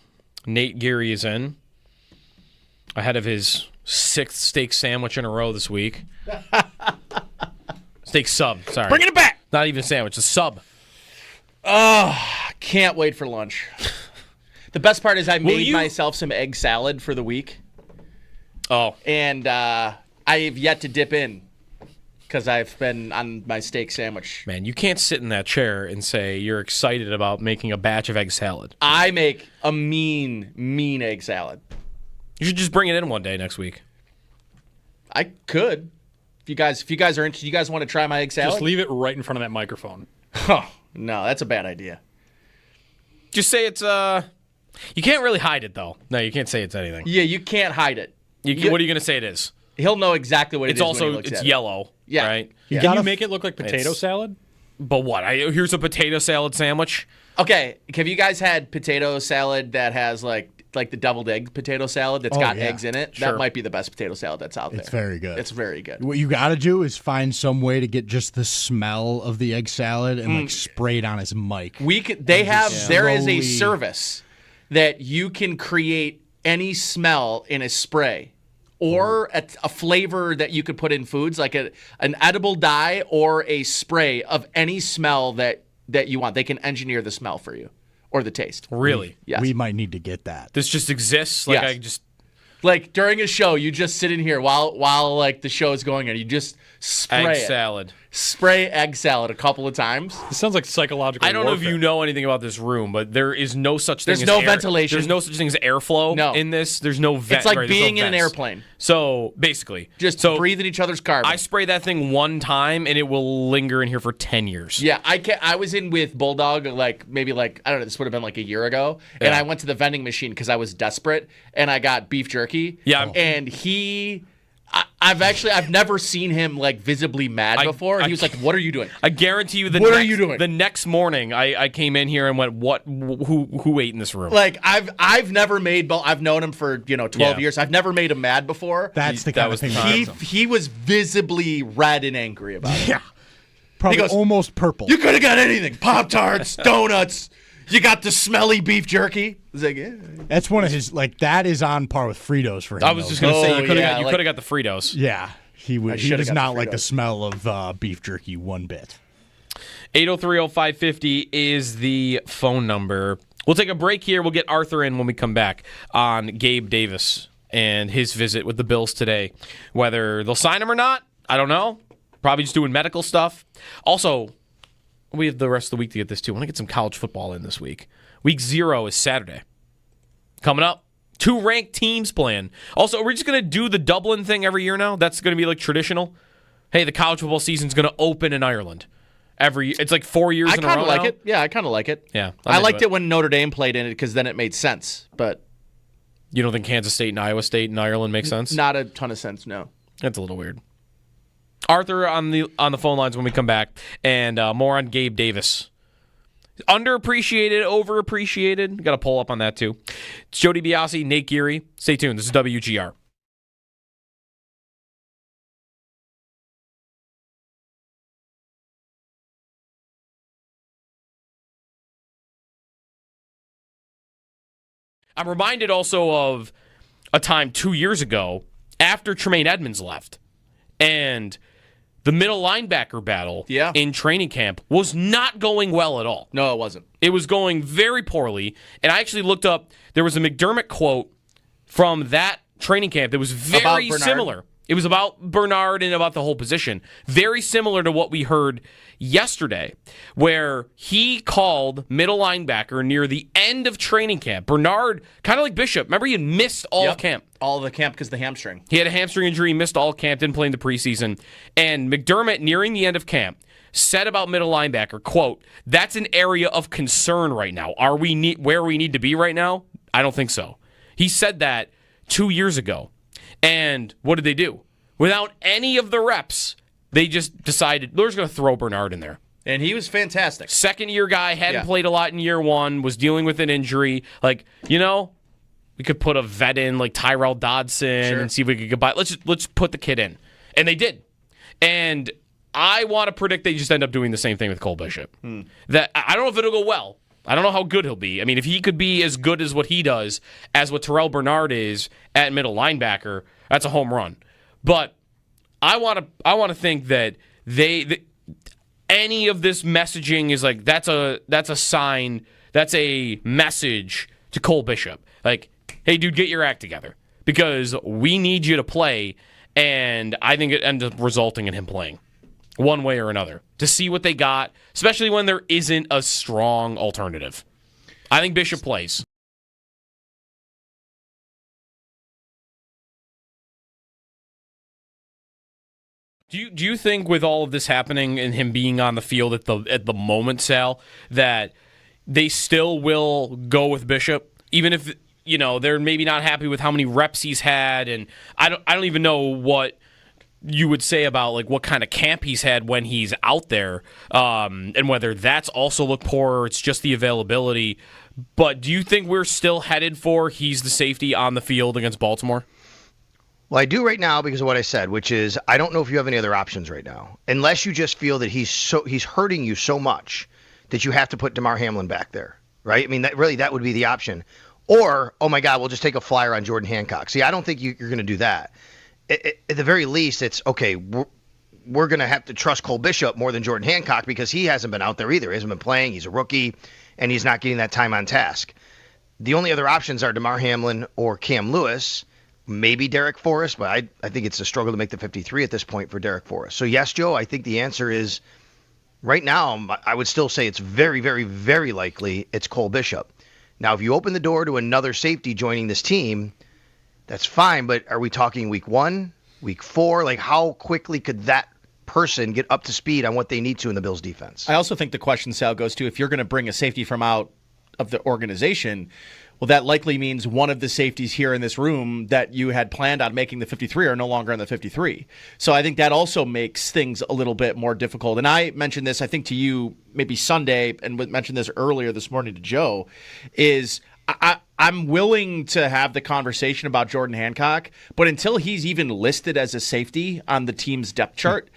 Nate Geary is in. Ahead of his 6th steak sandwich in a row this week. Steak sub, sorry. Bringing it back! Not even a sandwich, a sub. Oh, can't wait for lunch. The best part is I made myself some egg salad for the week. Oh. And I have yet to dip in because I've been on my steak sandwich. Man, you can't sit in that chair and say you're excited about making a batch of egg salad. I make a mean egg salad. You should just bring it in one day next week. I could. If you guys are interested, you guys want to try my egg salad? Just leave it right in front of that microphone. Oh, no, that's a bad idea. Just say it's You can't really hide it, though. No, you can't say it's anything. Yeah, you can't hide it. What are you going to say it is? He'll know exactly what it It's is when also he looks it's at yellow, Yeah. right? Yeah. Can you make it look like potato salad? But what? Here's a potato salad sandwich. Okay, have you guys had potato salad that has like the deviled egg potato salad that's got yeah. eggs in it? Sure. That might be the best potato salad that's out there. It's very good. It's very good. What you got to do is find some way to get just the smell of the egg salad and like spray it on his mic. There is a slowly- service that you can create any smell in a spray or a flavor that you could put in foods, like an edible dye or a spray of any smell that you want. They can engineer the smell for you or the taste. Really? Yes. We might need to get that. This just exists? Like, Yes. I just... Like during a show, you just sit in here while like the show is going on. You just spray spray egg salad a couple of times. This sounds like psychological I don't know if warfare. you know anything about this room, but there is no such thing There's as no ventilation. There's no such thing as airflow in this. There's no vent. It's like right, there's no being in an vents. airplane. So basically, Just breathing each other's carbon. I spray that thing one time and it will linger in here for 10 years. Yeah, I was in with Bulldog maybe I don't know, this would have been like a year ago, and Yeah. I went to the vending machine because I was desperate, and I got beef jerky. Yeah. And I've never seen him like visibly mad before. He was like, "What are you doing?" I guarantee you What are you doing? The next morning, I came in here and went, who ate in this room? Like I've never made. I've known him for 12 Yeah. years. I've never made him mad before. That's the kind of thing. He was visibly red and angry about it. Yeah. Probably He goes, almost purple. You could have got anything: Pop-Tarts, donuts. You got the smelly beef jerky. It's like, yeah. That's one of his, like, that is on par with Fritos for him. I was just going to say, you could have yeah, got the Fritos. Yeah. He should've does got not the like the Fritos. smell of beef jerky one bit. 8030550 is the phone number. We'll take a break here. We'll get Arthur in when we come back on Gabe Davis and his visit with the Bills today. Whether they'll sign him or not, I don't know. Probably just doing medical stuff. Also, we have the rest of the week to get this too. I want to get some college football in this week. Week 0 is Saturday. Coming up, 2 ranked teams playing. Also, we're just going to do the Dublin thing every year now. That's going to be like traditional. Hey, the college football season's going to open in Ireland. It's like 4 years I in a row kind of like now. it. Yeah, I kind of like it. Yeah, I liked it when Notre Dame played in it because then it made sense. But You don't think Kansas State and Iowa State and Ireland make sense? not a ton of sense. No. That's a little weird. Arthur on the phone lines when we come back, and more on Gabe Davis. Underappreciated, overappreciated. Got a poll up on that too. It's Jody Biasi, Nate Geary. Stay tuned. This is WGR. I'm reminded also of a time 2 years ago after Tremaine Edmonds left, and the middle linebacker battle in training camp was not going well at all. No, it wasn't. It was going very poorly, and I actually looked up, there was a McDermott quote from that training camp that was very similar. It was about Bernard and about the whole position. Very similar to what we heard yesterday, where he called middle linebacker near the end of training camp. Bernard, kind of like Bishop. Remember, he had missed all of camp. All of the camp because of the hamstring. He had a hamstring injury, missed all camp, didn't play in the preseason. And McDermott, nearing the end of camp, said about middle linebacker, quote, "That's an area of concern right now. Are we where we need to be right now? I don't think so." He said that 2 years ago. And what did they do? Without any of the reps, they just decided they're just going to throw Bernard in there. And he was fantastic. Second-year guy, hadn't played a lot in year one, was dealing with an injury. Like, we could put a vet in like Tyrell Dodson and see if we could get by. Let's put the kid in. And they did. And I want to predict they just end up doing the same thing with Cole Bishop. That I don't know if it'll go well. I don't know how good he'll be. I mean, if he could be as good as what he does as what Terrell Bernard is at middle linebacker, that's a home run. But I want to think that any of this messaging is like that's a sign, that's a message to Cole Bishop. Like, hey, dude, get your act together because we need you to play. And I think it ends up resulting in him playing one way or another to see what they got, especially when there isn't a strong alternative. I think Bishop plays. Do you think with all of this happening and him being on the field at the moment, Sal, that they still will go with Bishop even if they're maybe not happy with how many reps he's had, and I don't even know what you would say about like what kind of camp he's had when he's out there, and whether that's also looked poor or it's just the availability. But do you think we're still headed for he's the safety on the field against Baltimore? Well, I do right now because of what I said, which is I don't know if you have any other options right now, unless you just feel that he's hurting you so much that you have to put Damar Hamlin back there, right? I mean, that would be the option. Or, oh my God, we'll just take a flyer on Jordan Hancock. See, I don't think you're going to do that. At the very least, it's okay. We're going to have to trust Cole Bishop more than Jordan Hancock because he hasn't been out there either. He hasn't been playing. He's a rookie, and he's not getting that time on task. The only other options are Damar Hamlin or Cam Lewis, maybe Derek Forrest, but I think it's a struggle to make the 53 at this point for Derek Forrest. So yes, Joe, I think the answer is right now, I would still say it's very, very, very likely it's Cole Bishop. Now, if you open the door to another safety joining this team, that's fine, but are we talking week 1, week 4? Like, how quickly could that person get up to speed on what they need to in the Bills' defense? I also think the question, Sal, goes to if you're going to bring a safety from out of the organization, well, that likely means one of the safeties here in this room that you had planned on making the 53 are no longer in the 53. So I think that also makes things a little bit more difficult. And I mentioned this, I think, to you maybe Sunday, and mentioned this earlier this morning to Joe, is I'm willing to have the conversation about Jordan Hancock, but until he's even listed as a safety on the team's depth chart,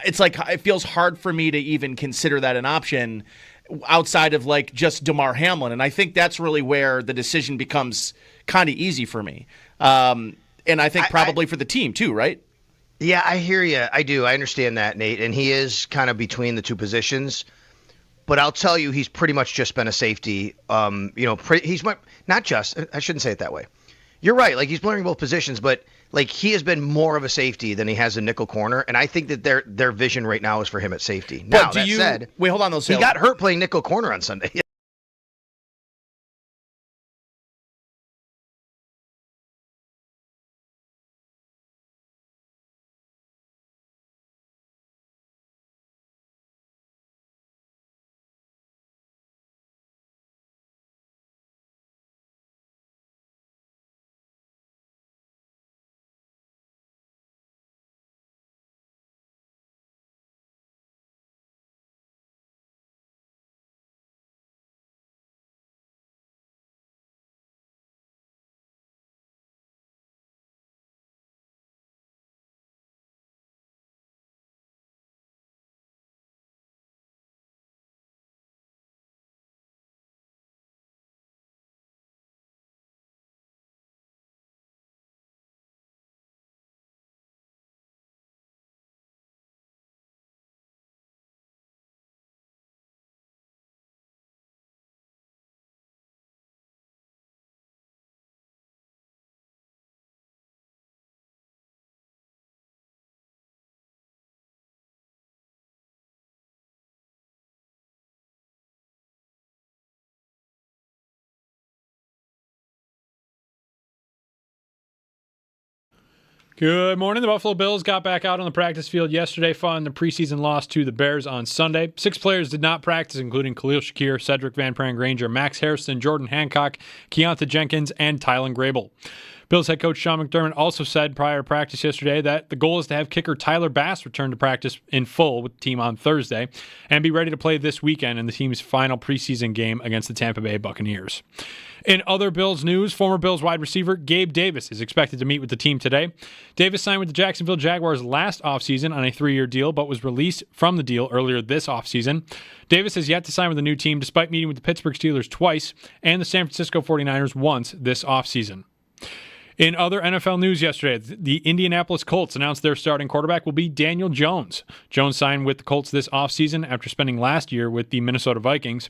it's like it feels hard for me to even consider that an option outside of like just Damar Hamlin. And I think that's really where the decision becomes kind of easy for me. And I think probably for the team too, right? Yeah, I hear you. I do. I understand that, Nate. And he is kind of between the two positions. But I'll tell you, he's pretty much just been a safety. He's not just. I shouldn't say it that way. You're right. Like, he's blurring both positions, but like he has been more of a safety than he has a nickel corner, and I think that their vision right now is for him at safety. Now, that said, wait, hold on, though. He got hurt playing nickel corner on Sunday. Good morning. The Buffalo Bills got back out on the practice field yesterday following the preseason loss to the Bears on Sunday. 6 players did not practice, including Khalil Shakir, Cedric Van Pran-Granger, Max Harrison, Jordan Hancock, Keontae Jenkins, and Tylen Grable. Bills head coach Sean McDermott also said prior to practice yesterday that the goal is to have kicker Tyler Bass return to practice in full with the team on Thursday and be ready to play this weekend in the team's final preseason game against the Tampa Bay Buccaneers. In other Bills news, former Bills wide receiver Gabe Davis is expected to meet with the team today. Davis signed with the Jacksonville Jaguars last offseason on a 3-year deal, but was released from the deal earlier this offseason. Davis has yet to sign with a new team despite meeting with the Pittsburgh Steelers twice and the San Francisco 49ers once this offseason. In other NFL news yesterday, the Indianapolis Colts announced their starting quarterback will be Daniel Jones. Jones signed with the Colts this offseason after spending last year with the Minnesota Vikings.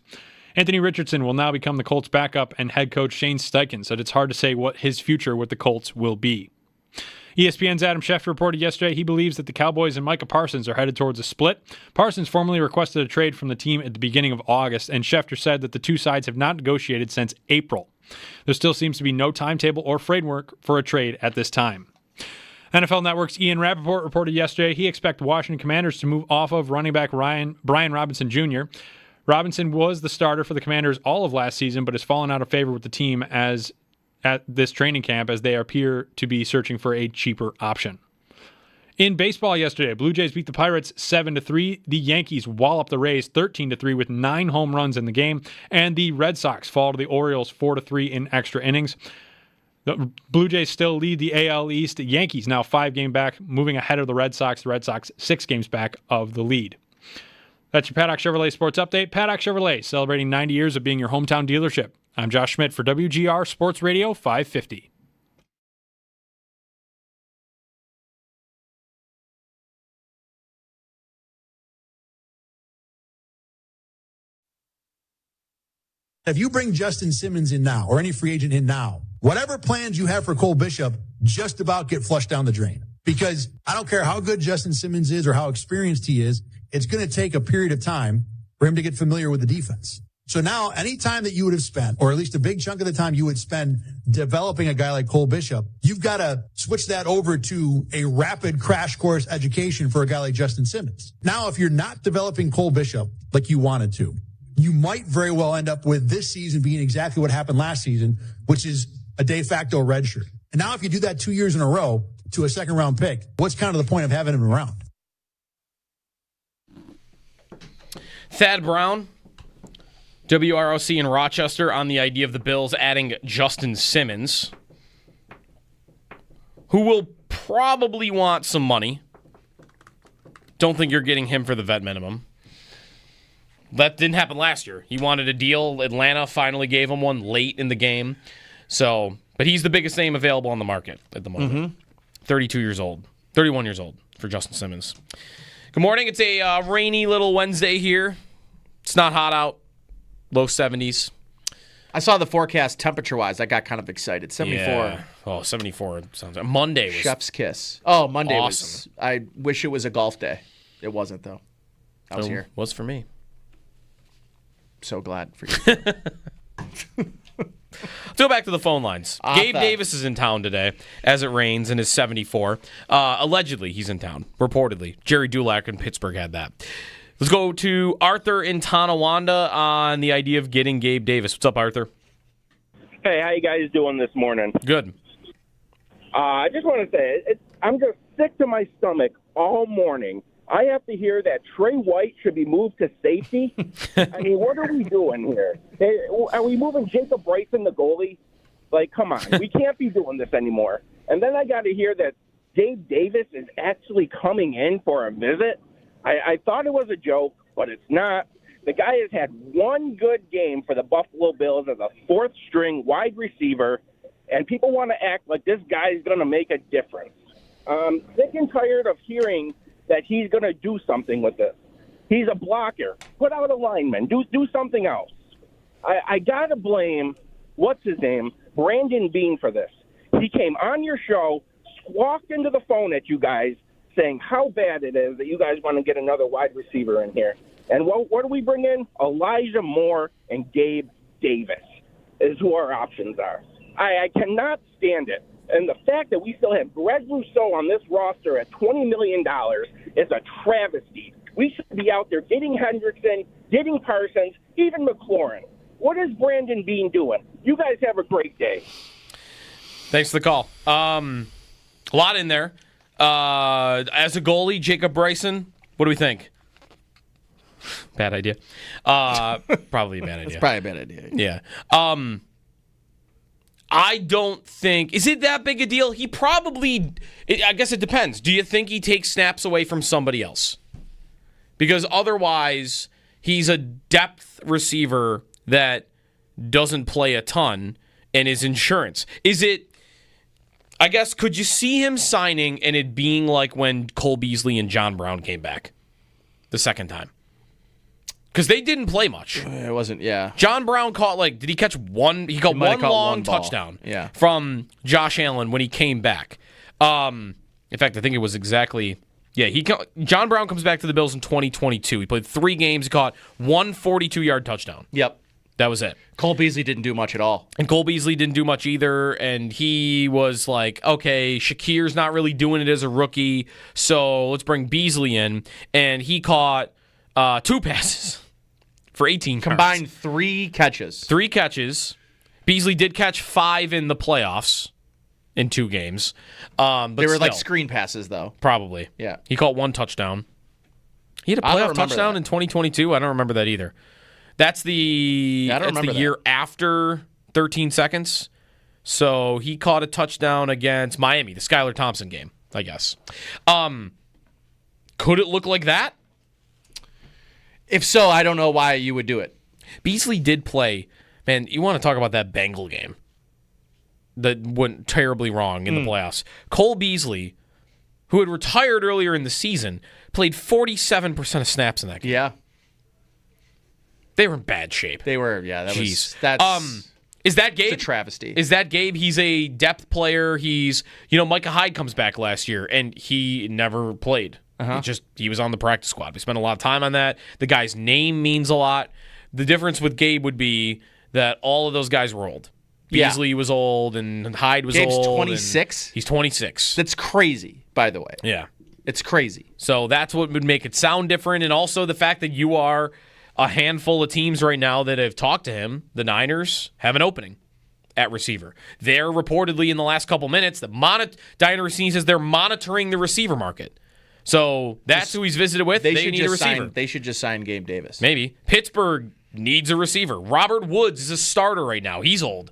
Anthony Richardson will now become the Colts' backup, and head coach Shane Steichen said it's hard to say what his future with the Colts will be. ESPN's Adam Schefter reported yesterday he believes that the Cowboys and Micah Parsons are headed towards a split. Parsons formally requested a trade from the team at the beginning of August, and Schefter said that the two sides have not negotiated since April. There still seems to be no timetable or framework for a trade at this time. NFL Network's Ian Rappaport reported yesterday he expects Washington Commanders to move off of running back Brian Robinson Jr. Robinson was the starter for the Commanders all of last season, but has fallen out of favor with the team at this training camp as they appear to be searching for a cheaper option. In baseball yesterday, Blue Jays beat the Pirates 7-3. The Yankees wallop the Rays 13-3 with 9 home runs in the game, and the Red Sox fall to the Orioles 4-3 in extra innings. The Blue Jays still lead the AL East. The Yankees now 5 games back, moving ahead of the Red Sox. The Red Sox 6 games back of the lead. That's your Paddock Chevrolet Sports Update. Paddock Chevrolet, celebrating 90 years of being your hometown dealership. I'm Josh Schmidt for WGR Sports Radio 550. If you bring Justin Simmons in now, or any free agent in now, whatever plans you have for Cole Bishop just about get flushed down the drain. Because I don't care how good Justin Simmons is or how experienced he is, it's going to take a period of time for him to get familiar with the defense. So now, any time that you would have spent, or at least a big chunk of the time you would spend developing a guy like Cole Bishop, you've got to switch that over to a rapid crash course education for a guy like Justin Simmons. Now, if you're not developing Cole Bishop like you wanted to, you might very well end up with this season being exactly what happened last season, which is a de facto redshirt. And now if you do that 2 years in a row to a second-round pick, what's kind of the point of having him around? Thad Brown, WROC in Rochester, on the idea of the Bills adding Justin Simmons, who will probably want some money. Don't think you're getting him for the vet minimum. That didn't happen last year. He wanted a deal. Atlanta finally gave him one late in the game. So, but he's the biggest name available on the market at the moment. 32 years old. 31 years old for Justin Simmons. Good morning. It's a rainy little Wednesday here. It's not hot out. Low 70s. I saw the forecast temperature-wise. I got kind of excited. 74. Yeah. Oh, 74 sounds like Monday was chef's kiss. Oh, Monday awesome. was. I wish it was a golf day. It wasn't, though. I was here. Was for me. So glad for you. Let's go back to the phone lines. Gabe Davis is in town today as it rains and is 74. Allegedly, he's in town. Reportedly. Jerry Dulac in Pittsburgh had that. Let's go to Arthur in Tonawanda on the idea of getting Gabe Davis. What's up, Arthur? Hey, how you guys doing this morning? Good. I just want to say, I'm just sick to my stomach all morning. I have to hear that Trey White should be moved to safety. I mean, what are we doing here? Are we moving Jacob Bryson, the goalie? Like, come on. We can't be doing this anymore. And then I got to hear that Gabe Davis is actually coming in for a visit. I thought it was a joke, but it's not. The guy has had one good game for the Buffalo Bills as a fourth-string wide receiver, and people want to act like this guy's going to make a difference. Sick and tired of hearing that he's going to do something with this. He's a blocker. Put out a lineman. Do something else. I got to blame, what's his name, Brandon Beane for this. He came on your show, squawked into the phone at you guys, saying how bad it is that you guys want to get another wide receiver in here. And what do we bring in? Elijah Moore and Gabe Davis is who our options are. I cannot stand it. And the fact that we still have Greg Rousseau on this roster at $20 million is a travesty. We should be out there getting Hendrickson, getting Parsons, even McLaurin. What is Brandon Beane doing? You guys have a great day. Thanks for the call. A lot in there. As a goalie, Jacob Bryson, what do we think? Bad idea. Probably a bad idea. It's probably a bad idea. Yeah. I don't think... Is it that big a deal? He probably... I guess it depends. Do you think he takes snaps away from somebody else? Because otherwise, he's a depth receiver that doesn't play a ton and is insurance. Is it... I guess, could you see him signing and it being like when Cole Beasley and John Brown came back the second time? Because they didn't play much. It wasn't, yeah. John Brown caught, did he catch one? He caught one long touchdown from Josh Allen when he came back. In fact, I think it was exactly, John Brown comes back to the Bills in 2022. He played 3 games. He caught one 42-yard touchdown. Yep. That was it. Cole Beasley didn't do much at all. And Cole Beasley didn't do much either, and he was like, okay, Shakir's not really doing it as a rookie, so let's bring Beasley in. And he caught 2 passes for 18 Combined yards. 3 catches. 3 catches. Beasley did catch 5 in the playoffs in 2 games. But They were like still, screen passes, though. probably. Yeah. He caught 1 touchdown. He had a I don't playoff remember touchdown that. in 2022. I don't remember that either. That's the I don't that's the remember year after 13 seconds. So he caught a touchdown against Miami, the Skylar Thompson game, I guess. Could it look like that? If so, I don't know why you would do it. Beasley did play. Man, you want to talk about that Bengal game that went terribly wrong in the playoffs. Cole Beasley, who had retired earlier in the season, played 47% of snaps in that game. Yeah. They were in bad shape. They were, yeah. Jeez. That's Is that Gabe? it's a travesty. Is that Gabe? He's a depth player. He's, Micah Hyde comes back last year, and he never played. He was on the practice squad. We spent a lot of time on that. The guy's name means a lot. The difference with Gabe would be that all of those guys were old. Yeah. Beasley was old, and Hyde was Gabe's old. 26? He's 26. That's crazy, by the way. Yeah. It's crazy. So that's what would make it sound different, and also the fact that you are a handful of teams right now that have talked to him. The Niners have an opening at receiver. They're reportedly in the last couple minutes, Diner says they're monitoring the receiver market. So that's who he's visited with. They need a receiver. They should just sign Gabe Davis. Maybe. Pittsburgh needs a receiver. Robert Woods is a starter right now. He's old.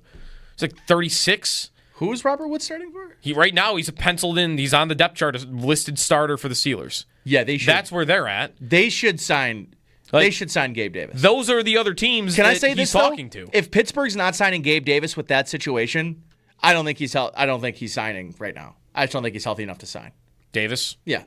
He's like 36. Who's Robert Wood starting for? Right now he's penciled in. He's on the depth chart as listed starter for the Steelers. Yeah, they should. That's where they're at. They should sign. They should sign Gabe Davis. Those are the other teams Can that I say he's this, talking though? to. If Pittsburgh's not signing Gabe Davis with that situation, I don't think he's signing right now. I just don't think he's healthy enough to sign. Davis? Yeah.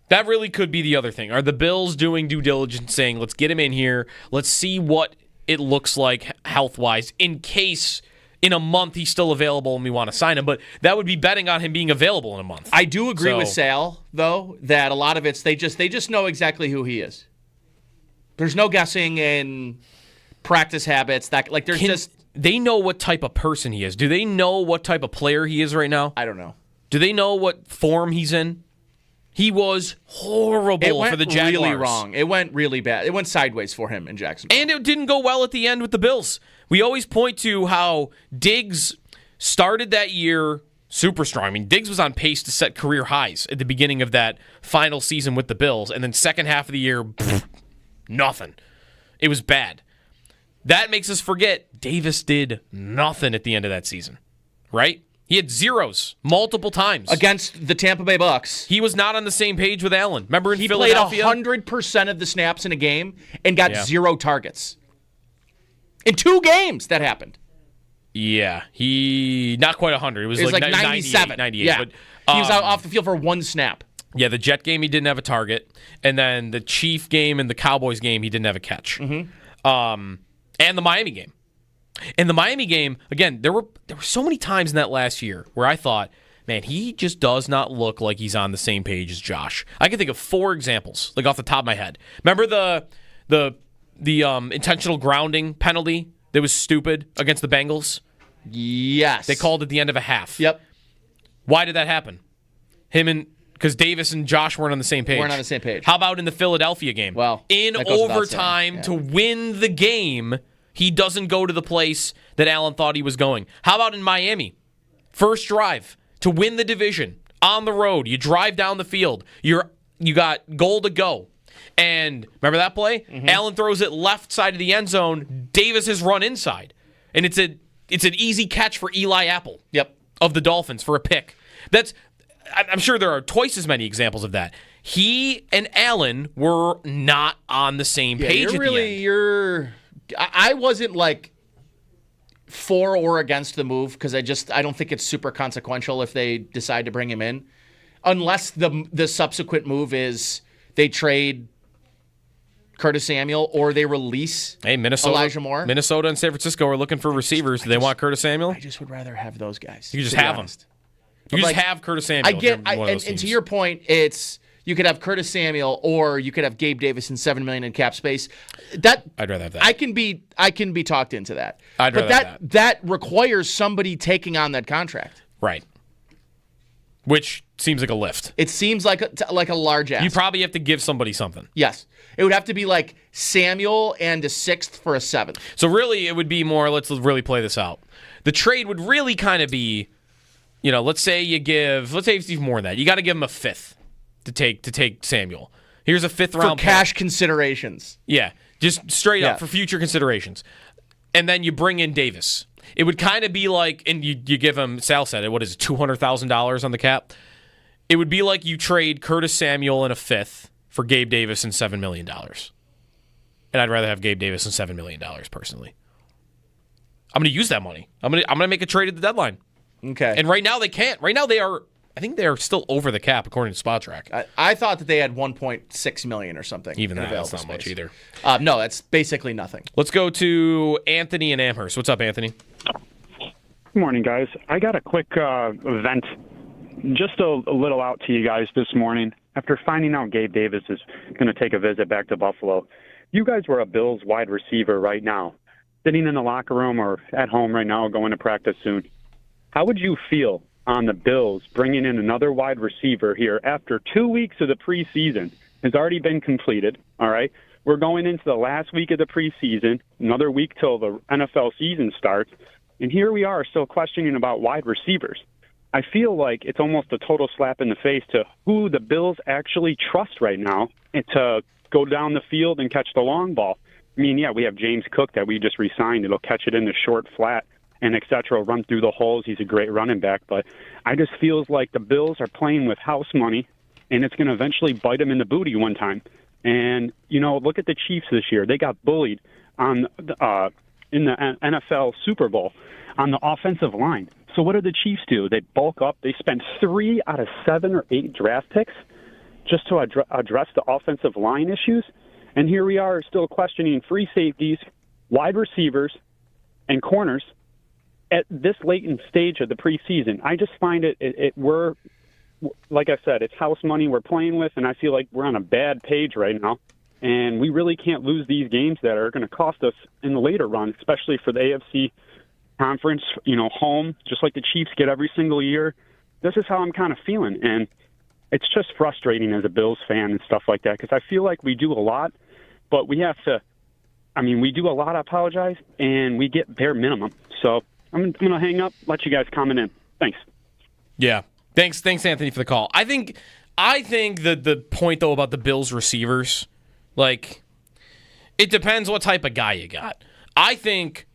That really could be the other thing. Are the Bills doing due diligence saying, let's get him in here, let's see what it looks like health-wise in case in a month he's still available and we want to sign him? But that would be betting on him being available in a month. I do agree with Sal, though, that a lot of it's they just know exactly who he is. There's no guessing in practice habits. They know what type of person he is. Do they know what type of player he is right now? I don't know. Do they know what form he's in? He was horrible for the Jaguars. It went really wrong. It went really bad. It went sideways for him in Jacksonville. And it didn't go well at the end with the Bills. We always point to how Diggs started that year super strong. I mean, Diggs was on pace to set career highs at the beginning of that final season with the Bills, and then second half of the year, nothing. It was bad. That makes us forget Davis did nothing at the end of that season, right? He had zeros multiple times. Against the Tampa Bay Bucks. He was not on the same page with Allen. Remember in he Philadelphia? He played 100% of the snaps in a game and got 0 targets. In 2 games, that happened. Yeah. Not quite 100. It was like 97. 98. Yeah. But, he was out off the field for 1 snap. Yeah, the Jet game, he didn't have a target. And then the Chief game and the Cowboys game, he didn't have a catch. Mm-hmm. And the Miami game. In the Miami game, again, there were so many times in that last year where I thought, man, he just does not look like he's on the same page as Josh. I can think of 4 examples, like off the top of my head. Remember the intentional grounding penalty that was stupid against the Bengals? Yes. They called at the end of a half. Yep. Why did that happen? Because Davis and Josh weren't on the same page. Weren't on the same page. How about in the Philadelphia game? Well, in overtime to win the game, he doesn't go to the place that Allen thought he was going. How about in Miami? First drive to win the division on the road. You drive down the field. You got goal to go. And remember that play? Mm-hmm. Allen throws it left side of the end zone. Davis has run inside. And it's an easy catch for Eli Apple. Yep. Of the Dolphins for a pick. I'm sure there are twice as many examples of that. He and Allen were not on the same page at the end. I wasn't like for or against the move because I don't think it's super consequential if they decide to bring him in, unless the subsequent move is they trade Curtis Samuel or they release Elijah Moore. Minnesota and San Francisco are looking for receivers. Do they want Curtis Samuel? I just would rather have those guys. You just have them. You just have Curtis Samuel. And to your point, it's you could have Curtis Samuel or you could have Gabe Davis and $7 million in cap space. I'd rather have that. I can be talked into that. I'd rather have that requires somebody taking on that contract. Right. Which seems like a lift. It seems like a large ask. You probably have to give somebody something. Yes. It would have to be like Samuel and a 6th for a 7th. So really, it would be more, let's really play this out. The trade would really kind of be, let's say it's even more than that. You got to give him a 5th to take Samuel. Here's a 5th round for cash considerations. Yeah, just straight up for future considerations. And then you bring in Davis. It would kind of be like, and you give him, Sal said it, what is it, $200,000 on the cap? It would be like you trade Curtis Samuel and a 5th for Gabe Davis and $7 million. And I'd rather have Gabe Davis and $7 million personally. I'm going to use that money. I'm going to make a trade at the deadline. Okay. And right now they can't. Right now I think they are still over the cap according to SpotTrack. I thought that they had $1.6 million or something. Even that's not much either. No, that's basically nothing. Let's go to Anthony in Amherst. What's up, Anthony? Good morning, guys. I got a quick vent, just a little out to you guys this morning. After finding out Gabe Davis is going to take a visit back to Buffalo, you guys were a Bills wide receiver right now, sitting in the locker room or at home right now, going to practice soon. How would you feel on the Bills bringing in another wide receiver here after 2 weeks of the preseason has already been completed, all right? We're going into the last week of the preseason, another week till the NFL season starts, and here we are still questioning about wide receivers. I feel like it's almost a total slap in the face to who the Bills actually trust right now to go down the field and catch the long ball. I mean, yeah, we have James Cook that we just re-signed. It'll catch it in the short flat and et cetera, run through the holes. He's a great running back. But I just feels like the Bills are playing with house money, and it's going to eventually bite them in the booty one time. And, look at the Chiefs this year. They got bullied in the NFL Super Bowl on the offensive line. So what do the Chiefs do? They bulk up. They spend 3 out of 7 or 8 draft picks just to address the offensive line issues. And here we are still questioning free safeties, wide receivers, and corners at this late in stage of the preseason. I just find we're, like I said, it's house money we're playing with, and I feel like we're on a bad page right now. And we really can't lose these games that are going to cost us in the later run, especially for the AFC conference, home, just like the Chiefs get every single year. This is how I'm kind of feeling. And it's just frustrating as a Bills fan and stuff like that, because I feel like we do a lot, but we have to, we do a lot, I apologize, and we get bare minimum. So I'm going to hang up, let you guys comment in. Thanks. Yeah. Thanks, Anthony, for the call. I think that the point, though, about the Bills receivers, like, it depends what type of guy you got. I think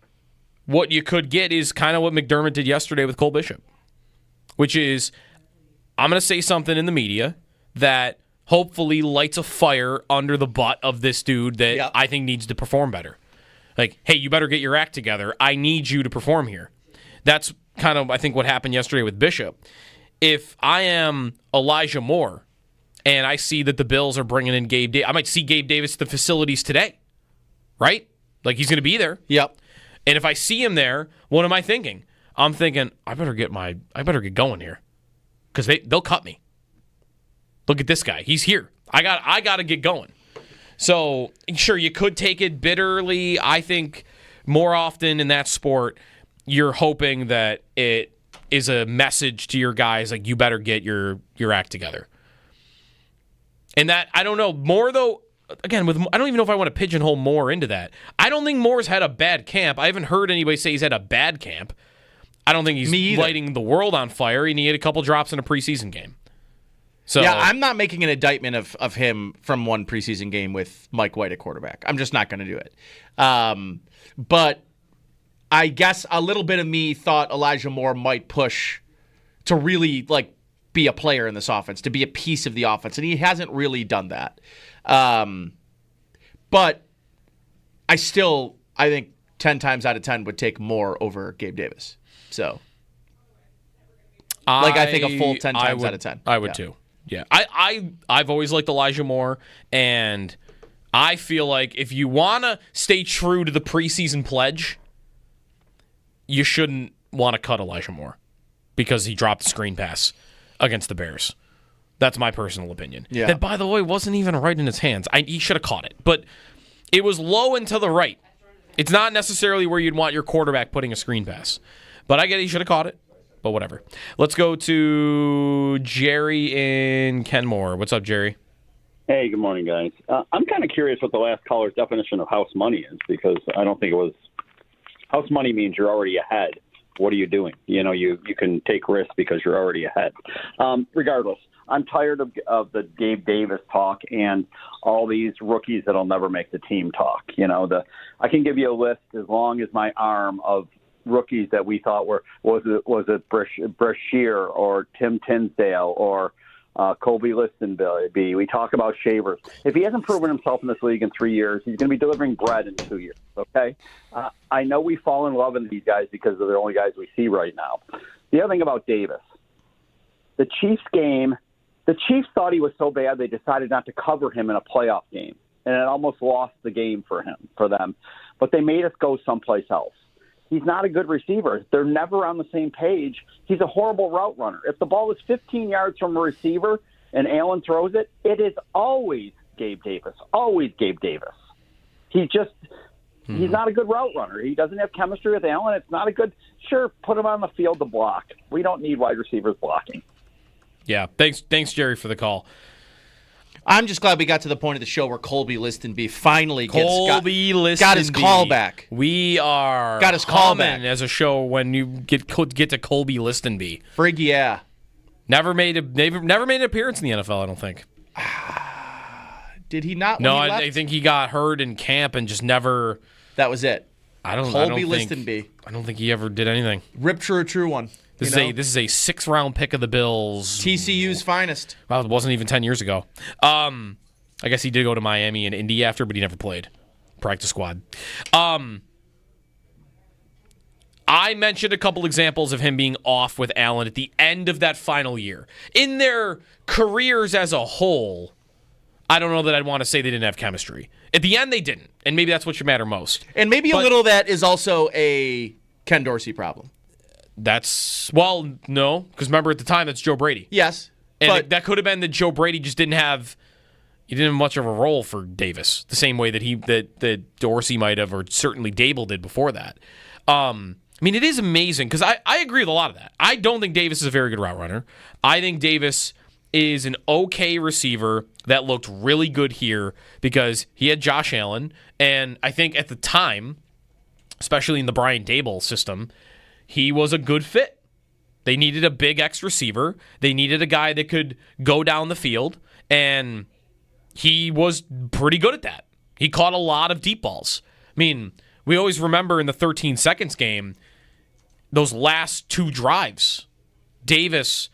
what you could get is kind of what McDermott did yesterday with Cole Bishop, which is, I'm going to say something in the media that hopefully lights a fire under the butt of this dude that I think needs to perform better. Like, hey, you better get your act together. I need you to perform here. That's kind of, I think, what happened yesterday with Bishop. If I am Elijah Moore and I see that the Bills are bringing in Gabe Davis, I might see Gabe Davis at the facilities today, right? Like, he's going to be there. Yep. And if I see him there, what am I thinking? I'm thinking, I better get going here, because they'll cut me. Look at this guy. He's here. I got to get going. So, sure, you could take it bitterly. I think more often in that sport, you're hoping that it is a message to your guys, like, you better get your act together. And that, I don't know, Moore, though, again, I don't even know if I want to pigeonhole Moore into that. I don't think Moore's had a bad camp. I haven't heard anybody say he's had a bad camp. I don't think he's lighting the world on fire, and he had a couple drops in a preseason game. So, yeah, I'm not making an indictment of him from one preseason game with Mike White at quarterback. I'm just not going to do it. But I guess a little bit of me thought Elijah Moore might push to really, like, be a player in this offense, to be a piece of the offense, and he hasn't really done that. But I think 10 times out of 10 would take Moore over Gabe Davis. So, I think a full 10 times out of 10. I would too. Yeah, I've always liked Elijah Moore, and I feel like if you want to stay true to the preseason pledge, you shouldn't want to cut Elijah Moore because he dropped the screen pass against the Bears. That's my personal opinion. Yeah. That, by the way, wasn't even right in his hands. He should have caught it, but it was low and to the right. It's not necessarily where you'd want your quarterback putting a screen pass, but I get it. He should have caught it. but whatever. Let's go to Jerry in Kenmore. What's up, Jerry? Hey, good morning, guys. I'm kind of curious what the last caller's definition of house money is, because I don't think it was – house money means you're already ahead. What are you doing? You can take risks because you're already ahead. Regardless, I'm tired of the Gabe Davis talk and all these rookies that'll never make the team talk. I can give you a list as long as my arm of rookies that we thought was it Brashear or Tim Tinsdale or Colby Listenby. We talk about Shavers. If he hasn't proven himself in this league in 3 years, he's going to be delivering bread in 2 years. Okay, I know we fall in love with these guys because they're the only guys we see right now. The other thing about Davis, the Chiefs game, the Chiefs thought he was so bad they decided not to cover him in a playoff game, and it almost lost the game for them. But they made us go someplace else. He's not a good receiver. They're never on the same page. He's a horrible route runner. If the ball is 15 yards from a receiver and Allen throws it, it is always Gabe Davis. Always Gabe Davis. He's not a good route runner. He doesn't have chemistry with Allen. It's not a good – sure, put him on the field to block. We don't need wide receivers blocking. Yeah, thanks, Jerry, for the call. I'm just glad we got to the point of the show where Colby Listenby finally got his call back. We are got his call back as a show when you get to Colby Listenby. Frig, yeah. Never made an appearance in the NFL, I don't think. Did he not? No, I think he got hurt in camp and just never. That was it. Colby Listenby. I don't think he ever did anything. Rip true one. This is a 6th-round pick of the Bills. TCU's finest. Well, it wasn't even 10 years ago. I guess he did go to Miami and Indy after, but he never played. Practice squad. I mentioned a couple examples of him being off with Allen at the end of that final year. In their careers as a whole, I don't know that I'd want to say they didn't have chemistry. At the end, they didn't, and maybe that's what should matter most. And maybe a little of that is also a Ken Dorsey problem. No, because remember at the time that's Joe Brady. Yes, and that could have been that Joe Brady just didn't have much of a role for Davis, the same way that Dorsey might have, or certainly Dable did before that. It is amazing because I agree with a lot of that. I don't think Davis is a very good route runner. I think Davis is an okay receiver that looked really good here because he had Josh Allen, and I think at the time, especially in the Brian Dable system, he was a good fit. They needed a big X receiver. They needed a guy that could go down the field, and he was pretty good at that. He caught a lot of deep balls. We always remember in the 13 seconds game, those last 2 drives, Davis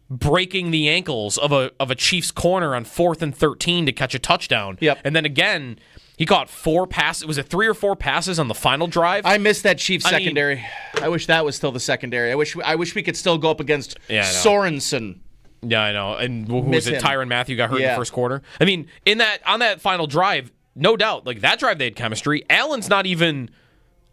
breaking the ankles of a Chiefs corner on 4th and 13 to catch a touchdown. Yep. And then again, he caught 4 passes. Was it 3 or 4 passes on the final drive? I missed that Chiefs secondary. I wish that was still the secondary. I wish we could still go up against Sorensen. Yeah, I know. And who was it? Tyrann Mathieu got hurt in the first quarter. On that final drive, no doubt, that drive they had chemistry. Allen's not even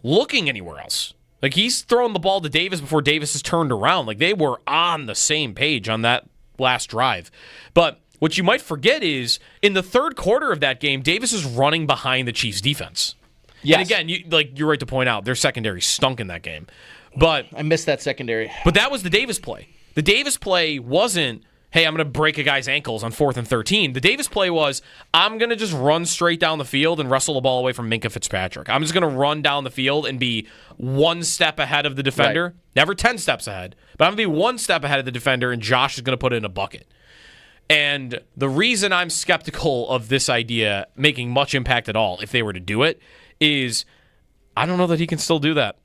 looking anywhere else. He's throwing the ball to Davis before Davis is turned around. They were on the same page on that last drive. But what you might forget is, in the third quarter of that game, Davis is running behind the Chiefs' defense. Yes. And again, you're right to point out, their secondary stunk in that game. But I missed that secondary. But that was the Davis play. The Davis play wasn't, hey, I'm going to break a guy's ankles on 4th and 13. The Davis play was, I'm going to just run straight down the field and wrestle the ball away from Minkah Fitzpatrick. I'm just going to run down the field and be 1 step ahead of the defender. Right. Never 10 steps ahead. But I'm going to be 1 step ahead of the defender, and Josh is going to put it in a bucket. And the reason I'm skeptical of this idea making much impact at all, if they were to do it, is I don't know that he can still do that.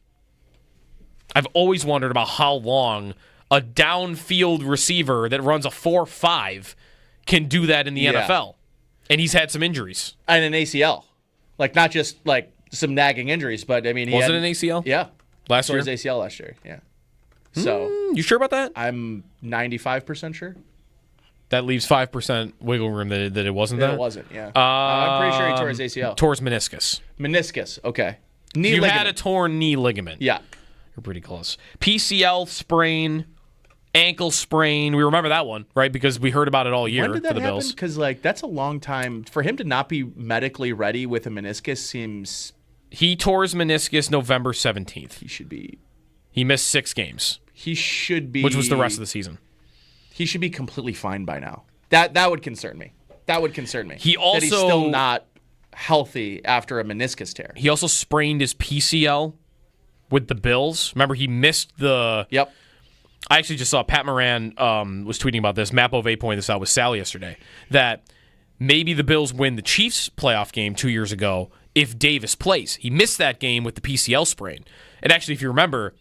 I've always wondered about how long a downfield receiver that runs a 4.5 can do that in the NFL. And he's had some injuries. And an ACL. Not just some nagging injuries, but he was it an ACL? Yeah. Last year? His ACL last year, yeah. So you sure about that? I'm 95% sure. That leaves 5% wiggle room that it wasn't that? It wasn't, yeah. I'm pretty sure he tore his ACL. Tore his meniscus. Meniscus, okay. Knee ligament. Had a torn knee ligament. Yeah. You're pretty close. PCL sprain, ankle sprain. We remember that one, right? Because we heard about it all year for the Bills. Because that's a long time. For him to not be medically ready with a meniscus seems... He tore his meniscus November 17th. He should be... He missed 6 games. He should be. Which was the rest of the season. He should be completely fine by now. That would concern me. That would concern me. He also that he's still not healthy after a meniscus tear. He also sprained his PCL with the Bills. Remember, he missed the. Yep. I actually just saw Pat Moran was tweeting about this. Matt Bove pointed this out with Sally yesterday, that maybe the Bills win the Chiefs playoff game 2 years ago if Davis plays. He missed that game with the PCL sprain. And actually, if you remember,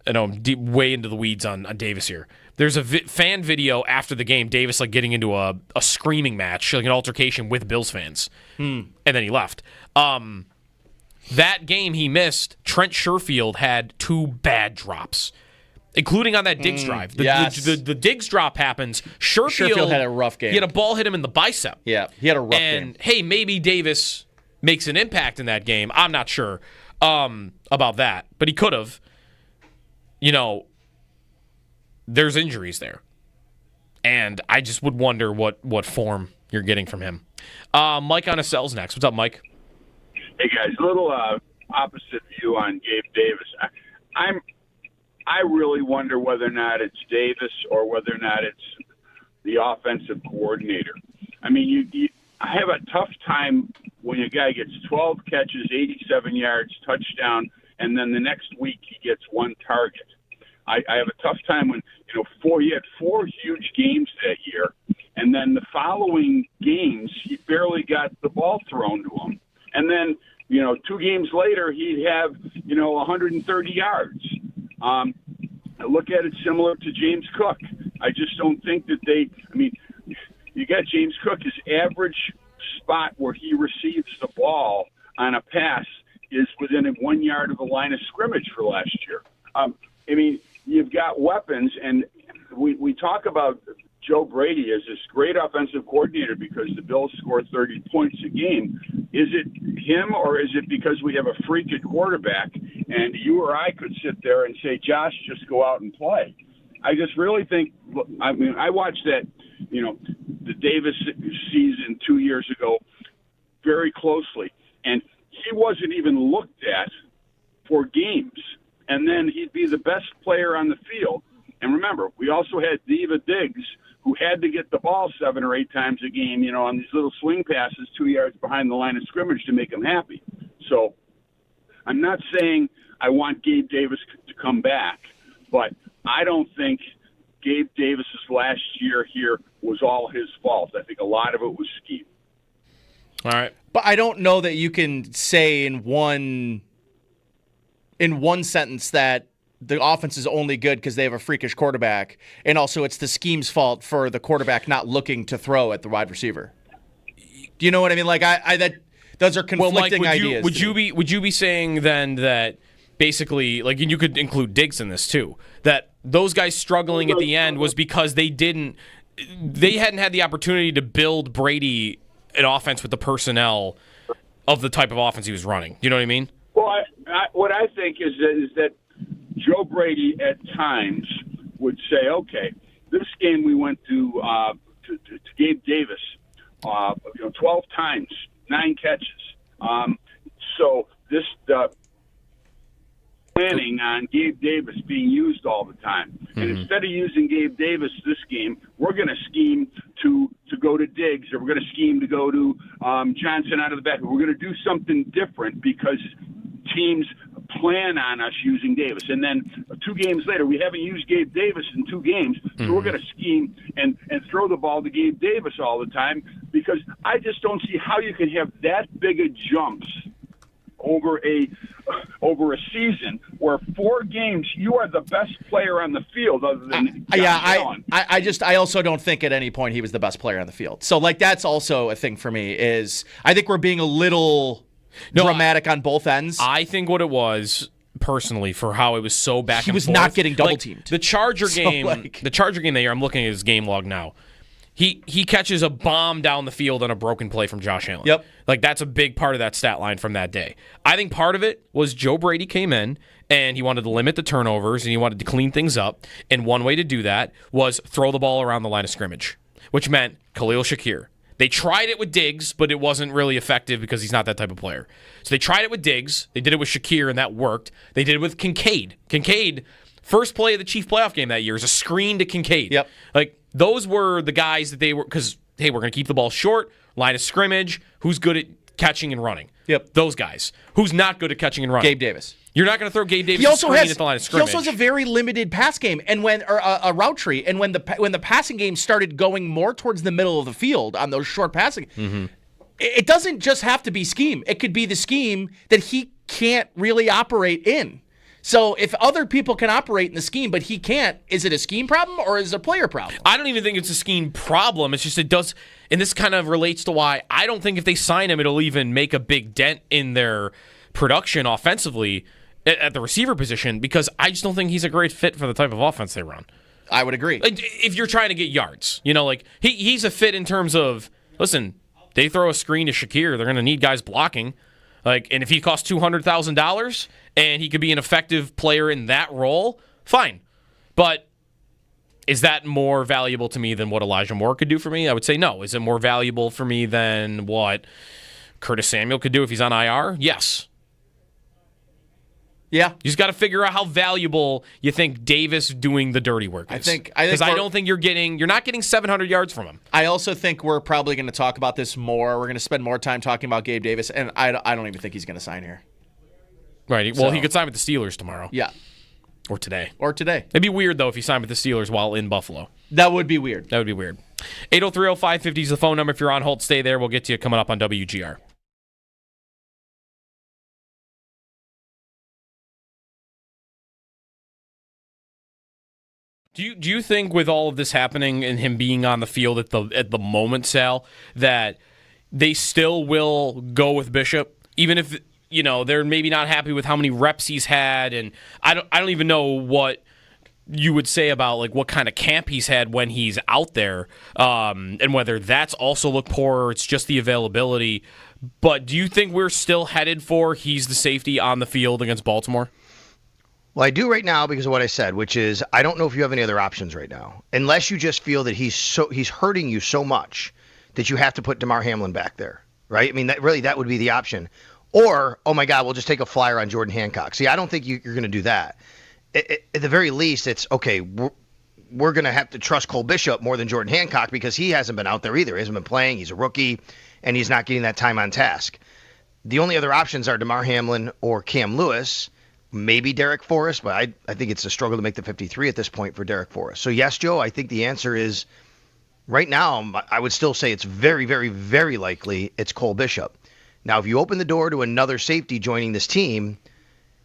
I know I'm way into the weeds on Davis here. There's a fan video after the game, Davis like getting into a screaming match, like an altercation with Bills fans. And then he left. That game he missed, Trent Sherfield had 2 bad drops, including on that Diggs drive. The Diggs drop happens. Sherfield had a rough game. He had a ball hit him in the bicep. Yeah, he had a rough game. And, hey, maybe Davis makes an impact in that game. I'm not sure about that, but he could have. There's injuries there. And I just would wonder what form you're getting from him. Mike on a cell's next. What's up, Mike? Hey, guys. A little opposite view on Gabe Davis. I really wonder whether or not it's Davis or whether or not it's the offensive coordinator. I mean, I have a tough time when a guy gets 12 catches, 87 yards, touchdown, and then the next week he gets 1 target. I have a tough time when, he had 4 huge games that year, and then the following games he barely got the ball thrown to him. And then, 2 games later he'd have, 130 yards. I look at it similar to James Cook. I just don't think that you got James Cook, his average spot where he receives the ball on a pass is within 1 yard of the line of scrimmage for last year. You've got weapons, and we talk about Joe Brady as this great offensive coordinator because the Bills score 30 points a game. Is it him, or is it because we have a freakish quarterback and you or I could sit there and say, Josh, just go out and play? I just really think, I watched that, the Davis season 2 years ago very closely, and he wasn't even looked at for games. And then he'd be the best player on the field. And remember, we also had Diva Diggs, who had to get the ball 7 or 8 times a game, on these little swing passes 2 yards behind the line of scrimmage to make him happy. So I'm not saying I want Gabe Davis to come back, but I don't think Gabe Davis's last year here was all his fault. I think a lot of it was scheme. All right. But I don't know that you can say in one sentence that the offense is only good because they have a freakish quarterback, and also it's the scheme's fault for the quarterback not looking to throw at the wide receiver. Do you know what I mean? Like those are conflicting ideas. Would you be saying then that basically, like, and you could include Diggs in this too, that those guys struggling at the end was because they hadn't had the opportunity to build Brady an offense with the personnel of the type of offense he was running? Do you know what I mean? Well, what I think is that Joe Brady at times would say, okay, this game we went to Gabe Davis, 12 times, 9 catches. So this planning on Gabe Davis being used all the time. Mm-hmm. And instead of using Gabe Davis this game, we're going to scheme to go to Diggs, or we're going to scheme to go to Johnson out of the back. We're going to do something different because teams plan on us using Davis. And then 2 games later, we haven't used Gabe Davis in 2 games, so we're going to scheme and throw the ball to Gabe Davis all the time, because I just don't see how you can have that big of jumps over a season where 4 games you are the best player on the field other than Allen. I also don't think at any point he was the best player on the field. So that's also a thing for me, is I think we're being a little dramatic on both ends. I think what it was, personally, for how it was so back and forth. He was not getting double teamed. The Charger game, that year, I'm looking at his game log now. He catches a bomb down the field on a broken play from Josh Allen. Yep. That's a big part of that stat line from that day. I think part of it was Joe Brady came in and he wanted to limit the turnovers and he wanted to clean things up. And one way to do that was throw the ball around the line of scrimmage, which meant Khalil Shakir. They tried it with Diggs, but it wasn't really effective because he's not that type of player. So they tried it with Diggs. They did it with Shakir, and that worked. They did it with Kincaid. Kincaid First play of the Chief playoff game that year is a screen to Kincaid. Yep. Like, those were the guys that they were, because, hey, we're going to keep the ball short, line of scrimmage, who's good at catching and running. Yep. Those guys. Who's not good at catching and running? Gabe Davis. You're not going to throw Gabe Davis a screen at the line of He scrimmage. also has a very limited pass game, and when or a route tree, and when the passing game started going more towards the middle of the field on those short passing, it doesn't just have to be scheme. It could be the scheme that he can't really operate in. So if other people can operate in the scheme, but he can't, is it a scheme problem or is it a player problem? I don't even think it's a scheme problem. It's just it does, and this kind of relates to why I don't think if they sign him, it'll even make a big dent in their production offensively at the receiver position, because I just don't think he's a great fit for the type of offense they run. I would agree. Like, if you're trying to get yards, like he's a fit in terms of, listen, they throw a screen to Shakir, they're going to need guys blocking. Like, and if he costs $200,000 and he could be an effective player in that role, fine. But is that more valuable to me than what Elijah Moore could do for me? I would say no. Is it more valuable for me than what Curtis Samuel could do if he's on IR? Yes. Yeah. You just got to figure out how valuable you think Davis doing the dirty work is. Because I don't think you're not getting 700 yards from him. I also think we're probably going to talk about this more. We're going to spend more time talking about Gabe Davis, and I don't even think he's going to sign here. Right. Well, he could sign with the Steelers tomorrow. Yeah. Or today. It'd be weird, though, if he signed with the Steelers while in Buffalo. That would be weird. 803-0550 is the phone number. If you're on hold, stay there. We'll get to you coming up on WGR. Do you think with all of this happening and him being on the field at the moment, Sal, that they still will go with Bishop, even if they're maybe not happy with how many reps he's had, and I don't even know what you would say about like what kind of camp he's had when he's out there, and whether that's also looked poor or it's just the availability. But do you think we're still headed for he's the safety on the field against Baltimore? Well, I do right now because of what I said, which is I don't know if you have any other options right now, unless you just feel that he's hurting you so much that you have to put DeMar Hamlin back there, right? I mean, that would be the option. Or, oh my God, we'll just take a flyer on Jordan Hancock. See, I don't think you're going to do that. At the very least, it's okay. We're going to have to trust Cole Bishop more than Jordan Hancock because he hasn't been out there either. He hasn't been playing. He's a rookie, and he's not getting that time on task. The only other options are DeMar Hamlin or Cam Lewis. Maybe Derek Forrest, but I think it's a struggle to make the 53 at this point for Derek Forrest. So, yes, Joe, I think the answer is right now, I would still say it's very, very, very likely it's Cole Bishop. Now, if you open the door to another safety joining this team,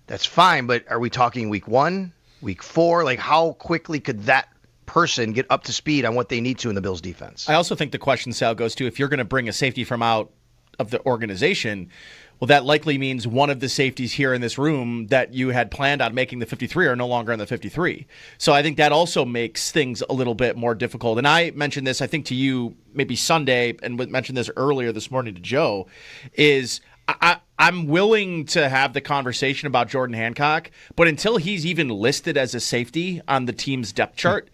that's fine, but are we talking week 1, week 4? Like, how quickly could that person get up to speed on what they need to in the Bills' defense? I also think the question, Sal, goes to if you're going to bring a safety from out of the organization, well, that likely means one of the safeties here in this room that you had planned on making the 53 are no longer in the 53. So I think that also makes things a little bit more difficult. And I mentioned this, I think, to you maybe Sunday, and mentioned this earlier this morning to Joe, is I'm willing to have the conversation about Jordan Hancock, but until he's even listed as a safety on the team's depth chart,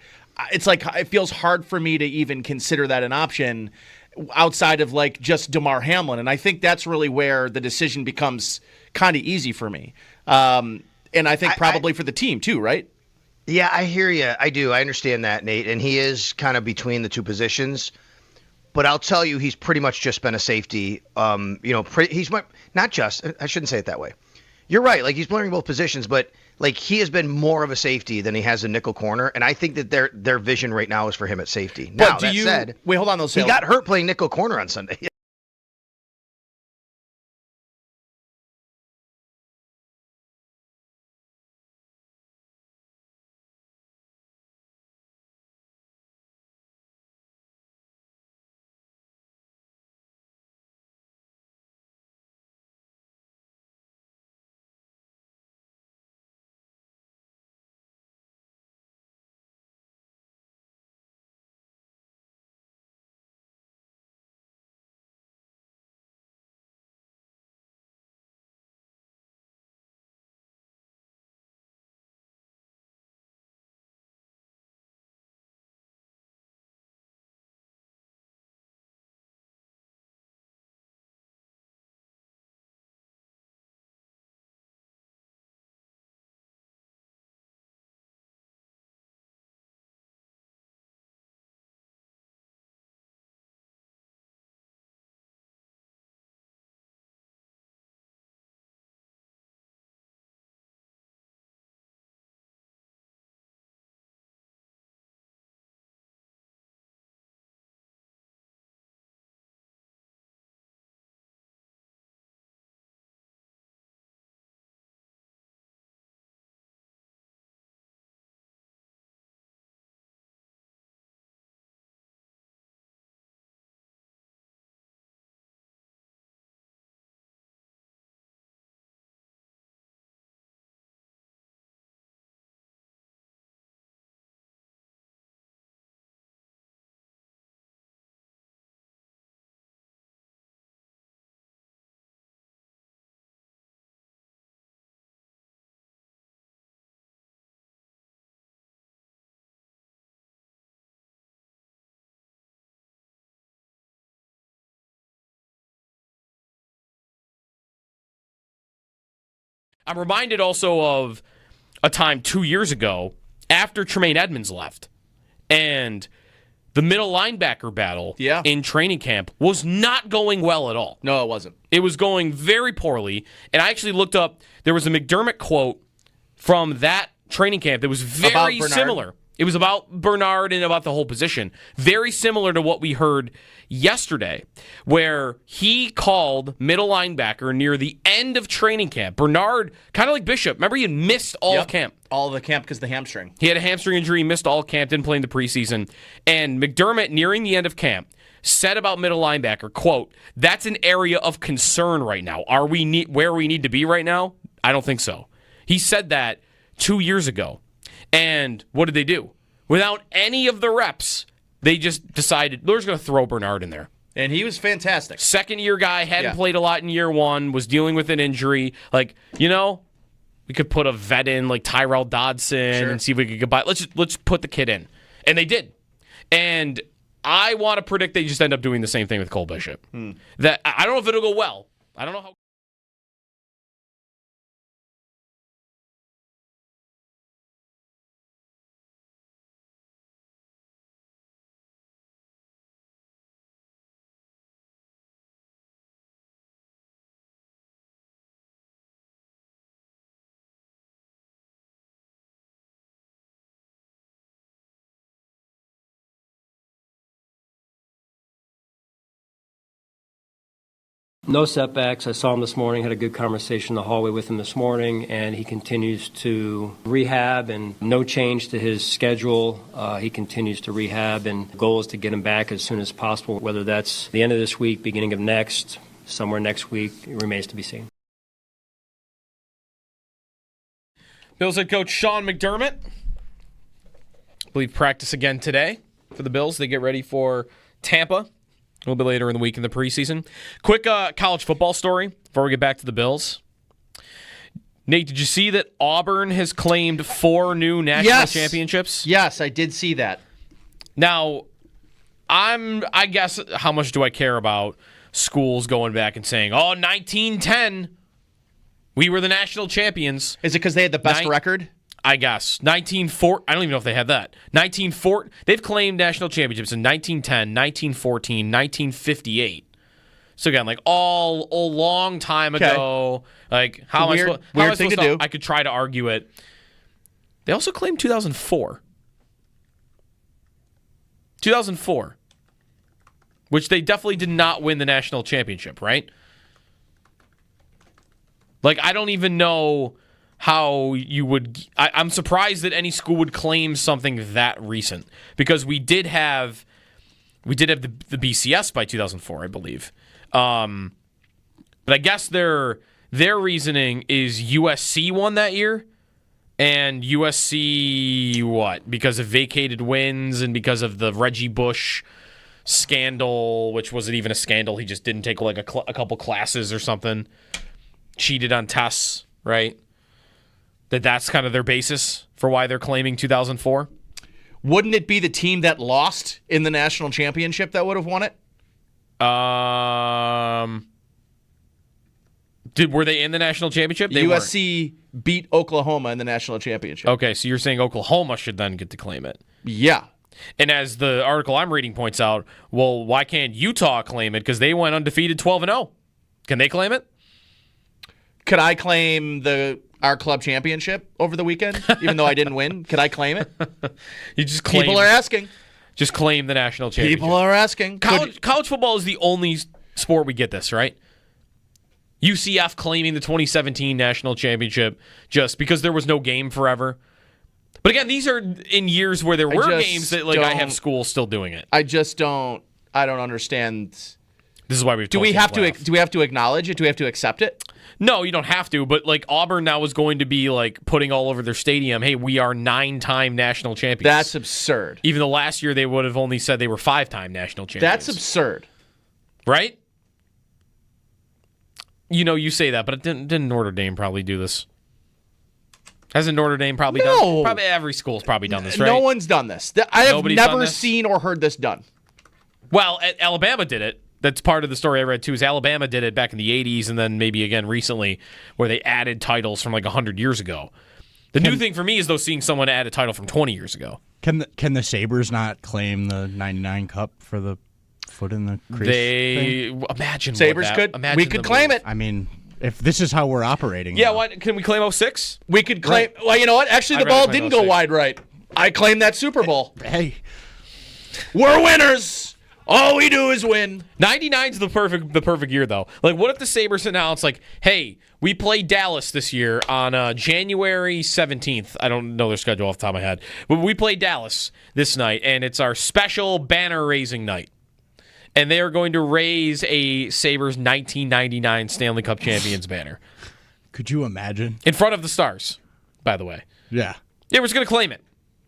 it's like it feels hard for me to even consider that an option outside of like just DeMar Hamlin. And I think that's really where the decision becomes kind of easy for me. And I think probably for the team too, right? Yeah, I hear you. I do. I understand that, Nate. And he is kind of between the two positions. But I'll tell you, he's pretty much just been a safety. He's not just, I shouldn't say it that way. You're right. Like, he's playing both positions, but like he has been more of a safety than he has a nickel corner, and I think that their vision right now is for him at safety. Now, that said, wait, hold on, though. He got hurt playing nickel corner on Sunday. I'm reminded also of a time 2 years ago after Tremaine Edmonds left, and the middle linebacker battle in training camp was not going well at all. No, it wasn't. It was going very poorly, and I actually looked up, there was a McDermott quote from that training camp that was very similar. It was about Bernard and about the whole position. Very similar to what we heard yesterday, where he called middle linebacker near the end of training camp. Bernard, kind of like Bishop. Remember, he had missed all of camp. All of the camp because of the hamstring. He had a hamstring injury, missed all camp, didn't play in the preseason. And McDermott, nearing the end of camp, said about middle linebacker, quote, "That's an area of concern right now. Are we where we need to be right now? I don't think so." He said that 2 years ago. And what did they do? Without any of the reps, they just decided they're just going to throw Bernard in there. And he was fantastic. Second-year guy, hadn't played a lot in year one, was dealing with an injury. Like, we could put a vet in like Tyrell Dodson and see if we could get by. Let's put the kid in. And they did. And I want to predict they just end up doing the same thing with Cole Bishop. That I don't know if it'll go well. I don't know how. No setbacks. I saw him this morning, had a good conversation in the hallway with him this morning, and he continues to rehab and no change to his schedule. He continues to rehab, and the goal is to get him back as soon as possible, whether that's the end of this week, beginning of next, somewhere next week, it remains to be seen. Bills head coach Sean McDermott, I believe, practice again today for the Bills. They get ready for Tampa a little bit later in the week in the preseason. Quick college football story before we get back to the Bills. Nate, did you see that Auburn has claimed 4 new national championships? Yes, I did see that. Now, I guess, how much do I care about schools going back and saying, 1910, we were the national champions. Is it because they had the best record? I guess. 1904. I don't even know if they had that. 1904. They've claimed national championships in 1910, 1914, 1958. So again, like all a long time ago. Like how am I supposed to? I could try to argue it. They also claimed 2004. 2004. Which they definitely did not win the national championship, right? Like I don't even know how you would. I'm surprised that any school would claim something that recent, because we did have the BCS by 2004, I believe. But I guess their reasoning is USC won that year, and USC what? Because of vacated wins and because of the Reggie Bush scandal, which wasn't even a scandal. He just didn't take like a couple classes or something. Cheated on tests, right? That's kind of their basis for why they're claiming 2004? Wouldn't it be the team that lost in the national championship that would have won it? Were they in the national championship? They USC beat Oklahoma in the national championship. Okay, so you're saying Oklahoma should then get to claim it. Yeah. And as the article I'm reading points out, well, why can't Utah claim it? Because they went undefeated 12-0. Can they claim it? Could I claim our club championship over the weekend, even though I didn't win? Could I claim it? You just claim. People are asking. Just claim the national championship. People are asking. College football is the only sport we get this, right? UCF claiming the 2017 national championship just because there was no game forever. But again, these are in years where there were games that I have schools still doing it. I don't understand. This is why we've do we have to acknowledge it? Do we have to accept it? No, you don't have to, but like Auburn now is going to be like putting all over their stadium, hey, we are 9-time national champions. That's absurd. Even the last year they would have only said they were 5-time national champions. That's absurd. Right? You say that, but didn't Notre Dame probably do this? Hasn't Notre Dame probably done? Probably every school's probably done this, right? No one's done this. I have never seen or heard this done. Well, Alabama did it That's part of the story I read too. Is Alabama did it back in the 80s and then maybe again recently where they added titles from like 100 years ago. The new thing for me is though seeing someone add a title from 20 years ago. Can the Sabres not claim the 99 Cup for the foot in the crease thing? Imagine Sabres could. We could claim it. I mean, if this is how we're operating. Yeah, now. why can we claim 06? We could claim. Right. Well, you know what? Actually, the ball didn't go wide right. I claim that Super Bowl. Hey, we're winners. All we do is win. 99's the perfect year, though. Like, what if the Sabres announce, like, hey, we play Dallas this year on January 17th. I don't know their schedule off the top of my head. But we play Dallas this night, and it's our special banner-raising night. And they are going to raise a Sabres 1999 Stanley Cup Champions banner. Could you imagine? In front of the Stars, by the way. Yeah. Yeah, we're just going to claim it.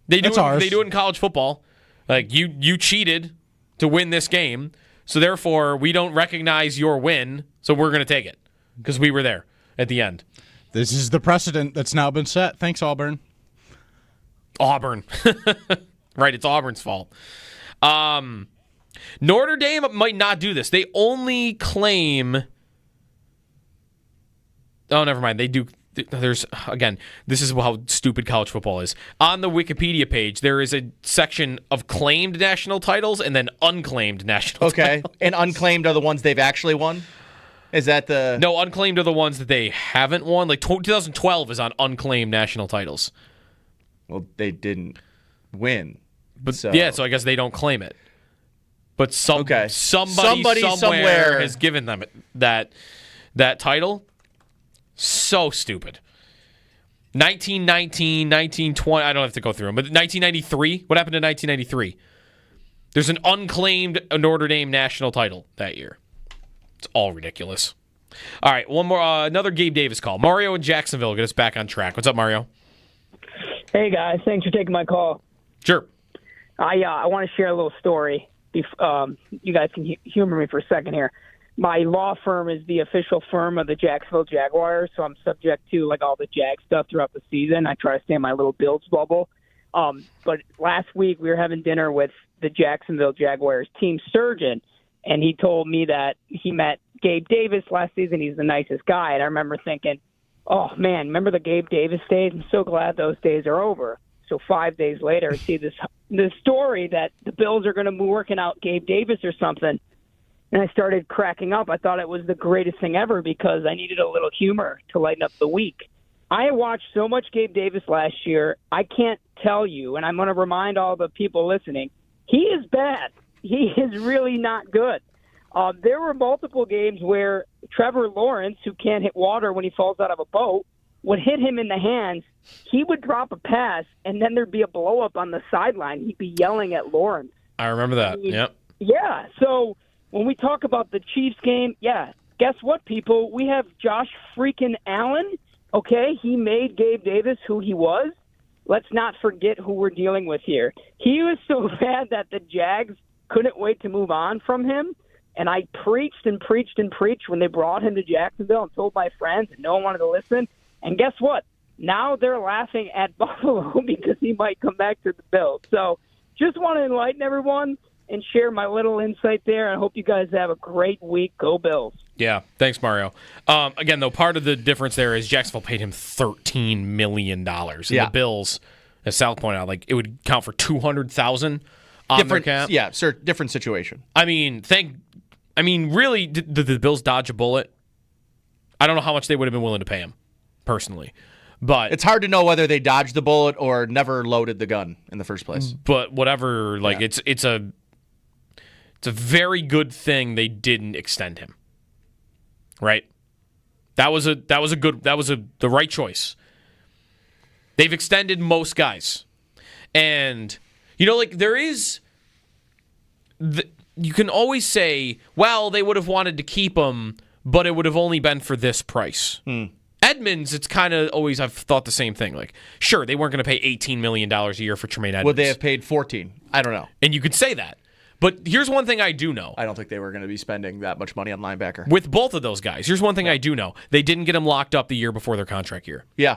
They do it in college football. Like, you cheated to win this game, so therefore we don't recognize your win, so we're going to take it because we were there at the end. This is the precedent that's now been set. Thanks, Auburn. Right, it's Auburn's fault. Notre Dame might not do this. They only claim... Oh, never mind. They do... There's, again, this is how stupid college football is. On the Wikipedia page, there is a section of claimed national titles and then unclaimed national titles. Okay, and unclaimed are the ones they've actually won? Is that the... No, unclaimed are the ones that they haven't won. Like 2012 is on unclaimed national titles. Well, they didn't win. But so I guess they don't claim it. But somebody somewhere has given them that title. So stupid. 1919, 1920, I don't have to go through them, but 1993, what happened in 1993? There's an unclaimed Notre Dame national title that year. It's all ridiculous. All right, one more, another Gabe Davis call. Mario in Jacksonville, get us back on track. What's up, Mario? Hey, guys. Thanks for taking my call. Sure. I want to share a little story. You guys can humor me for a second here. My law firm is the official firm of the Jacksonville Jaguars, so I'm subject to like all the Jag stuff throughout the season. I try to stay in my little Bills bubble. But last week we were having dinner with the Jacksonville Jaguars team surgeon, and he told me that he met Gabe Davis last season. He's the nicest guy, and I remember thinking, oh, man, remember the Gabe Davis days? I'm so glad those days are over. So 5 days later, I see this story that the Bills are going to be working out Gabe Davis or something. And I started cracking up. I thought it was the greatest thing ever because I needed a little humor to lighten up the week. I watched so much Gabe Davis last year, I can't tell you, and I'm going to remind all the people listening, he is bad. He is really not good. There were multiple games where Trevor Lawrence, who can't hit water when he falls out of a boat, would hit him in the hands. He would drop a pass, and then there'd be a blow-up on the sideline. He'd be yelling at Lawrence. I remember that, yep. Yeah, so when we talk about the Chiefs game, guess what, people? We have Josh freaking Allen, okay? He made Gabe Davis who he was. Let's not forget who we're dealing with here. He was so bad that the Jags couldn't wait to move on from him, and I preached and preached and preached when they brought him to Jacksonville and told my friends, and no one wanted to listen. And guess what? Now they're laughing at Buffalo because he might come back to the Bills. So just want to enlighten everyone and share my little insight there. I hope you guys have a great week. Go Bills. Yeah, thanks, Mario. Again, though, part of the difference there is Jacksonville paid him $13 million. And the Bills, as Sal pointed out, like it would count for $200,000 on their cap. Yeah, sir, different situation. I mean, really, did the Bills dodge a bullet? I don't know how much they would have been willing to pay him, personally. But it's hard to know whether they dodged the bullet or never loaded the gun in the first place. But whatever, it's a very good thing they didn't extend him. Right? That was the right choice. They've extended most guys. And there is you can always say, well, they would have wanted to keep him, but it would have only been for this price. Edmonds, it's kind of always, I've thought the same thing. Like, sure, they weren't going to pay $18 million a year for Tremaine Edmonds. Would they have paid $14? I don't know. And you could say that. But here's one thing I do know. I don't think they were going to be spending that much money on linebacker. With both of those guys, here's one thing I do know. They didn't get him locked up the year before their contract year. Yeah.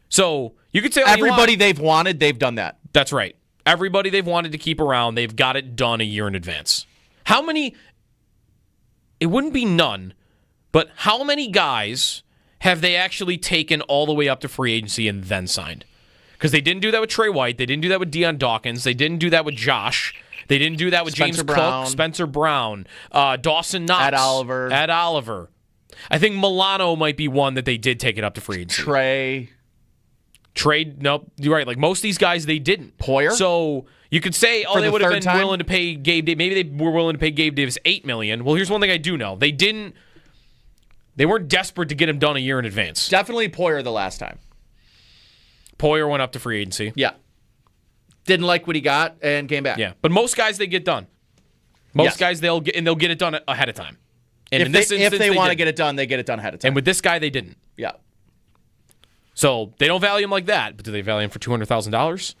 So you could say everybody they've wanted, they've done that. That's right. Everybody they've wanted to keep around, they've got it done a year in advance. How many it wouldn't be none, but how many guys have they actually taken all the way up to free agency and then signed? Because they didn't do that with Trey White. They didn't do that with Deion Dawkins. They didn't do that with Josh. They didn't do that with Spencer James Brown. Cook, Spencer Brown, Dawson Knox. Ed Oliver. I think Milano might be one that they did take it up to free agency. Trade, nope, you're right. Like most of these guys, they didn't. Poyer? So you could say, For they the would have third been time? willing to pay Gabe Davis. Maybe they were willing to pay Gabe Davis $8 million. Well, here's one thing I do know. They weren't desperate to get him done a year in advance. Definitely Poyer the last time. Poyer went up to free agency. Yeah. Didn't like what he got and came back. Yeah, but most guys, they get done. Most guys, they'll get it done ahead of time. And in this instance, if they want to didn't. get it done, they get it done ahead of time. And with this guy, they didn't. Yeah. So they don't value him like that, but do they value him for $200,000?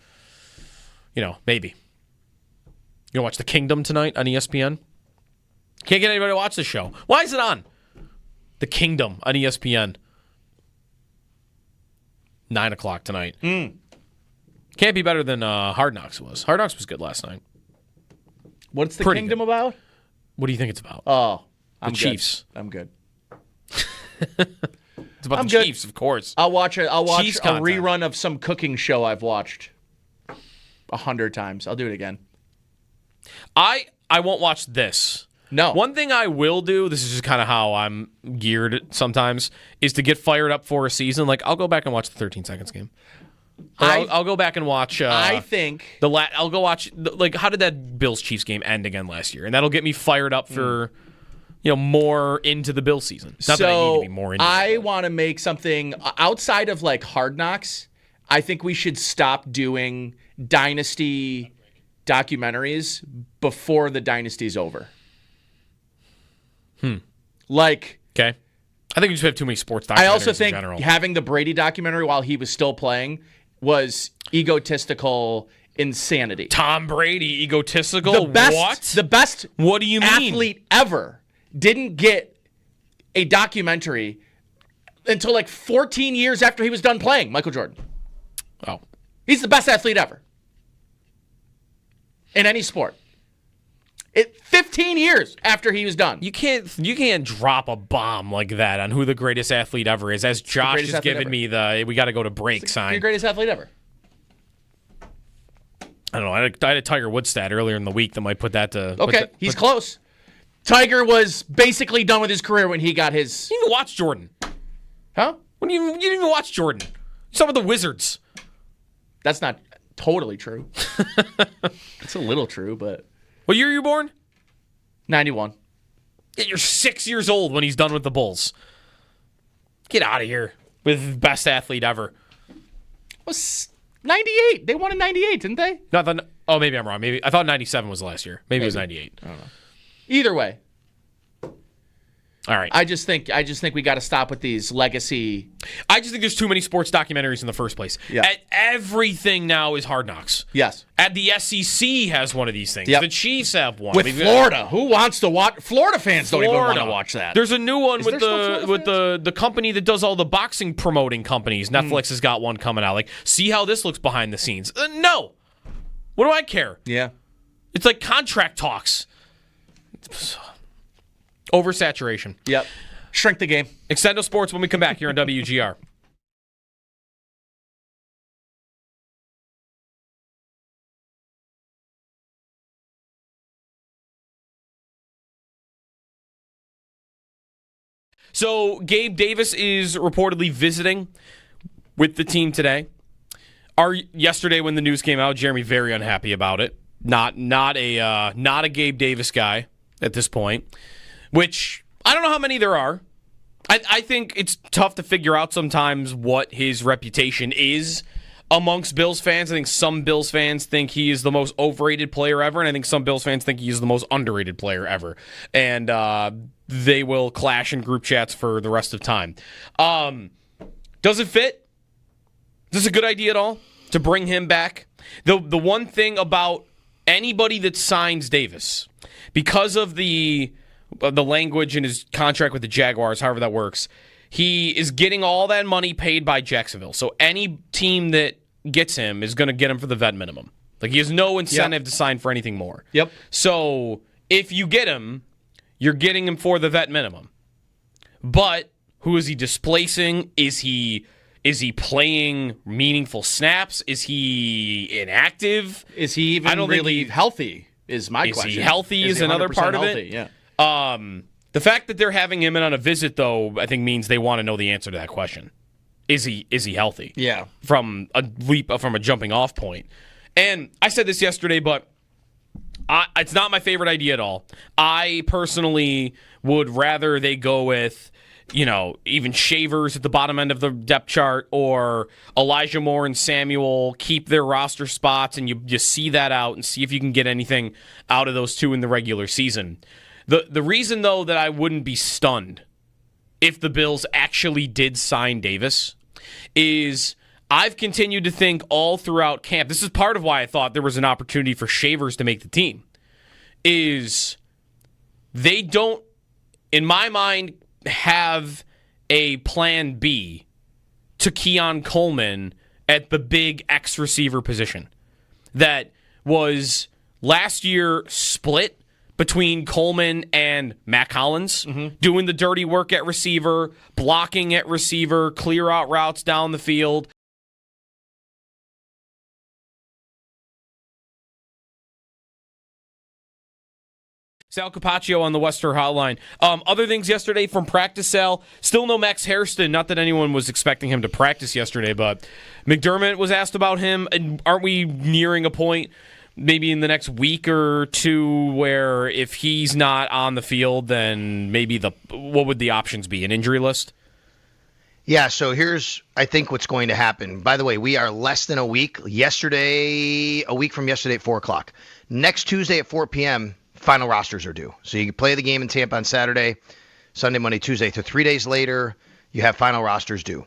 Maybe. You gonna watch The Kingdom tonight on ESPN? Can't get anybody to watch the show. Why is it on? The Kingdom on ESPN. 9 o'clock tonight. Can't be better than Hard Knocks was. Hard Knocks was good last night. What's the Pretty Kingdom good. about? What do you think it's about? Oh, The Chiefs. I'm good. It's about I'm the good. Chiefs, of course. I'll watch a Chiefs content. rerun of some cooking show I've watched 100 times. I'll do it again. I won't watch this. No. One thing I will do, this is just kind of how I'm geared sometimes, is to get fired up for a season. Like, I'll go back and watch the 13 seconds game. I'll go back and watch. I think I'll go watch. How did that Bills Chiefs game end again last year? And that'll get me fired up for, more into the Bills season. Not that I need to be more into. I want to make something outside of Hard Knocks. I think we should stop doing dynasty documentaries before the dynasty's over. Okay. I think we just have too many sports documentaries I also in think general. having the Brady documentary while he was still playing was egotistical insanity. Tom Brady, egotistical? The best What do you mean? athlete ever didn't get a documentary until 14 years after he was done playing, Michael Jordan. Oh. He's the best athlete ever in any sport. 15 years after he was done. You can't drop a bomb like that on who the greatest athlete ever is. As Josh is giving me we got to go to break sign. The greatest athlete ever. I don't know. I had a Tiger Woods stat earlier in the week that might put that to. Okay, he's close. Tiger was basically done with his career when he got his. You didn't even watch Jordan. Huh? You didn't even watch Jordan. Some of the Wizards. That's not totally true. It's a little true, but. What year are you born? 91. Yeah, you're 6 years old when he's done with the Bulls. Get out of here with best athlete ever. Was 98. They won in 98, didn't they? Maybe I'm wrong. Maybe I thought 97 was last year. Maybe it was 98. I don't know. Either way. All right. I just think we got to stop with these legacy. I just think there's too many sports documentaries in the first place. Yeah. Everything now is Hard Knocks. Yes. At the SEC has one of these things. Yep. The Chiefs have one. With Florida. Who wants to watch? Florida fans don't even want to watch that. There's a new one Is with there still the company that does all the boxing promoting companies. Netflix has got one coming out. See how this looks behind the scenes. No. What do I care? Yeah. It's like contract talks. Oversaturation. Yep. Shrink the game. Extendo Sports when we come back here on WGR. So Gabe Davis is reportedly visiting with the team today. Yesterday when the news came out, Jeremy very unhappy about it. Not a Gabe Davis guy at this point, which I don't know how many there are. I think it's tough to figure out sometimes what his reputation is amongst Bills fans. I think some Bills fans think he is the most overrated player ever, and I think some Bills fans think he is the most underrated player ever. And they will clash in group chats for the rest of time. Does it fit? Is this a good idea at all to bring him back? The one thing about anybody that signs Davis, because of the language in his contract with the Jaguars, however that works, he is getting all that money paid by Jacksonville. So any team that gets him is going to get him for the vet minimum. He has no incentive to sign for anything more. Yep. So if you get him, you're getting him for the vet minimum. But who is he displacing? Is he playing meaningful snaps? Is he inactive? Is he even really healthy? Is my question. Is he healthy? Is another part of it? Yeah. The fact that they're having him in on a visit, though, I think means they want to know the answer to that question. Is he healthy? Yeah. From a jumping off point. And I said this yesterday, but it's not my favorite idea at all. I personally would rather they go with, even Shavers at the bottom end of the depth chart, or Elijah Moore and Samuel keep their roster spots, and you see that out and see if you can get anything out of those two in the regular season. The reason, though, that I wouldn't be stunned if the Bills actually did sign Davis is I've continued to think all throughout camp, this is part of why I thought there was an opportunity for Shavers to make the team, is they don't, in my mind, have a plan B to Keon Coleman at the big X receiver position that was last year split between Coleman and Matt Collins, doing the dirty work at receiver, blocking at receiver, clear out routes down the field. Sal Capaccio on the Western Hotline. Other things yesterday from practice, Sal. Still no Max Hairston. Not that anyone was expecting him to practice yesterday, but McDermott was asked about him. And aren't we nearing a point maybe in the next week or two where if he's not on the field, then maybe what would the options be? An injury list? Yeah, so here's, I think, what's going to happen. By the way, we are less than a week from yesterday at 4 o'clock. Next Tuesday at 4 p.m., final rosters are due. So you can play the game in Tampa on Saturday, Sunday, Monday, Tuesday. So 3 days later, you have final rosters due.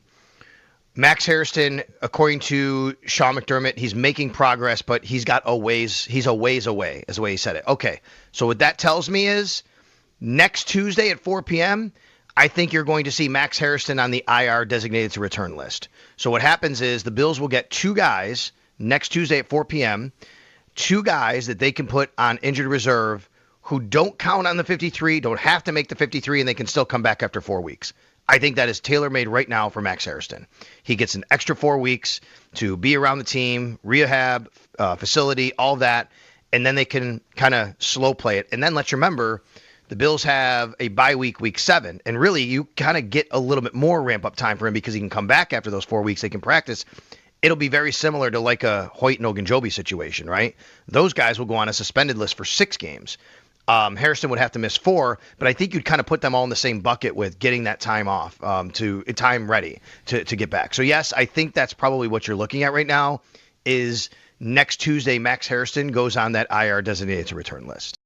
Max Hairston, according to Sean McDermott, he's making progress, but he's a ways away, is the way he said it. Okay, so what that tells me is next Tuesday at 4 p.m., I think you're going to see Max Hairston on the IR designated to return list. So what happens is the Bills will get two guys next Tuesday at 4 p.m., two guys that they can put on injured reserve who don't count on the 53, don't have to make the 53, and they can still come back after 4 weeks. I think that is tailor-made right now for Max Hairston. He gets an extra 4 weeks to be around the team, rehab, facility, all that, and then they can kind of slow play it. And then let's remember, the Bills have a bye week, week 7, and really you kind of get a little bit more ramp-up time for him because he can come back after those 4 weeks. They can practice. It'll be very similar to like a Hoyt and Ogunjobi situation, right? Those guys will go on a suspended list for 6 games. Hairston would have to miss 4, but I think you'd kind of put them all in the same bucket with getting that time off, time ready to get back. So yes, I think that's probably what you're looking at right now is next Tuesday, Max Hairston goes on that IR designated to return list.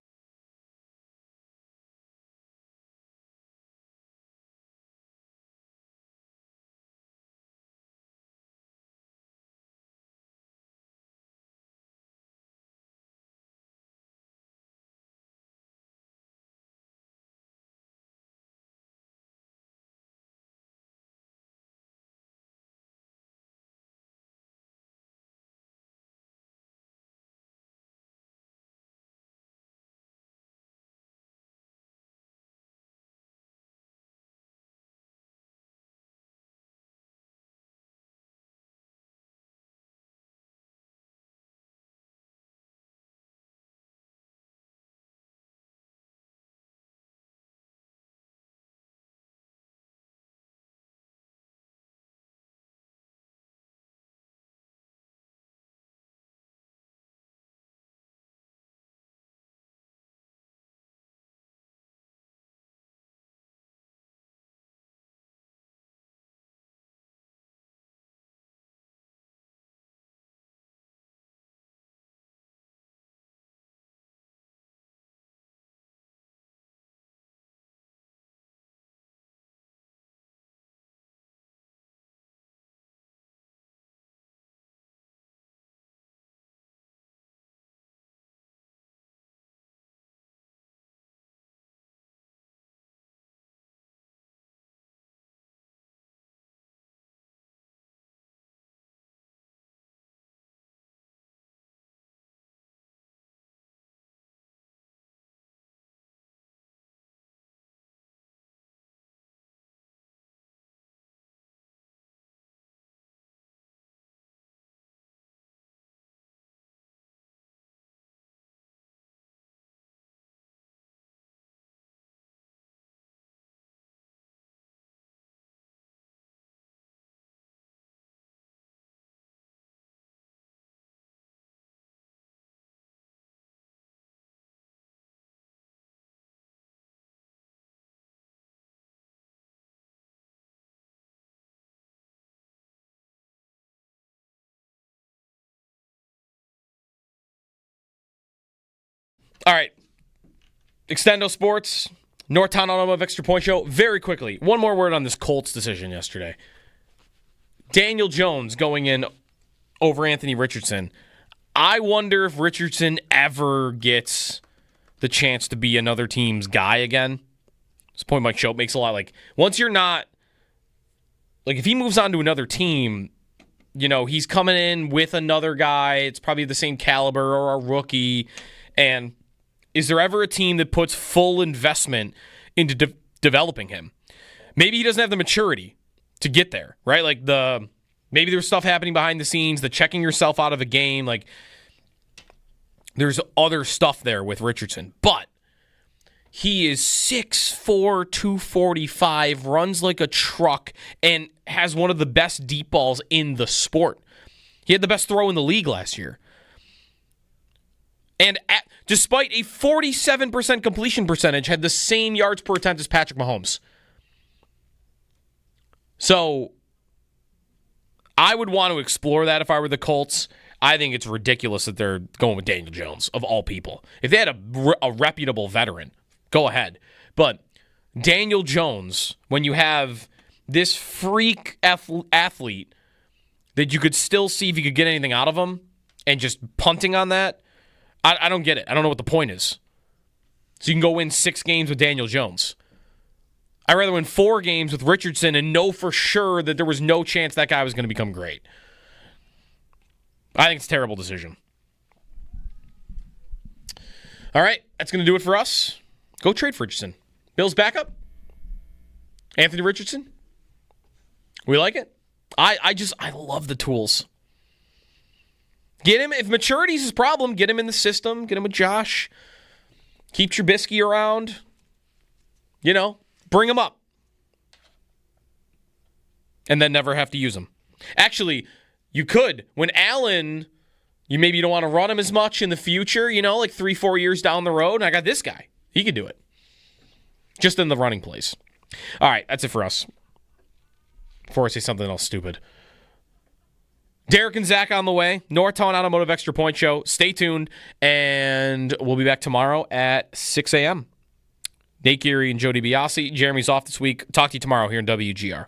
All right. Extendo Sports, Northtown Automotive Extra Point Show. Very quickly, one more word on this Colts decision yesterday. Daniel Jones going in over Anthony Richardson. I wonder if Richardson ever gets the chance to be another team's guy again. This point Mike Shope makes a lot. Like, once you're not, like, if he moves on to another team, you know, he's coming in with another guy. It's probably the same caliber or a rookie. And is there ever a team that puts full investment into developing him? Maybe he doesn't have the maturity to get there, right? Like, maybe there's stuff happening behind the scenes, the checking yourself out of a game. Like, there's other stuff there with Richardson. But he is 6'4", 245, runs like a truck, and has one of the best deep balls in the sport. He had the best throw in the league last year. And despite a 47% completion percentage, had the same yards per attempt as Patrick Mahomes. So I would want to explore that if I were the Colts. I think it's ridiculous that they're going with Daniel Jones, of all people. If they had a reputable veteran, go ahead. But Daniel Jones, when you have this freak athlete that you could still see if you could get anything out of him, and just punting on that, I don't get it. I don't know what the point is. So you can go win 6 games with Daniel Jones. I'd rather win 4 games with Richardson and know for sure that there was no chance that guy was going to become great. I think it's a terrible decision. All right, that's going to do it for us. Go trade for Richardson. Bills backup? Anthony Richardson? We like it. I love the tools. Get him, if maturity's his problem, get him in the system, get him with Josh. Keep Trubisky around. You know, bring him up. And then never have to use him. Actually, you could. When Allen, maybe you don't want to run him as much in the future, you know, like 3-4 years down the road, and I got this guy. He could do it. Just in the running plays. All right, that's it for us. Before I say something else stupid. Derek and Zach on the way. Northtown Automotive Extra Point Show. Stay tuned, and we'll be back tomorrow at 6 a.m. Nate Geary and Joe DiBiase. Jeremy's off this week. Talk to you tomorrow here in WGR.